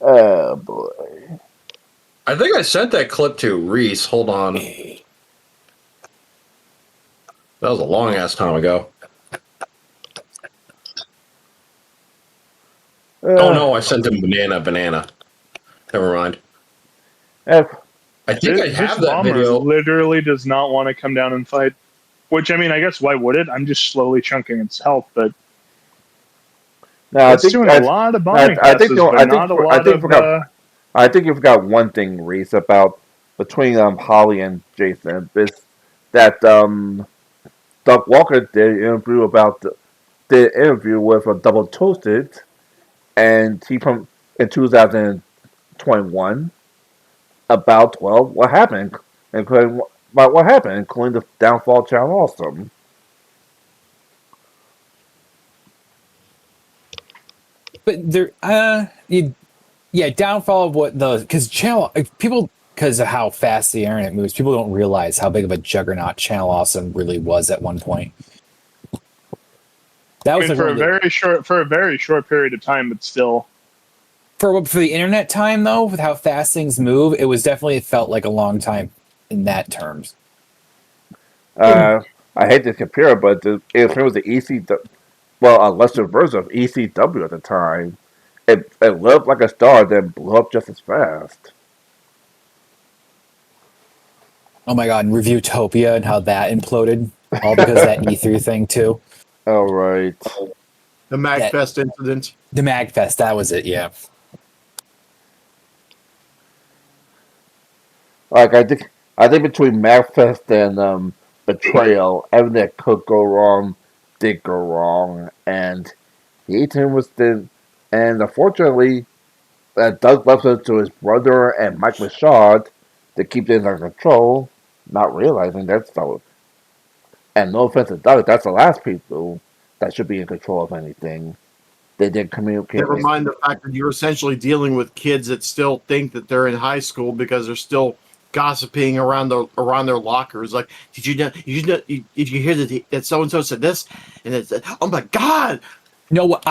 Oh boy. I think I sent that clip to Reese. Hold on. That was a long ass time ago. Oh no, I sent him banana. Never mind. I think I have that video. Literally does not want to come down and fight. Which, I mean, I guess why would it? I'm just slowly chunking its health, but no, it's doing a lot of bombing passes, but not a lot of... I think you forgot one thing, Reese, about between Holly and Jason. Is that Doug Walker did an interview with Double Toasted, and he from in 2021 about what happened, including the downfall of Channel Awesome. But there, downfall of because people, because of how fast the internet moves, people don't realize how big of a juggernaut Channel Awesome really was at one point. That was for a very short period of time, but still. For the internet time, though, with how fast things move, it felt like a long time in that terms. I hate to compare, but if it was the ECW, a lesser version of ECW at the time, it lit up like a star, then blew up just as fast. Oh my god, and Reviewtopia and how that imploded, all because of that E3 thing too. All right. The MagFest incident. The MagFest, that was it. Yeah. Like I think between MagFest and Betrayal, everything that could go wrong did go wrong, and Ethan was the, and unfortunately, Doug left it to his brother and Mike Machad to keep things under control, not realizing that's the, and no offense to Doug, that's the last people that should be in control of anything. They didn't communicate. Never mind the fact that you're essentially dealing with kids that still think that they're in high school because they're still gossiping around their lockers. Like, did you know? Did you hear that so and so said this? And it's, oh my god! No, what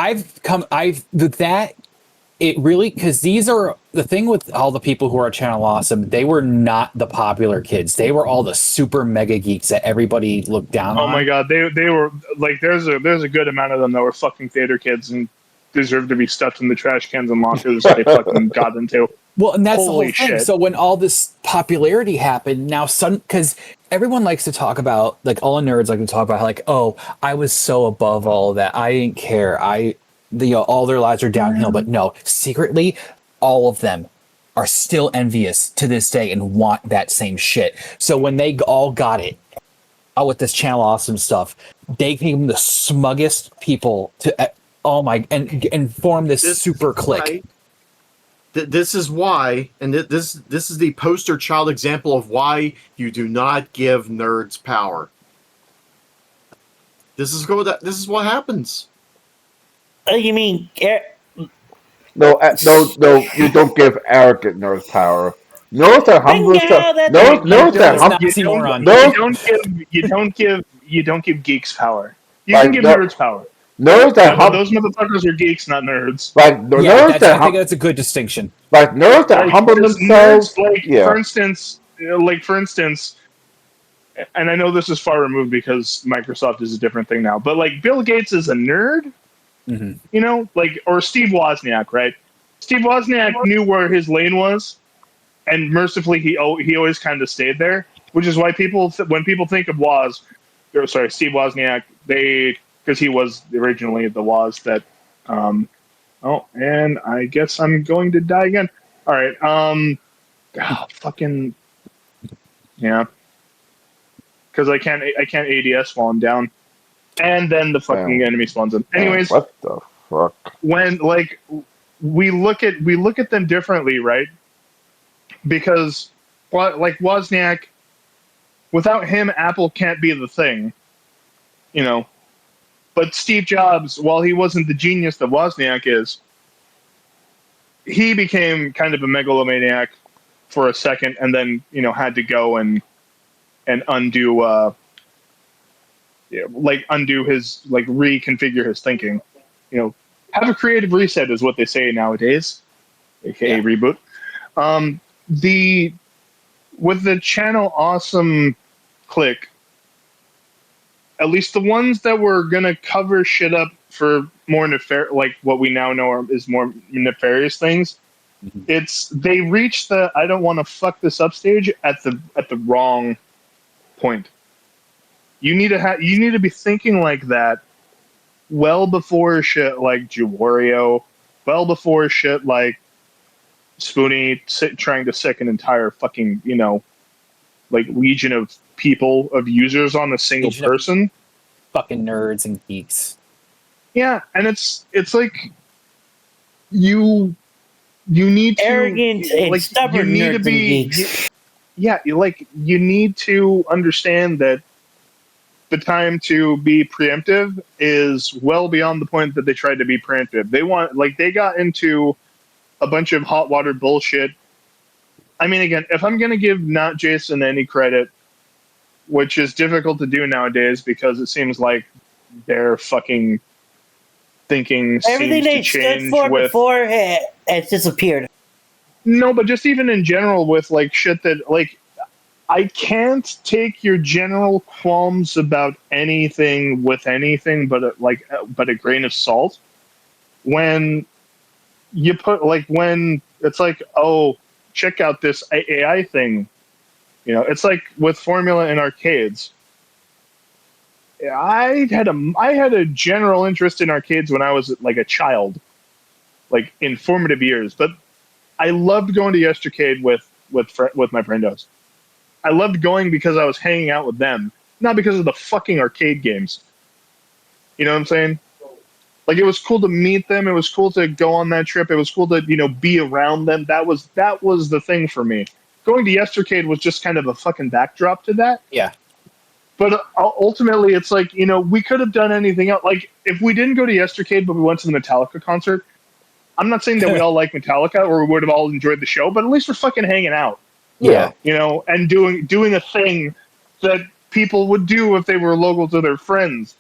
it really, because these are the thing with all the people who are Channel Awesome. They were not the popular kids. They were all the super mega geeks that everybody looked down on. Oh my god, they were like, there's a good amount of them that were fucking theater kids and deserved to be stuffed in the trash cans and lockers they fucking got into. Well, and that's Holy the whole thing. shit. So when all this popularity happened, now because everyone likes to talk about, like, all the nerds like to talk about, like, oh, I was so above all of that, I didn't care, all their lives are downhill. But no, secretly, all of them are still envious to this day and want that same shit. So when they all got it, with this Channel Awesome stuff, they became the smuggest people to, and form this super clique. This is why, and this is the poster child example of why you do not give nerds power. This is what happens. You mean? No, you don't give arrogant nerds power. Nerds are humble. You don't give geeks power. You Like, can give nerds power. Nerds that those motherfuckers are geeks, not nerds. Like I think that's a good distinction. Like nerds that humble themselves. Nerds, for instance, and I know this is far removed because Microsoft is a different thing now, but like Bill Gates is a nerd, you know, like, or Steve Wozniak, right? Steve Wozniak knew where his lane was, and mercifully he always kind of stayed there, which is why when people think of Steve Wozniak, because he was originally the Woz that, and I guess I'm going to die again. All right, fucking, yeah, because I can't ADS while I'm down, and then the fucking enemy spawns in. Anyways, what the fuck? When like we look at them differently, right? Because like Wozniak, without him, Apple can't be the thing, you know. But Steve Jobs, while he wasn't the genius that Wozniak is, he became kind of a megalomaniac for a second, and then, you know, had to go and undo his, like, reconfigure his thinking. You know, have a creative reset is what they say nowadays, aka reboot. With the Channel Awesome clique, at least the ones that were gonna cover shit up for more like what we now know is more nefarious things. They reached the I don't want to fuck this up stage at the wrong point. You need to be thinking like that well before shit like Juwario, well before shit like Spoonie trying to sick an entire fucking, you know, like legion of people, of users on a single person. Fucking nerds and geeks. Yeah, and it's like you need to arrogant and like, stubborn you need nerds to be and geeks. You need to understand that the time to be preemptive is well beyond the point that they tried to be preemptive. They got into a bunch of hot water bullshit. I mean, again, if I'm going to give not Jason any credit, which is difficult to do nowadays because it seems like their fucking thinking Everything they seems to change stood for before has disappeared. No, but just even in general with like shit that like I can't take your general qualms about anything with anything but a grain of salt. When you put when it's like, oh, check out this AI thing. You know, it's like with Formula in arcades. I had a general interest in arcades when I was like a child, like in formative years. But I loved going to Yestercade with my friendos. I loved going because I was hanging out with them, not because of the fucking arcade games. You know what I'm saying? Like, it was cool to meet them. It was cool to go on that trip. It was cool to, be around them. That was the thing for me. Going to Yestercade was just kind of a fucking backdrop to that. Yeah. But ultimately, it's like, we could have done anything else. Like, if we didn't go to Yestercade, but we went to the Metallica concert, I'm not saying that we all like Metallica or we would have all enjoyed the show, but at least we're fucking hanging out. Yeah. And doing a thing that people would do if they were local to their friends,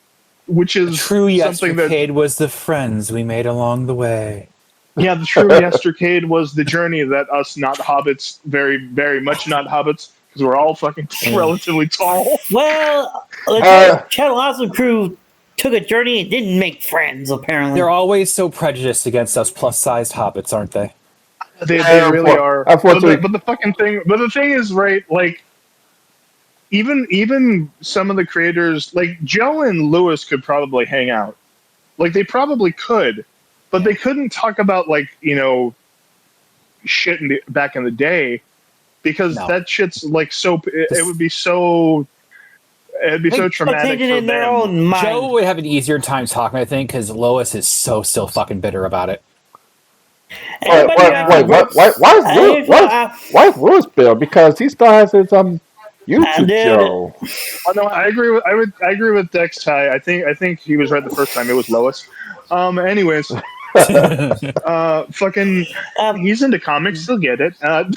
which is true something Yestercade was the friends we made along the way. Yeah, the true Yestercade was the journey that us not hobbits, very, very much not hobbits, because we're all fucking relatively tall. Well, the Channel Awesome crew took a journey and didn't make friends, apparently. They're always so prejudiced against us plus-sized hobbits, aren't they? They really are. But the thing is, right, like, even some of the creators, like Joe and Lewis could probably hang out. Like, they probably could, but they couldn't talk about, like, shit back in the day, because that shit's, like, so, it would be so... It'd be so traumatic for them. Joe would have an easier time talking, I think, because Lois is so still fucking bitter about it. Wait, why is Lewis bitter? Because he still has his YouTube show. Oh, no, I agree with Dex Ty. I think he was right the first time. It was Lois. Anyways, fucking, he's into comics. He'll get it. Ty,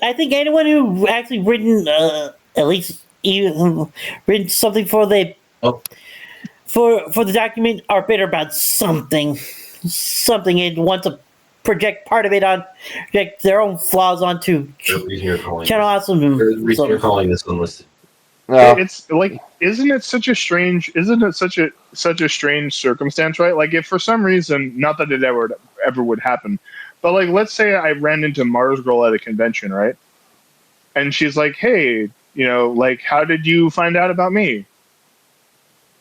I think anyone who actually written at least even written something for the for the document are bitter about something and want to project part of it on project their own flaws onto Channel Awesome. You're calling this one listed. It's like, isn't it such a strange circumstance, right? Like, if for some reason, not that it ever would happen, but like, let's say I ran into Mars Girl at a convention, right? And she's like, "Hey, like, how did you find out about me?"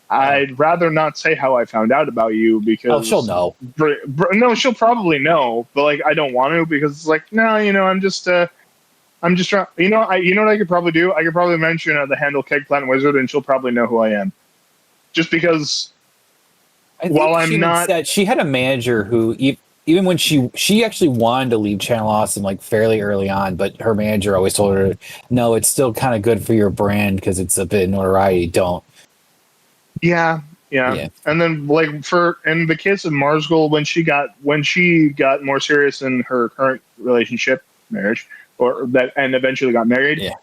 I'd rather not say how I found out about you, because she'll know. No, she'll probably know, but like, I don't want to, because it's like, no, I'm just trying. You know what I could probably do? I could probably mention the handle Keg Plant Wizard, and she'll probably know who I am. Just because. While I'm not, said she had a manager who even when she actually wanted to leave Channel Awesome like fairly early on, but her manager always told her, "No, it's still kind of good for your brand because it's a bit of notoriety. Don't." Yeah. And then, like, in the case of Marsgul, when she got more serious in her current marriage, and eventually got married. Yeah.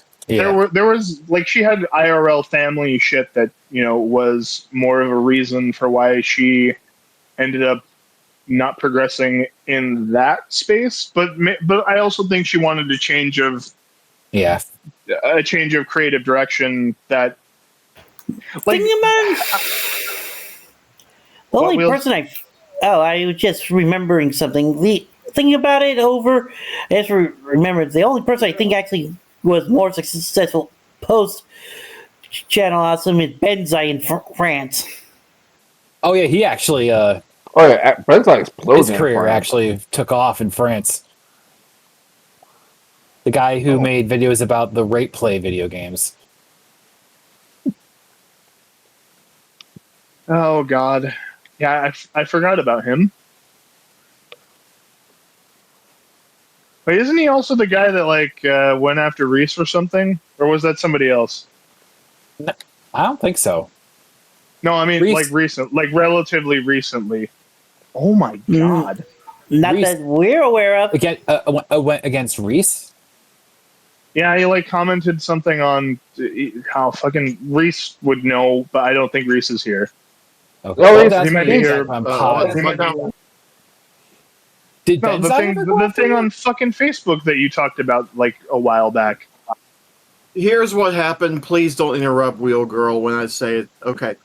There was like, she had IRL family shit that was more of a reason for why she ended up not progressing in that space. But I also think she wanted a change of creative direction. That, like, the only person I was just remembering something. Thinking about it over, I just remember the only person I think actually was more successful post Channel Awesome is Benzai in France. Oh yeah, he actually Benzai exploded. His career actually took off in France. The guy who made videos about the rape play video games. Oh God, yeah, I forgot about him. Wait, isn't he also the guy that like went after Reese or something, or was that somebody else? No, I don't think so. No, I mean Reese. like relatively recently. Oh my God! Not Reese, that we're aware of. Against Reese. Yeah, he like commented something on how fucking Reese would know, but I don't think Reese is here. Okay. Well, he might be here. Did the thing on fucking Facebook that you talked about like a while back. Here's what happened. Please don't interrupt Wheel Girl when I say it. Okay.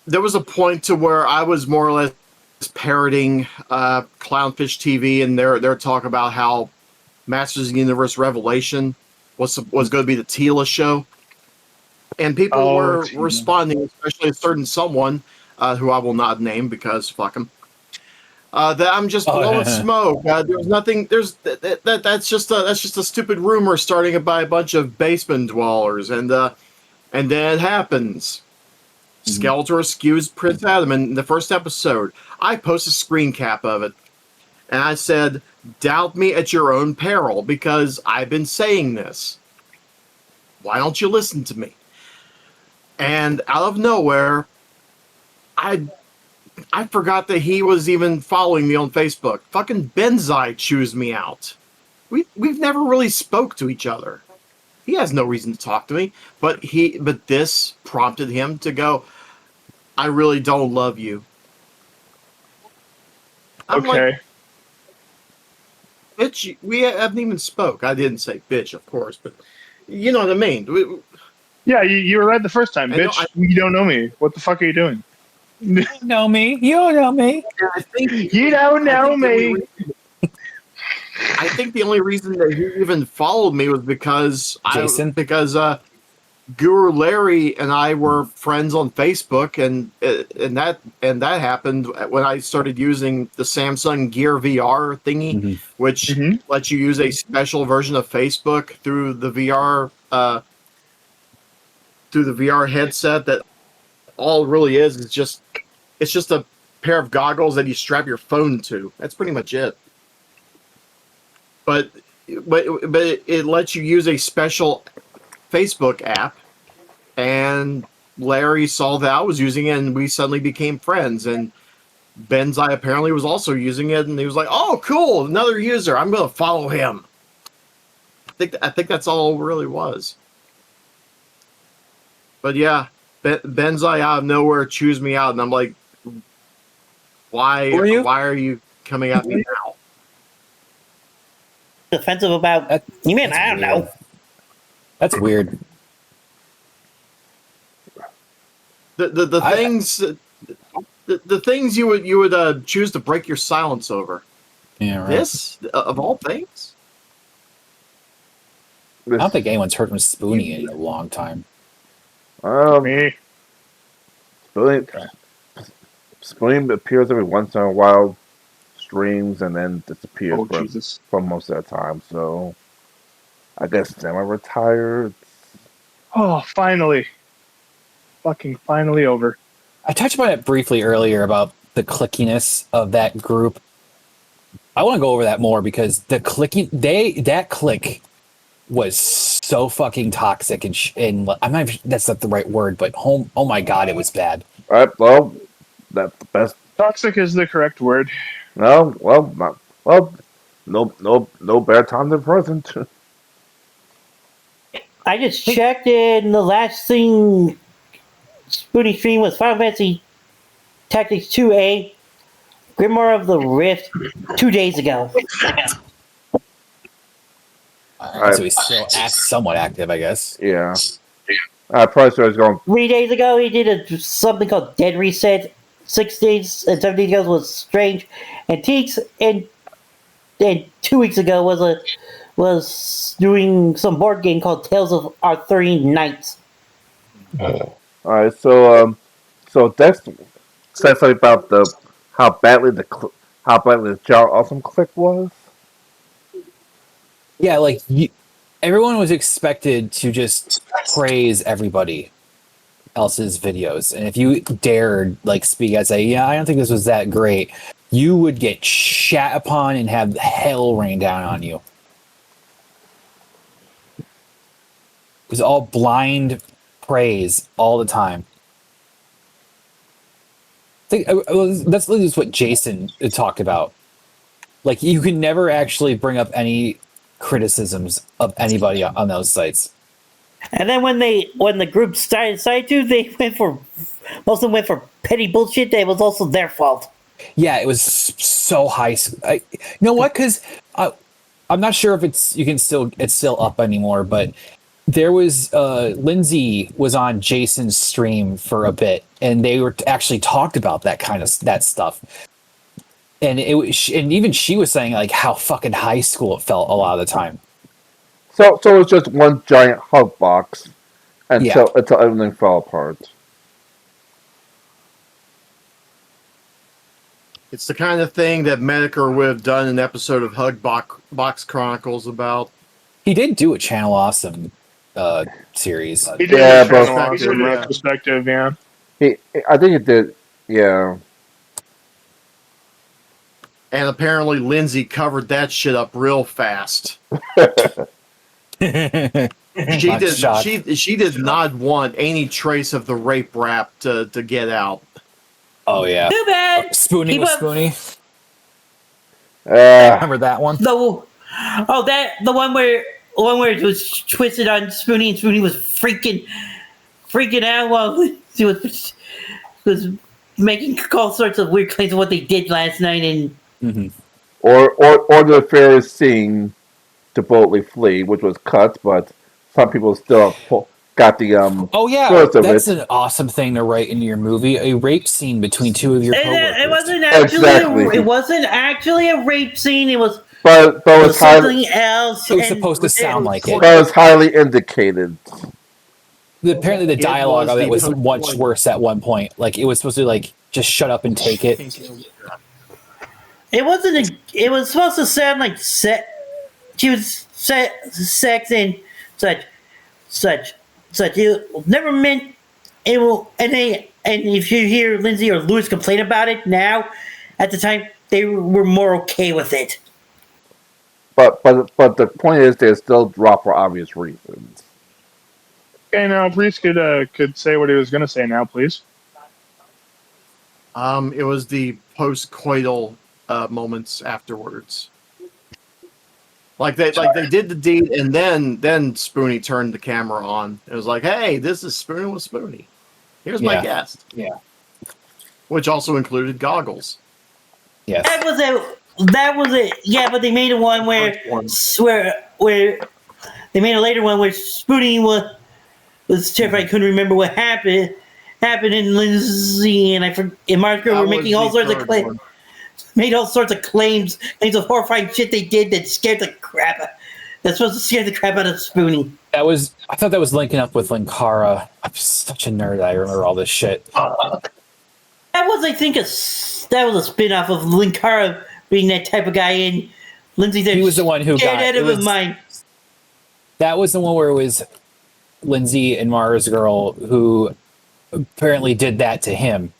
There was a point to where I was more or less parroting Clownfish TV and their talk about how Masters of the Universe Revelation was going to be the Tila show, and people were responding, especially a certain someone who I will not name because fuck him. That I'm just blowing smoke. There's nothing. That's just a stupid rumor starting by a bunch of basement dwellers, and then it happens. Skeletor skews Prince Adam in the first episode. I posted a screen cap of it, and I said, "Doubt me at your own peril," because I've been saying this. Why don't you listen to me? And out of nowhere, I forgot that he was even following me on Facebook. Fucking Benzai chews me out. We've never really spoke to each other. He has no reason to talk to me, but this prompted him to go, "I really don't love you." I'm like, bitch, we haven't even spoke. I didn't say bitch, of course, but you know what I mean. Yeah, you were right the first time, bitch. You don't know me. What the fuck are you doing? You know me. You don't know me. I think you don't know me. I think the only reason that he even followed me was because Guru Larry and I were friends on Facebook, and that happened when I started using the Samsung Gear VR thingy, which lets you use a special version of Facebook through the VR headset. That all it really is just a pair of goggles that you strap your phone to. That's pretty much it. But it lets you use a special Facebook app, and Larry saw that I was using it, and we suddenly became friends. And Benzai apparently was also using it, and he was like, "Oh, cool, another user. I'm going to follow him." I think that's all it really was. But yeah, Benzai out of nowhere chews me out, and I'm like, why are you coming at me now? Defensive about you mean I don't know. That's weird. The things you would choose to break your silence over. Yeah, right. This of all things. I don't think anyone's heard from Spoonie in a long time. Me. Spoonie appears every once in a while, streams, and then disappears for most of the time. So, I guess semi-retired. Oh, finally. Fucking finally over. I touched on it briefly earlier about the clickiness of that group. I want to go over that more because that click was so fucking toxic and I'm not. That's not the right word, but oh my god, it was bad. All right, well, that's the best. Toxic is the correct word. No, no better time than present. I just checked, and the last thing Spoonie stream was Final Fantasy Tactics 2A, Grimoire of the Rift, 2 days ago. So he's still somewhat active, I guess. Yeah. Probably so he's going. 3 days ago, he did something called Dead Reset. 6 days and 7 days ago was Strange Antiques, and 2 weeks ago was doing some board game called Tales of Arthurian Knights. All right, so Dex said something about how badly the Jar Awesome click was. Yeah, like everyone was expected to just praise everybody else's videos, and if you dared speak and say, "Yeah, I don't think this was that great," you would get shat upon and have hell rain down on you. It was all blind praise all the time. That's what Jason talked about. Like, you can never actually bring up any criticisms of anybody on those sites. And then when the group decided to, most of them went for petty bullshit. That was also their fault. Yeah, it was so high. You know what? Because I'm not sure if it's still up anymore, but there was Lindsay was on Jason's stream for a bit, and they were actually talked about that stuff. And and even she was saying like how fucking high school it felt a lot of the time. So it was just one giant hug box until everything fell apart. It's the kind of thing that Medicare would have done an episode of Hug Box Chronicles about. He did do a Channel Awesome series. He did a Channel Awesome retrospective, yeah. I think it did, yeah. And apparently Lindsay covered that shit up real fast. She did not want any trace of the rape rap to get out. Oh yeah. Too bad. Spoonie was Spoonie. I remember that one. The one where it was twisted on Spoonie, and Spoonie was freaking out while she was making all sorts of weird claims of what they did last night, and or the fairest scene to boldly flee, which was cut, but some people still got the Oh yeah, that's an awesome thing to write into your movie. A rape scene between two of your coworkers. It wasn't actually it wasn't actually a rape scene. It was but it was something else. It was supposed to sound like it. But it was highly indicated. Apparently the dialogue of it was much worse at one point. Like it was supposed to like just shut up and take it. It wasn't it was supposed to sound like she was sex and such. It never meant it will. And if you hear Lindsay or Lewis complain about it now, at the time they were more okay with it. But the point is, they still drop for obvious reasons. Okay, now Brees could say what he was going to say now, please. It was the post-coital moments afterwards. Like they did the deed, and then Spoonie turned the camera on. It was like, hey, this is Spoonie with Spoonie. Here's my guest. Yeah. Which also included goggles. Yes. That was it. Yeah, but they made a one where they made a later one where Spoonie was terrified, couldn't remember what happened, and Lindsay and Margaret were making all sorts of claims. Made all sorts of claims of horrifying shit they did that scared the crap out. That's supposed to scare the crap out of Spoonie. I thought that was linking up with Linkara. I'm such a nerd. I remember all this shit. That was, I think, a spin-off of Linkara being that type of guy, and Lindsay. He was the one who got out of his mind. That was the one where it was Lindsay and Mars Girl who apparently did that to him.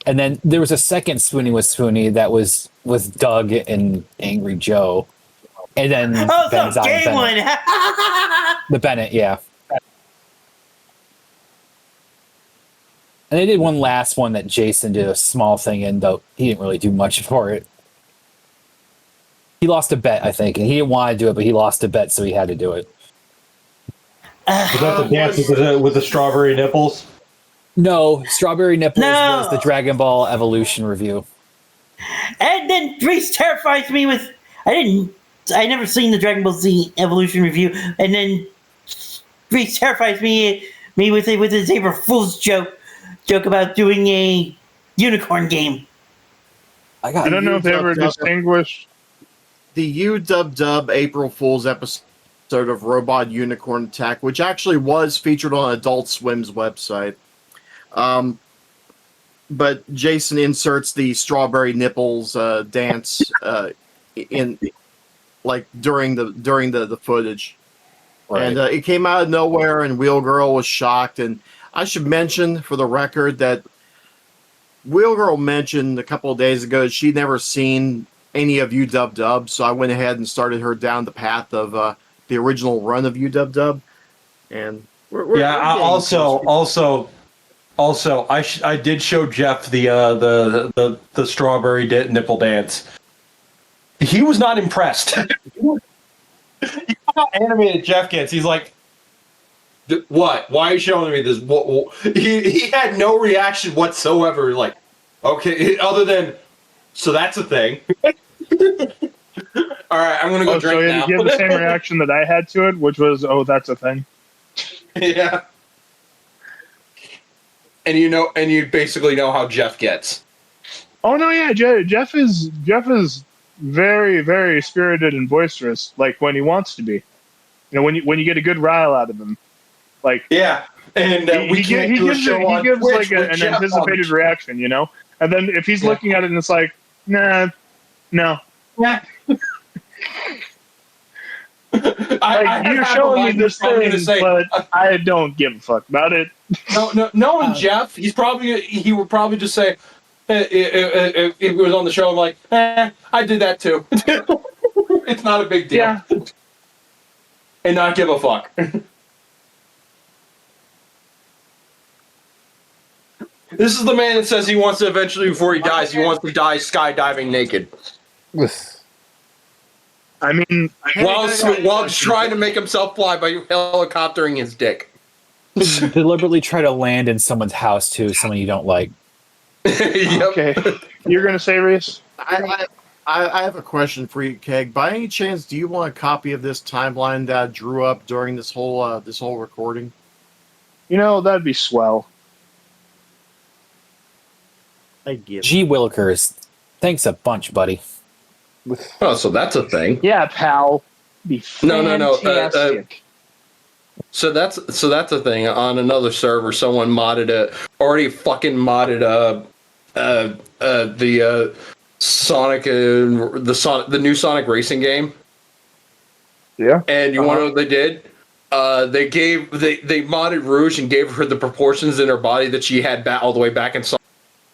And then there was a second Spoonie with Spoonie that was with Doug and Angry Joe. And then the gay one. The Bennett, yeah. And they did one last one that Jason did a small thing in, though he didn't really do much for it. He lost a bet, I think, and he didn't want to do it, but he lost a bet, so he had to do it. Was that the dance with the strawberry nipples? No, Strawberry Nipples was the Dragon Ball Evolution review. And then Reese terrifies me with I never seen the Dragon Ball Z Evolution review, and then Reese terrifies me with his April Fool's joke about doing a unicorn game. I don't know if they ever distinguished the UW April Fool's episode of Robot Unicorn Attack, which actually was featured on Adult Swim's website. But Jason inserts the strawberry nipples dance in like during the footage, right. And it came out of nowhere, and Wheel Girl was shocked. And I should mention for the record that Wheel Girl mentioned a couple of days ago she'd never seen any of UW, so I went ahead and started her down the path of the original run of UW, and Also, I did show Jeff the strawberry nipple dance. He was not impressed. You know how animated Jeff gets. He's like, "What? Why are you showing me this?" He had no reaction whatsoever. Like, okay, other than, so that's a thing. All right, I'm gonna go drink now. So you have the same reaction that I had to it, which was, "Oh, that's a thing." Yeah. And you basically know how Jeff gets. Oh no, yeah, Jeff is very, very spirited and boisterous, like when he wants to be. You know, when you get a good rile out of him, like Yeah, and he gives Twitch like with an Jeff anticipated reaction, you know. And then if he's looking at it and it's like, nah, no. Yeah. Like, you're showing me this thing, but I don't give a fuck about it. No, Jeff, he would probably just say, if he was on the show, I'm like, I did that too. It's not a big deal. Yeah. And not give a fuck. This is the man that says he wants to eventually, before he dies, he wants to die skydiving naked. I mean, while trying to make himself fly by helicoptering his dick. Deliberately try to land in someone's house too, someone you don't like. Okay, you're gonna say, Reese? I have a question for you, Keg. By any chance, do you want a copy of this timeline that I drew up during this whole recording? You know, that'd be swell. G. Willikers, thanks a bunch, buddy. Oh, so that's a thing. Yeah, pal. Be No. fantastic. So that's a thing. On another server, someone already fucking modded the Sonic the new Sonic racing game. Yeah. And you want to know what they did? They modded Rouge and gave her the proportions in her body that she had all the way back in Sonic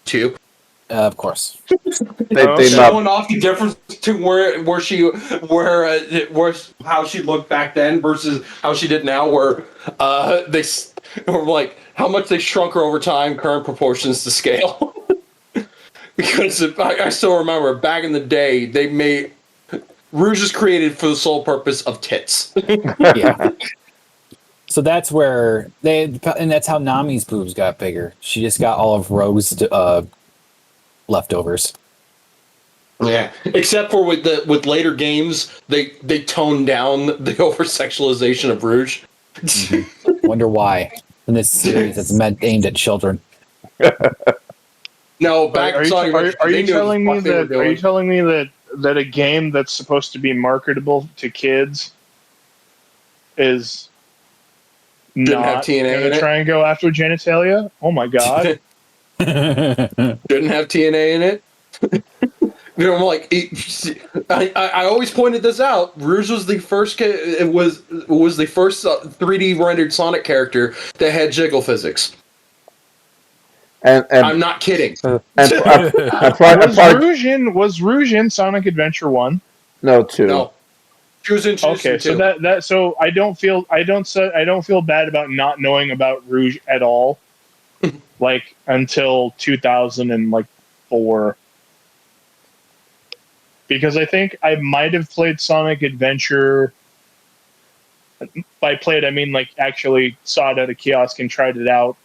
2. Of course. They showing off the difference to how she looked back then versus how she did now, where they were like how much they shrunk her over time, current proportions to scale. Because I still remember back in the day, they made Rouge is created for the sole purpose of tits. Yeah. So that's where and that's how Nami's boobs got bigger. She just got all of Rogue's leftovers. Yeah, except for with later games, they toned down the over sexualization of Rouge. Mm-hmm. Wonder why in this series that's aimed at children. No, are you telling me that a game that's supposed to be marketable to kids is not going to try and go after genitalia? Oh my god! Didn't have TNA in it. You know, I'm like, I always pointed this out. Rouge was the first. It was the first 3D rendered Sonic character that had jiggle physics. And I'm not kidding. Was Rouge in Sonic Adventure 1? No, 2. No. She was in Okay, so so I don't feel bad about not knowing about Rouge at all. Like until 2004. Because I think I might have played Sonic Adventure. By played, I mean like actually saw it at a kiosk and tried it out.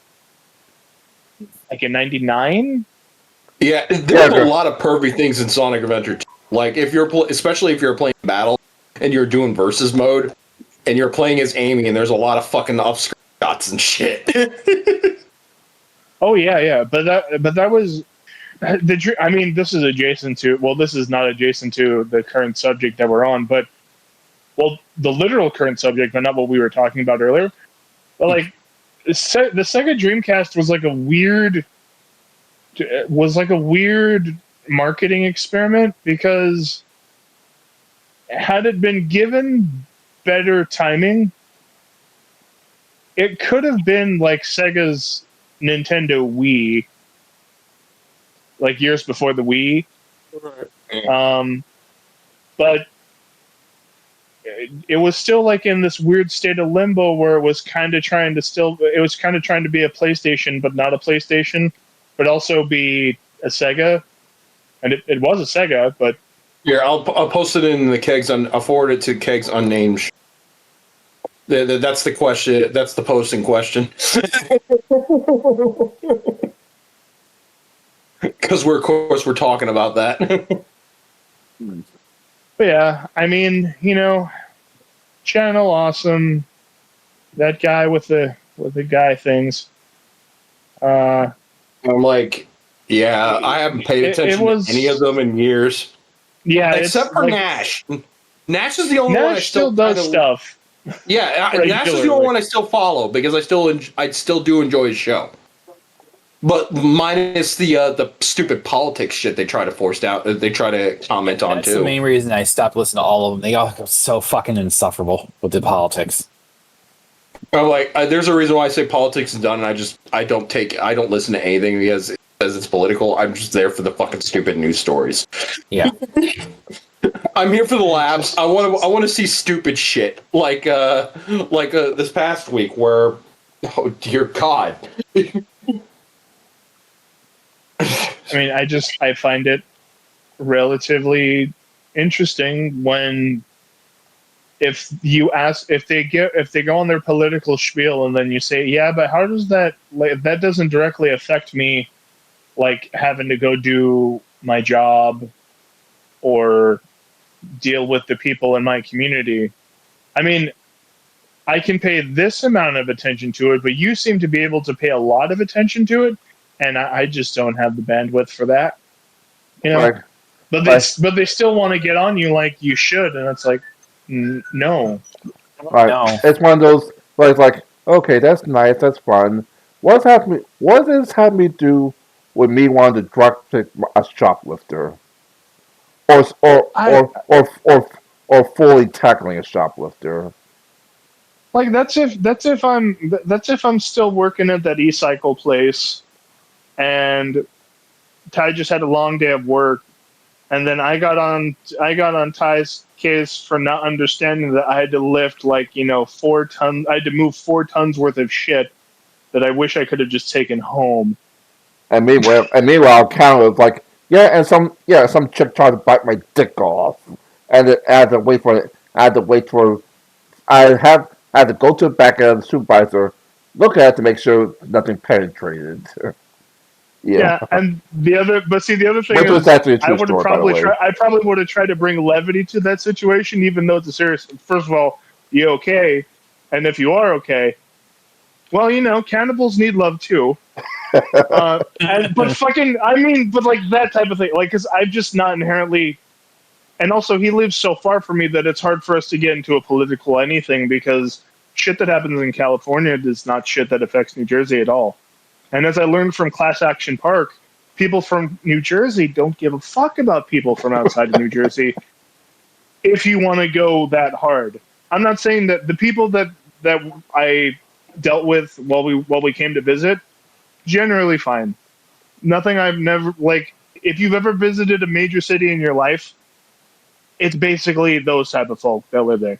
Like in '99. Yeah, there's a lot of pervy things in Sonic Adventure 2. Like especially if you're playing battle and you're doing versus mode and you're playing as Amy and there's a lot of fucking up-screen shots and shit. Oh yeah, but that was. I mean, this is adjacent to. Well, this is not adjacent to the current subject that we're on, but the literal current subject, but not what we were talking about earlier. But like, the Sega Dreamcast was like a weird marketing experiment because had it been given better timing, it could have been like Sega's Nintendo Wii. Like years before the Wii, but it was still like in this weird state of limbo where it was kind of trying to be a PlayStation, but not a PlayStation, but also be a Sega, and it was a Sega, but here I'll post it in the Kegs. I'll forward it to Kegs Unnamed. That's the question. That's the posting question. Because we're talking about that. But yeah, I mean, channel awesome. That guy with the guy things. I'm like, Yeah, I haven't paid attention to any of them in years. Yeah, except for Nash. Nash is the only one I still does stuff. Yeah, Nash is the only one I still follow because I still do enjoy his show. But minus the stupid politics shit they try to force out, they try to comment on That's too. the main reason I stopped listening to all of them. They all go so fucking insufferable with the politics. I'm like, there's a reason why I say politics is done, and I don't listen to anything because it's political. I'm just there for the fucking stupid news stories. Yeah. I'm here for the laughs. I want to see stupid shit like this past week where, oh dear God. I mean, I find it relatively interesting when if they go on their political spiel and then you say, yeah, but how does that that doesn't directly affect me, like having to go do my job or deal with the people in my community. I mean, I can pay this amount of attention to it, but you seem to be able to pay a lot of attention to it, and I just don't have the bandwidth for that. You know, but they still want to get on you like you should, and it's like, no. Right. No. It's one of those like okay, that's nice, that's fun. What does this have me do with me wanting to drug pick a shoplifter, or fully tackling a shoplifter? Like that's if I'm still working at that e-cycle place, and Ty just had a long day of work, and then I got on Ty's case for not understanding that I had to lift 4 tons. I had to move 4 tons worth of shit that I wish I could have just taken home. And meanwhile, Counter was like, some chick tried to bite my dick off, and I had to wait for it. I had to go to the back of the supervisor, look at it to make sure nothing penetrated. Yeah, and the other thing Which was is, actually a true I would have story, by the way. I probably would have tried to bring levity to that situation, even though it's a serious. First of all, you okay? And if you are okay, well, cannibals need love too. But like that type of thing, like, because I'm just not inherently. And also, he lives so far from me that it's hard for us to get into a political anything because shit that happens in California is not shit that affects New Jersey at all. And as I learned from Class Action Park, people from New Jersey don't give a fuck about people from outside of New Jersey if you want to go that hard. I'm not saying that the people that I dealt with while we came to visit, generally fine. Nothing I've never, like, if you've ever visited a major city in your life, it's basically those type of folk that live there.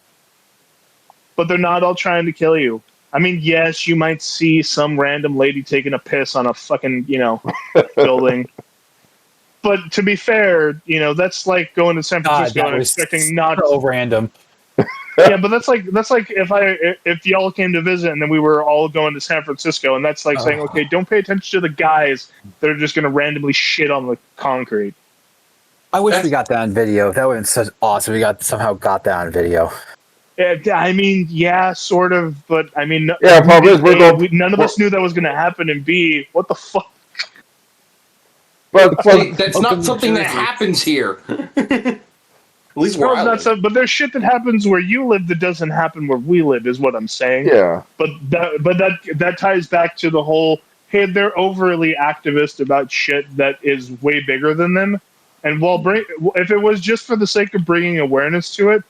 But they're not all trying to kill you. I mean, yes, you might see some random lady taking a piss on a fucking, building. But to be fair, that's like going to San Francisco and expecting not so random. Yeah, but that's like if y'all came to visit and then we were all going to San Francisco, and that's like saying, okay, don't pay attention to the guys that are just going to randomly shit on the concrete. I wish we got that on video. That would have been such awesome. We somehow got that on video. I mean, yeah, sort of, but I mean, none of us knew that was going to happen, and B, what the fuck? But that's not something that happens here. At least where I live. But there's shit that happens where you live that doesn't happen where we live, is what I'm saying. Yeah. But that ties back to the whole, hey, they're overly activist about shit that is way bigger than them, and if it was just for the sake of bringing awareness to it,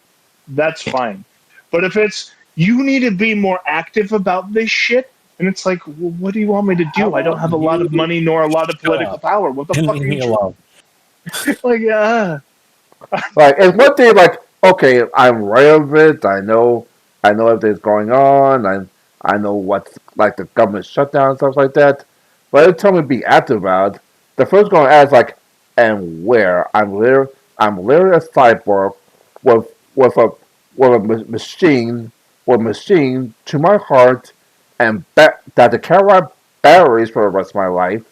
that's fine. But if it's, you need to be more active about this shit, and it's like, well, what do you want me to do? I don't have a lot of money nor a lot of political power. What the fuck are you alone? Like, it's one thing, like, okay, I'm aware of it. I know everything's going on. I know what's, like, the government shutdown and stuff like that. But every time we be active about it, the first going to ask, like, and where? I'm literally a cyborg with a machine to my heart, and that to carry my batteries for the rest of my life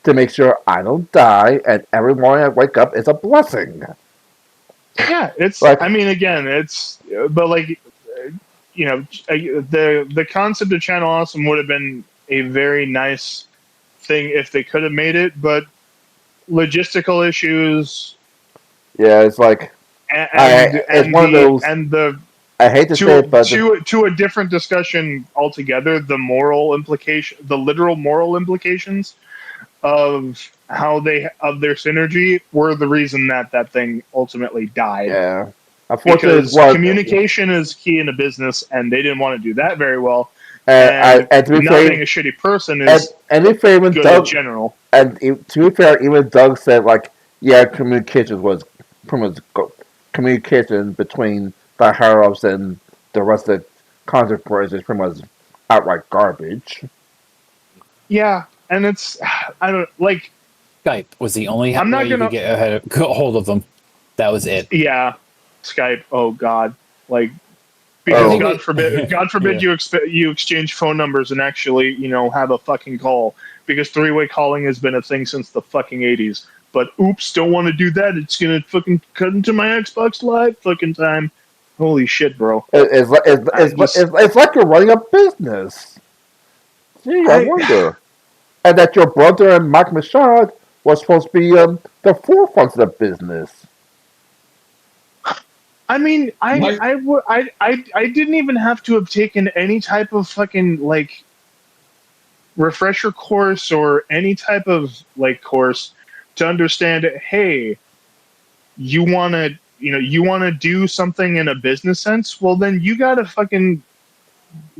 to make sure I don't die, and every morning I wake up is a blessing. Yeah, it's like, I mean, again, it's, but like, the concept of Channel Awesome would have been a very nice thing if they could have made it, but logistical issues. Yeah, it's like it's one of those. And the I hate to say it, but to a different discussion altogether, the literal moral implications of how of their synergy were the reason that thing ultimately died. Yeah, unfortunately, because communication is key in a business, and they didn't want to do that very well. And to be not fair, being a shitty person is even good Doug, in general. And to be fair, even Doug said like, yeah, communication was pretty much communication between the higher ups and the rest of the consequences is pretty much outright garbage. Yeah, and it's I don't like Skype was the only I'm not way you gonna could get a hold of them. That was it. Yeah, Skype. Oh God, like because God forbid Yeah. you exchange phone numbers and actually have a fucking call, because three-way calling has been a thing since the fucking 80s. But oops, don't want to do that. It's gonna fucking cut into my Xbox Live fucking time. Holy shit, bro! It's like you're running a business. Gee, I wonder. And that your brother and Mike Machad was supposed to be the forefront of the business. I mean, I didn't even have to have taken any type of fucking like refresher course or any type of like course to understand. Hey, you want to do something in a business sense? Well, then you gotta fucking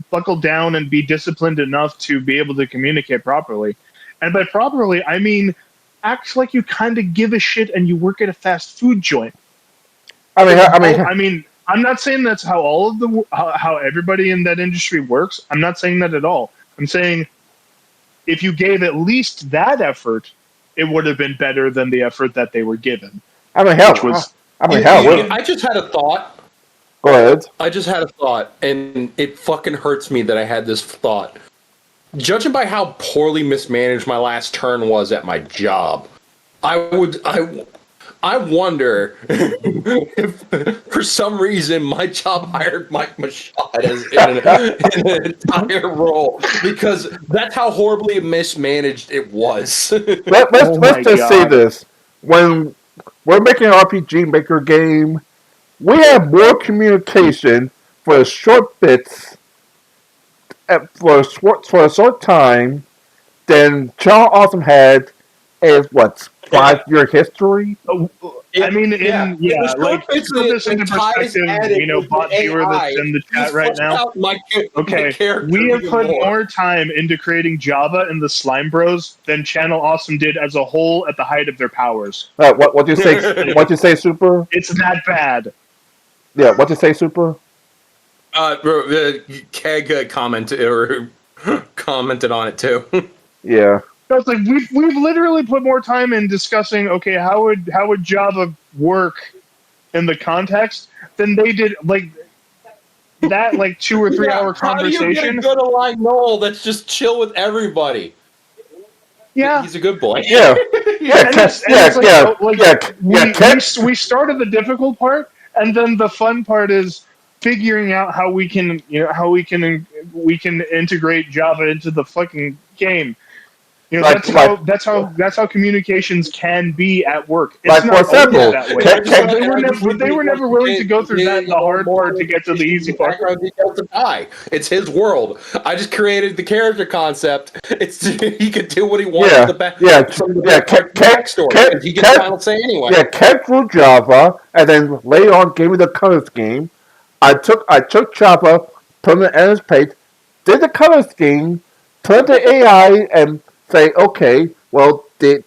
buckle down and be disciplined enough to be able to communicate properly. And by properly, I mean act like you kind of give a shit and you work at a fast food joint. I mean, I'm not saying that's how all of how everybody in that industry works. I'm not saying that at all. I'm saying if you gave at least that effort, it would have been better than the effort that they were given. I just had a thought. Go ahead. I just had a thought, and it fucking hurts me that I had this thought. Judging by how poorly mismanaged my last turn was at my job, I wonder if for some reason my job hired Mike Machad as in an entire role, because that's how horribly mismanaged it was. Let's just say this: when we're making an RPG Maker game, we have more communication for short bits for a short time than John Awesome had a 5-year history. I mean, like to put this into perspective, bot viewer that's in the chat right now. We have put more time into creating Java and the Slime Bros than Channel Awesome did as a whole at the height of their powers. What you say? What you say, Super? It's that bad. Yeah, what you say, Super? Keg commented on it too. Yeah. So it's like we've literally put more time in discussing how would Java work in the context than they did like that 2 or 3 hour conversation. How do you get a good aligned Noel that's just chill with everybody? Yeah, he's a good boy. Yeah, We started the difficult part, and then the fun part is figuring out how we can integrate Java into the fucking game. That's how communications can be at work. It's not always that way. They were never willing to go through the hard part to get to the easy part. It's his world. I just created the character concept. He could do what he wants. Backstory. He gets final say anyway. Yeah, Cat drew Java, and then later on gave me the color scheme. I took Java, put it in his page, did the color scheme, put the AI, and say, okay, well, and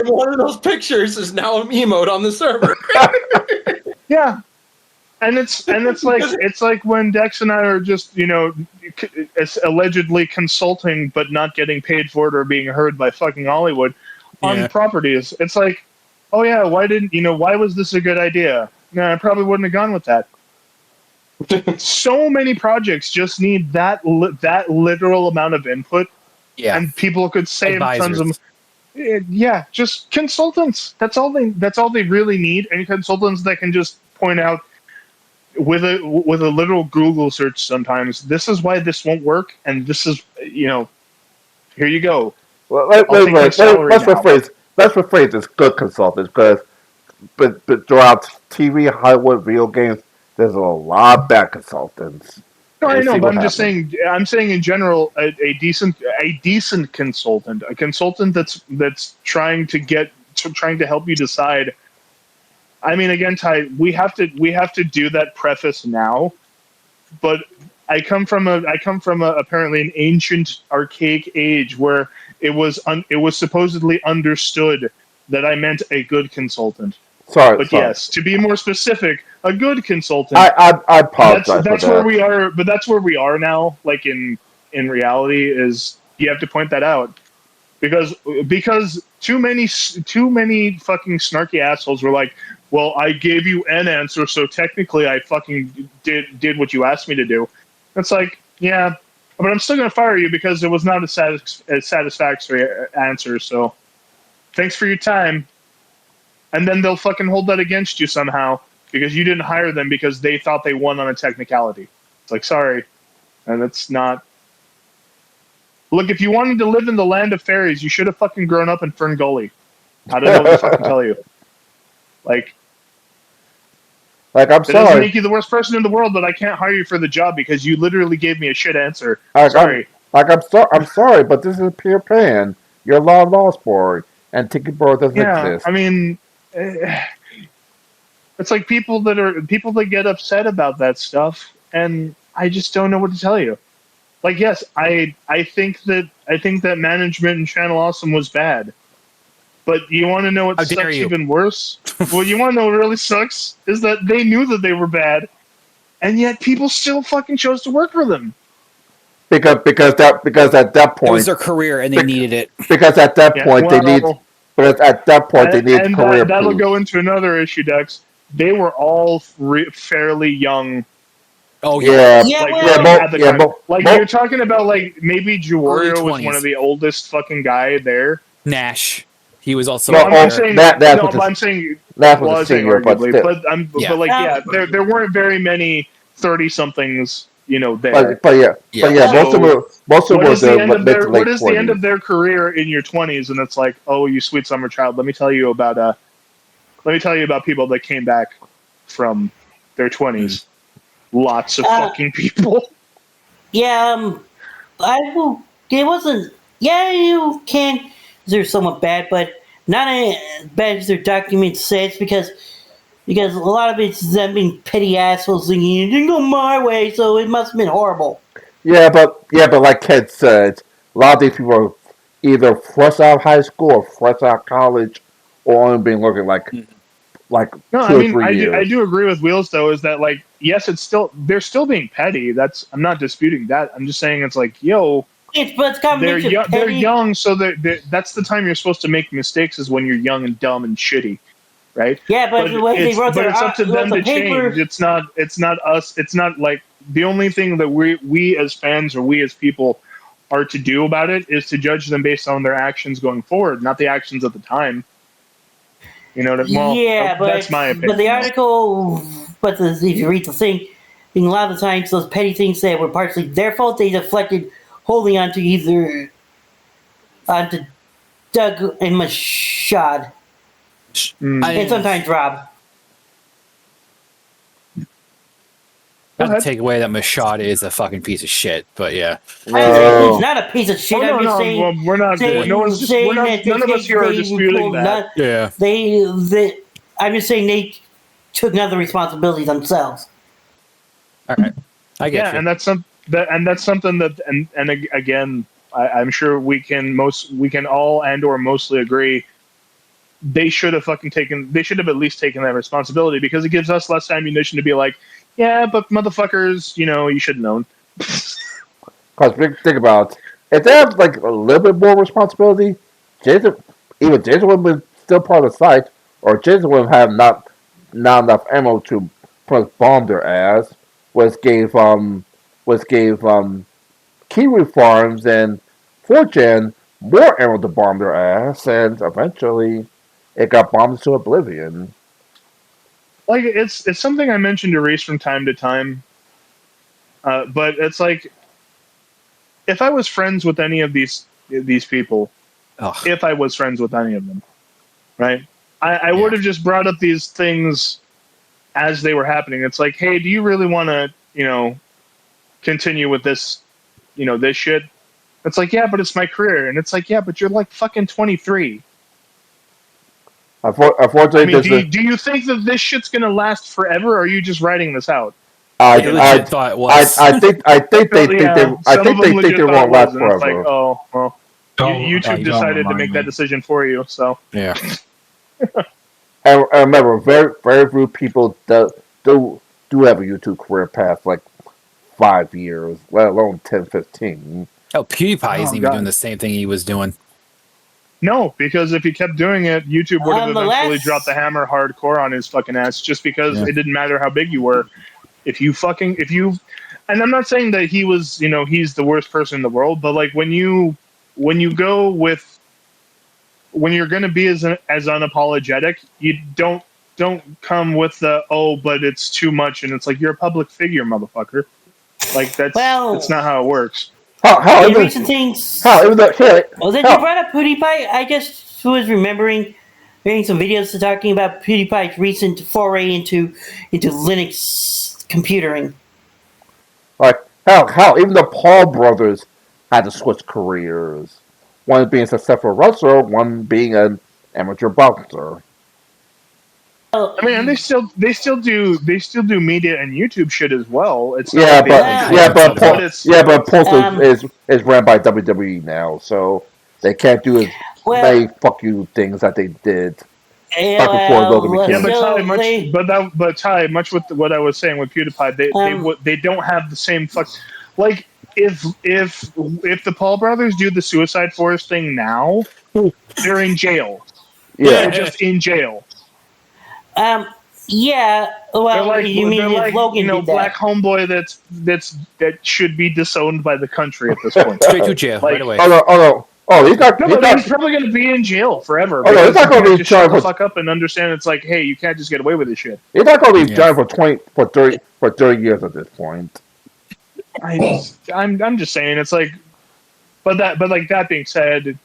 one of those pictures is now an emote on the server. Yeah, and it's like when Dex and I are just allegedly consulting but not getting paid for it or being heard by fucking Hollywood on properties. It's like, oh yeah, why was this a good idea? No, I probably wouldn't have gone with that. So many projects just need that literal amount of input. Yeah, and people could save tons of. Yeah, just consultants. That's all they really need, and consultants that can just point out with a literal Google search. Sometimes this is why this won't work, and this is here you go. Let's let's rephrase this: good consultants, because but throughout TV, Hollywood, video games, there's a lot of bad consultants. No, I You know, see but what I'm just happens. saying. I'm saying in general, a decent consultant, a consultant that's trying to help you decide. I mean, again, Ty, we have to do that preface now, but I come from a apparently an ancient, archaic age where it was supposedly understood that I meant a good consultant. Sorry, But sorry. yes, to be more specific, a good consultant. I apologize for That's where that. we are, but that's where we are now. Like in reality, is you have to point that out because too many fucking snarky assholes were like, well, I gave you an answer, so technically I fucking did what you asked me to do. It's like, yeah, but I'm still gonna fire you because it was not a satisfactory answer. So thanks for your time, and then they'll fucking hold that against you somehow because you didn't hire them because they thought they won on a technicality. It's like, sorry, and it's not. Look, if you wanted to live in the land of fairies, you should have fucking grown up in Fern Gully. I don't know what to fucking tell you. Like, I'm it doesn't sorry. make you the worst person in the world, but I can't hire you for the job because you literally gave me a shit answer. Like, Sorry. I'm sorry, but this is Peter Pan. You're a law board, and Tiki Board doesn't Yeah, exist. I mean, it's like people that get upset about that stuff, and I just don't know what to tell you. Like, yes, I think that management in Channel Awesome was bad. But you want to know what How dare sucks you. even worse? Well, you want to know what really sucks is that they knew that they were bad, and yet people still fucking chose to work for them. Because at that point It was their career and they needed it. Because at that Yeah, point they need. well, But at that point they need and career that'll proof. go into another issue, Dex. They were all fairly young. Oh Yeah, Yeah, Like, well, at the time. Like, you're talking about, like, maybe Early Giorgio was 20s. one of the oldest fucking guy there. Nash. He was also No, up oh, I'm there. saying, that's no, what but the- I'm saying, That's well, what I'm the saying senior, but arguably, still. but like, yeah, there weren't very many 30-somethings, there. But yeah, So, most of them what were is the the end of mid their to what late is the end of 20s. their career in your 20s? And it's like, oh, you sweet summer child. Let me tell you about people that came back from their 20s. Lots of fucking people. yeah, I will. It wasn't. Yeah, you can. They're somewhat bad, but not as bad as their document says because a lot of it's them being petty assholes thinking it didn't go my way, so it must have been horrible. Yeah, but like Ted said, a lot of these people are either fresh out of high school or fresh out of college, or only been working like No, I 2 or mean, 3 I years. do agree with Wheels though. Is that, like, yes, they're still being petty. I'm not disputing that. I'm just saying it's like, yo, But it's a combination of they're petty. young, so that's the time you're supposed to make mistakes, is when you're young and dumb and shitty, right? Yeah, but the way they wrote It's up to them the to change. paper. It's not us. It's not like the only thing that we as fans or we as people are to do about it is to judge them based on their actions going forward, not the actions at the time. You know, Yeah, that's my but the opinion. article, if you read the thing, a lot of the times those petty things that were partially their fault, they deflected wholly onto Doug and Mashad, and sometimes Rob. Not to take away that Mashad is a fucking piece of shit, but yeah. I'm saying he's not a piece of shit. I'm just saying. Well, we're not. Saying, No one's just. We're saying not. that None of us here are disputing that. Yeah. I'm just saying they took none of the responsibility themselves. All right, I get you. And that's something that, and again, I'm sure we can all and or mostly agree. They should have at least taken that responsibility, because it gives us less ammunition to be like, yeah, but motherfuckers, you should have known. Because think about it. If they have like a little bit more responsibility, Jason would have been still part of the site, or Jason would have not enough ammo to bomb their ass, which gave Kiwi Farms and 4chan more ammo to bomb their ass, and eventually it got bombed to oblivion. Like, it's something I mentioned to Reese from time to time, but it's like, if I was friends with any of these people, if I was friends with any of them, right? I would have just brought up these things as they were happening. It's like, hey, do you really want to, continue with this, this shit? It's like, yeah, but it's my career. And it's like, yeah, but you're like fucking 23. Unfortunately, I mean, do you think that this shit's going to last forever, or are you just writing this out? I thought it was. I think they think they won't last forever. It's like, oh, well, YouTube decided to make that decision for you, so. Yeah. And remember, very, very few people do have a YouTube career past like 5 years, let alone 10, 15. Oh, PewDiePie isn't even doing the same thing he was doing. No, because if he kept doing it, YouTube would have eventually dropped the hammer hardcore on his fucking ass, just because it didn't matter how big you were. And I'm not saying that he was, he's the worst person in the world, but like when you're going to be as unapologetic, you don't come with the, oh, but it's too much, and it's like, you're a public figure, motherfucker. Like that's not how it works. Recent things. Since you brought up PewDiePie, I just was remembering hearing some videos talking about PewDiePie's recent foray into Linux computing. Like hell, even the Paul brothers had to switch careers. One being a successful wrestler, one being an amateur boxer. I mean, and they still do media and YouTube shit as well. It's but Paul is ran by WWE now, so they can't do as many fuck you things that they did back before Logan became. But Ty, much with what I was saying with PewDiePie, they don't have the same fuck. Like if the Paul brothers do the Suicide Force thing now, they're in jail. Yeah, they're just in jail. Yeah. Well, you mean if Logan did that? Black homeboy that should be disowned by the country at this point. Straight to jail right away. Oh, he's not. He's probably going to be in jail forever. Oh, no, he's not going to be shut the fuck up and understand. It's like, hey, you can't just get away with this shit. He's not going to be jailed for 30 years at this point. I'm just saying, it's like, but like that being said,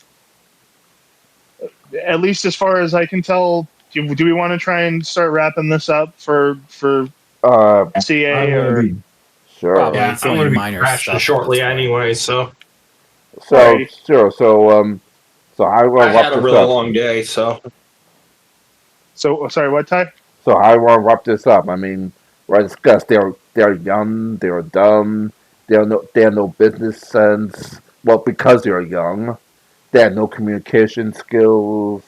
at least as far as I can tell. Do we want to try and start wrapping this up for CA or? Sure. Yeah, I'm going to be crashing shortly anyway, so. Sure. So I will. I had a really long day, so. So sorry, what Ty? So I want to wrap this up. I mean, I discussed they're young, they're dumb, they have no business sense. Well, because they're young, they have no communication skills.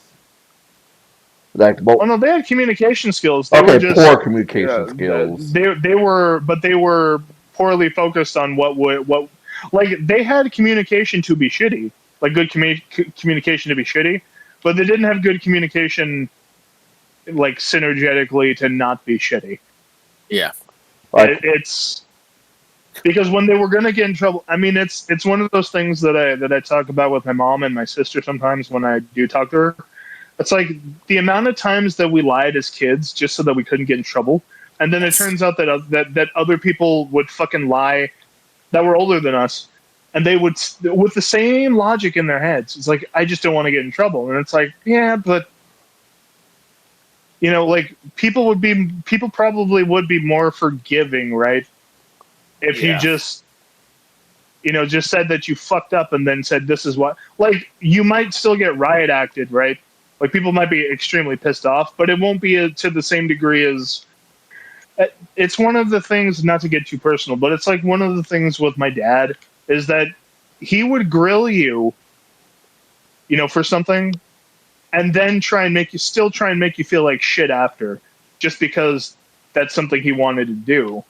They had communication skills. They were just poor communication skills. They were poorly focused on what like they had communication to be shitty, like good communication to be shitty, but they didn't have good communication, like synergetically to not be shitty. Yeah, it's because when they were gonna get in trouble. I mean, it's one of those things that I talk about with my mom and my sister sometimes when I do talk to her. It's like the amount of times that we lied as kids just so that we couldn't get in trouble, and then it turns out that other people would fucking lie that were older than us, and they would, with the same logic in their heads. It's like, I just don't want to get in trouble, and it's like, yeah, but like people probably would be more forgiving, right? If you just said that you fucked up and then said this is what, like, you might still get riot acted, right? Like, people might be extremely pissed off, but it won't be to the same degree as... It's one of the things, not to get too personal, but it's like one of the things with my dad is that he would grill you, for something, and then try and make you feel like shit after, just because that's something he wanted to do.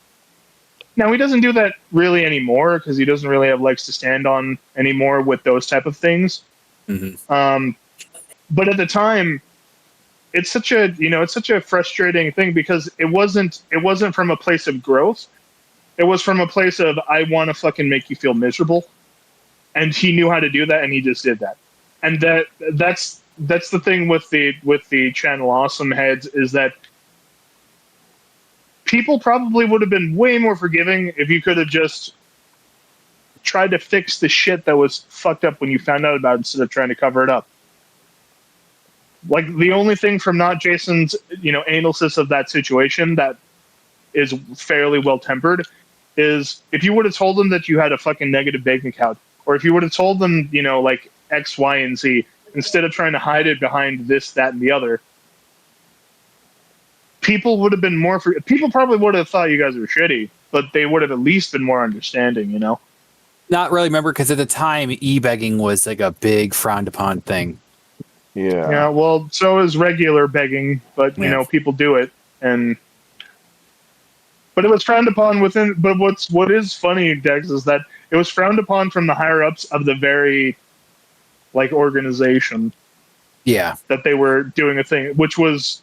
Now, he doesn't do that really anymore because he doesn't really have legs to stand on anymore with those type of things. Mm-hmm. But at the time, it's such a frustrating thing because it wasn't from a place of growth. It was from a place of, I want to fucking make you feel miserable. And he knew how to do that, and he just did that. And that's the thing with the channel Awesome Heads, is that people probably would have been way more forgiving if you could have just tried to fix the shit that was fucked up when you found out about it instead of trying to cover it up. like the only thing from not Jason's, analysis of that situation that is fairly well tempered is if you would have told them that you had a fucking negative bank account, or if you would have told them, like X, Y, and Z, instead of trying to hide it behind this, that, and the other, people would have been more people probably would have thought you guys were shitty, but they would have at least been more understanding, Not really, remember, because at the time, e-begging was like a big frowned upon thing. Yeah. Yeah, well, so is regular begging, but people do it, but it was frowned upon within. But what is funny, Dex, is that it was frowned upon from the higher ups of the very, organization. Yeah, that they were doing a thing, which was,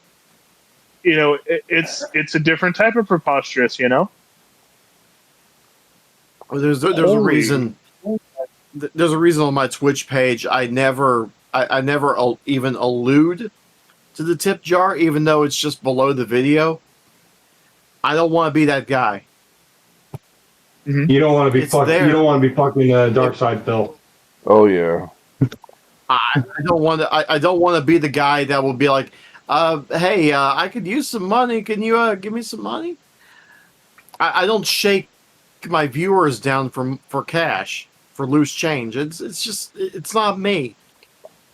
it's a different type of preposterous, Well, there's a reason. There's a reason on my Twitch page I never even allude to the tip jar, even though it's just below the video. I don't want to be that guy. Mm-hmm. You don't want to be fucking. You don't want to be fucking dark side Phil. Oh yeah. I don't want to. I don't want to be the guy that will be like, "Hey, I could use some money. Can you give me some money?" I don't shake my viewers down for cash, for loose change. It's not me.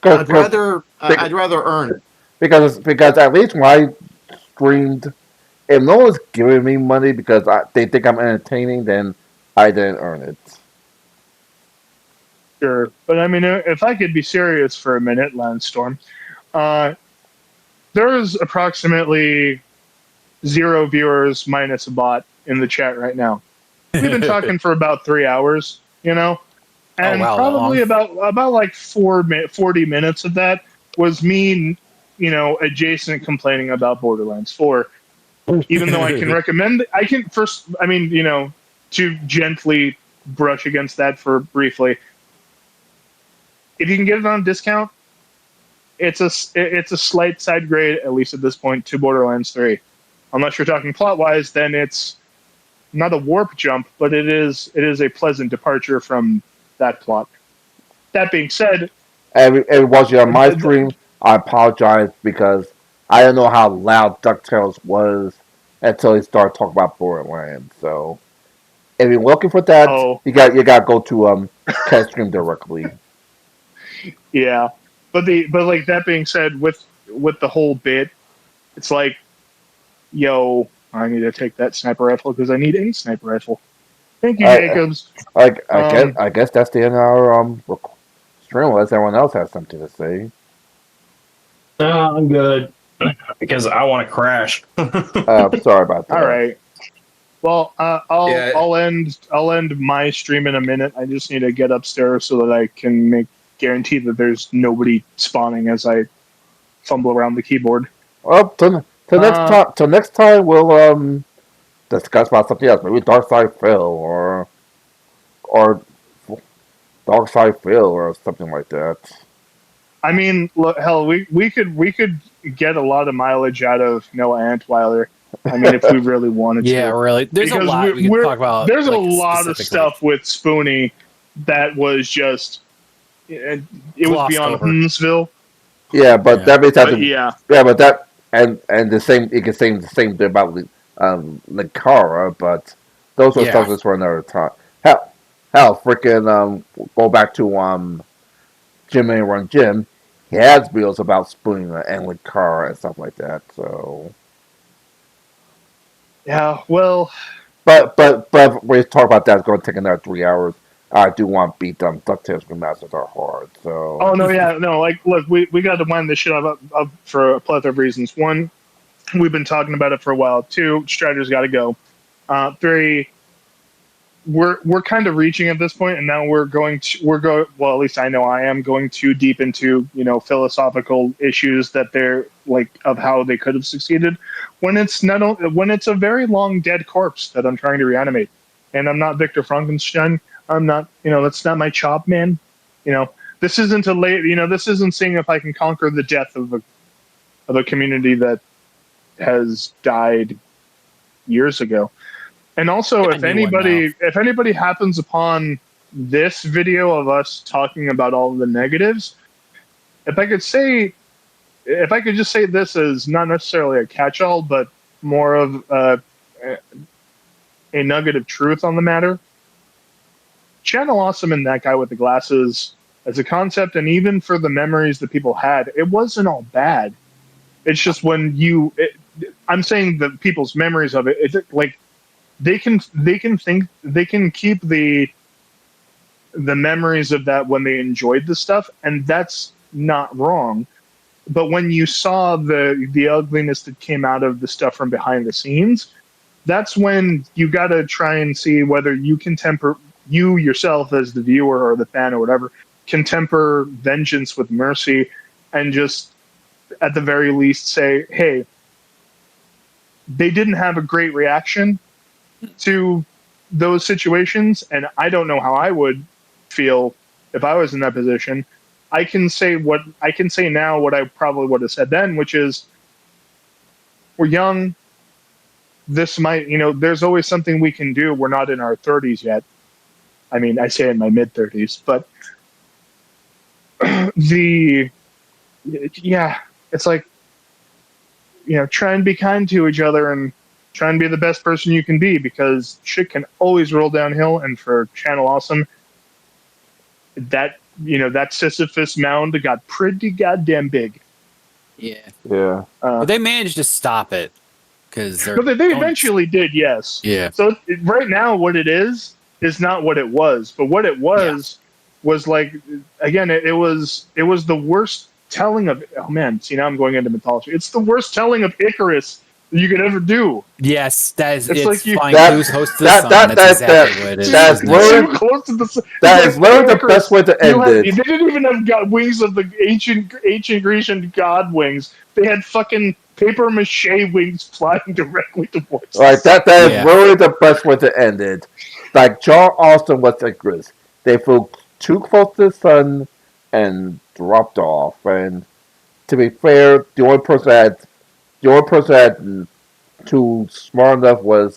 I'd rather earn it. Because at least when I streamed, if no one's giving me money because they think I'm entertaining, then I didn't earn it. Sure, but I mean, if I could be serious for a minute, Landstorm, there's approximately 0 viewers minus a bot in the chat right now. We've been talking for about 3 hours, and probably about like 40 minutes of that was me, adjacent complaining about Borderlands 4. Even though I can recommend, to gently brush against that for briefly. If you can get it on discount, it's a slight side grade, at least at this point, to Borderlands 3. Unless you're talking plot wise, then it's not a warp jump, but it is a pleasant departure from that plot. That being said, watching on my stream, I apologize because I didn't know how loud DuckTales was until he started talking about Borderlands. So if you're looking for that, you got to go to Cat Stream directly. Yeah, but that being said, with the whole bit, it's like, yo, I need to take that sniper rifle because I need a sniper rifle. Thank you, Jacobs. I guess that's the end of our stream. Unless everyone else has something to say. No, I'm good because I want to crash. Sorry about that. All right. Well, I'll end my stream in a minute. I just need to get upstairs so that I can guarantee that there's nobody spawning as I fumble around the keyboard. Well, till next time we'll discuss about something else. Maybe Dark Side Phil or Dark Side Phil or something like that. I mean, look, hell, we could get a lot of mileage out of Noah Antweiler. I mean, if we really wanted to. Yeah, really. There's a lot we can talk about. There's a lot of stuff with Spoonie that was just it was beyond Huntsville. Yeah, but that means that. Yeah, but that and the same. You can say the same thing about Linkara, but those are subjects for another time. Hell, freaking go back to Jim and Run Jim. He has videos about Spoonie and Linkara and stuff like that. So. Yeah, well. But we talk about that. It's going to take another 3 hours. I do want to beat them. DuckTales remasters are hard. So. Oh no, yeah, no. Like, look, we got to wind this shit up for a plethora of reasons. One, we've been talking about it for a while. 2, Strider's got to go. 3, we're kind of reaching at this point, and now well, at least I know I am going too deep into philosophical issues that they're like of how they could have succeeded when it's a very long dead corpse that I'm trying to reanimate, and I'm not Victor Frankenstein. I'm not, that's not my chop, man. This isn't this isn't seeing if I can conquer the death of a community that has died years ago. And also, if anybody happens upon this video of us talking about all of the negatives, if I could say if I could just say this as not necessarily a catch-all, but more of a nugget of truth on the matter. Channel Awesome and that guy with the glasses as a concept, and even for the memories that people had, it wasn't all bad. It's just when I'm saying the people's memories of it. It's like they can think, they can keep the memories of that when they enjoyed the stuff, and that's not wrong. But when you saw the ugliness that came out of the stuff from behind the scenes, that's when you got to try and see whether you can temper, you yourself as the viewer or the fan or whatever, can temper vengeance with mercy, and just at the very least say, hey, they didn't have a great reaction to those situations, and I don't know how I would feel if I was in that position. I can say now what I probably would have said then, which is, we're young. This might, there's always something we can do. We're not in our 30s yet. I mean, I say in my mid 30s, but it's like, try and be kind to each other and try and be the best person you can be, because shit can always roll downhill. And for Channel Awesome, that Sisyphus mound got pretty goddamn big. Yeah. But they managed to stop it because they eventually did. Yes. Yeah. So right now, what it is not what it was. But what it was like, again, it was the worst telling of. Oh man, see, now I'm going into mythology. It's the worst telling of Icarus you could ever do. Yes, that is. It's like flying who's host to the sun. That's exactly what it is. That's too close to the sun. That is literally the best way to end it. They didn't even have wings of the ancient Grecian god wings. They had fucking paper mache wings flying directly towards. Like that is literally the best way to end it. Like John Austin was Icarus. They flew too close to the sun and dropped off. And to be fair, the only person that too smart enough was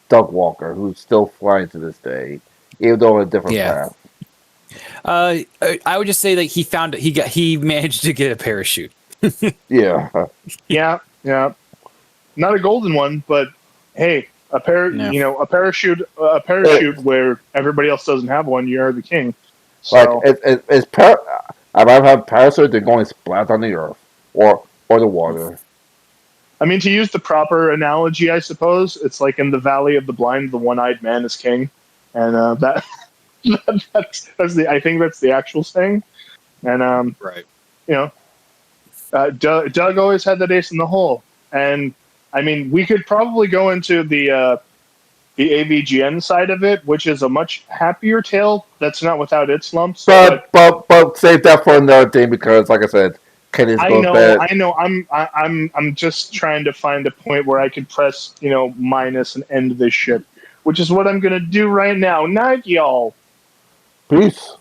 Doug Walker, who's still flying to this day, even though on a different path. I would just say that he managed to get a parachute. Yeah. Not a golden one, but hey, a parachute where everybody else doesn't have one. You're the king. So. Like I'd rather have parachute than going splat on the earth or the water. I mean, to use the proper analogy, I suppose it's like in the Valley of the Blind, the one-eyed man is king, and that's I think that's the actual saying. And right, Doug always had that ace in the hole, and I mean, we could probably go into the AVGN side of it, which is a much happier tale that's not without its lumps. But save that for another day, because, like I said, I know. I'm just trying to find a point where I could press, minus and end this shit, which is what I'm gonna do right now. Night, y'all. Peace.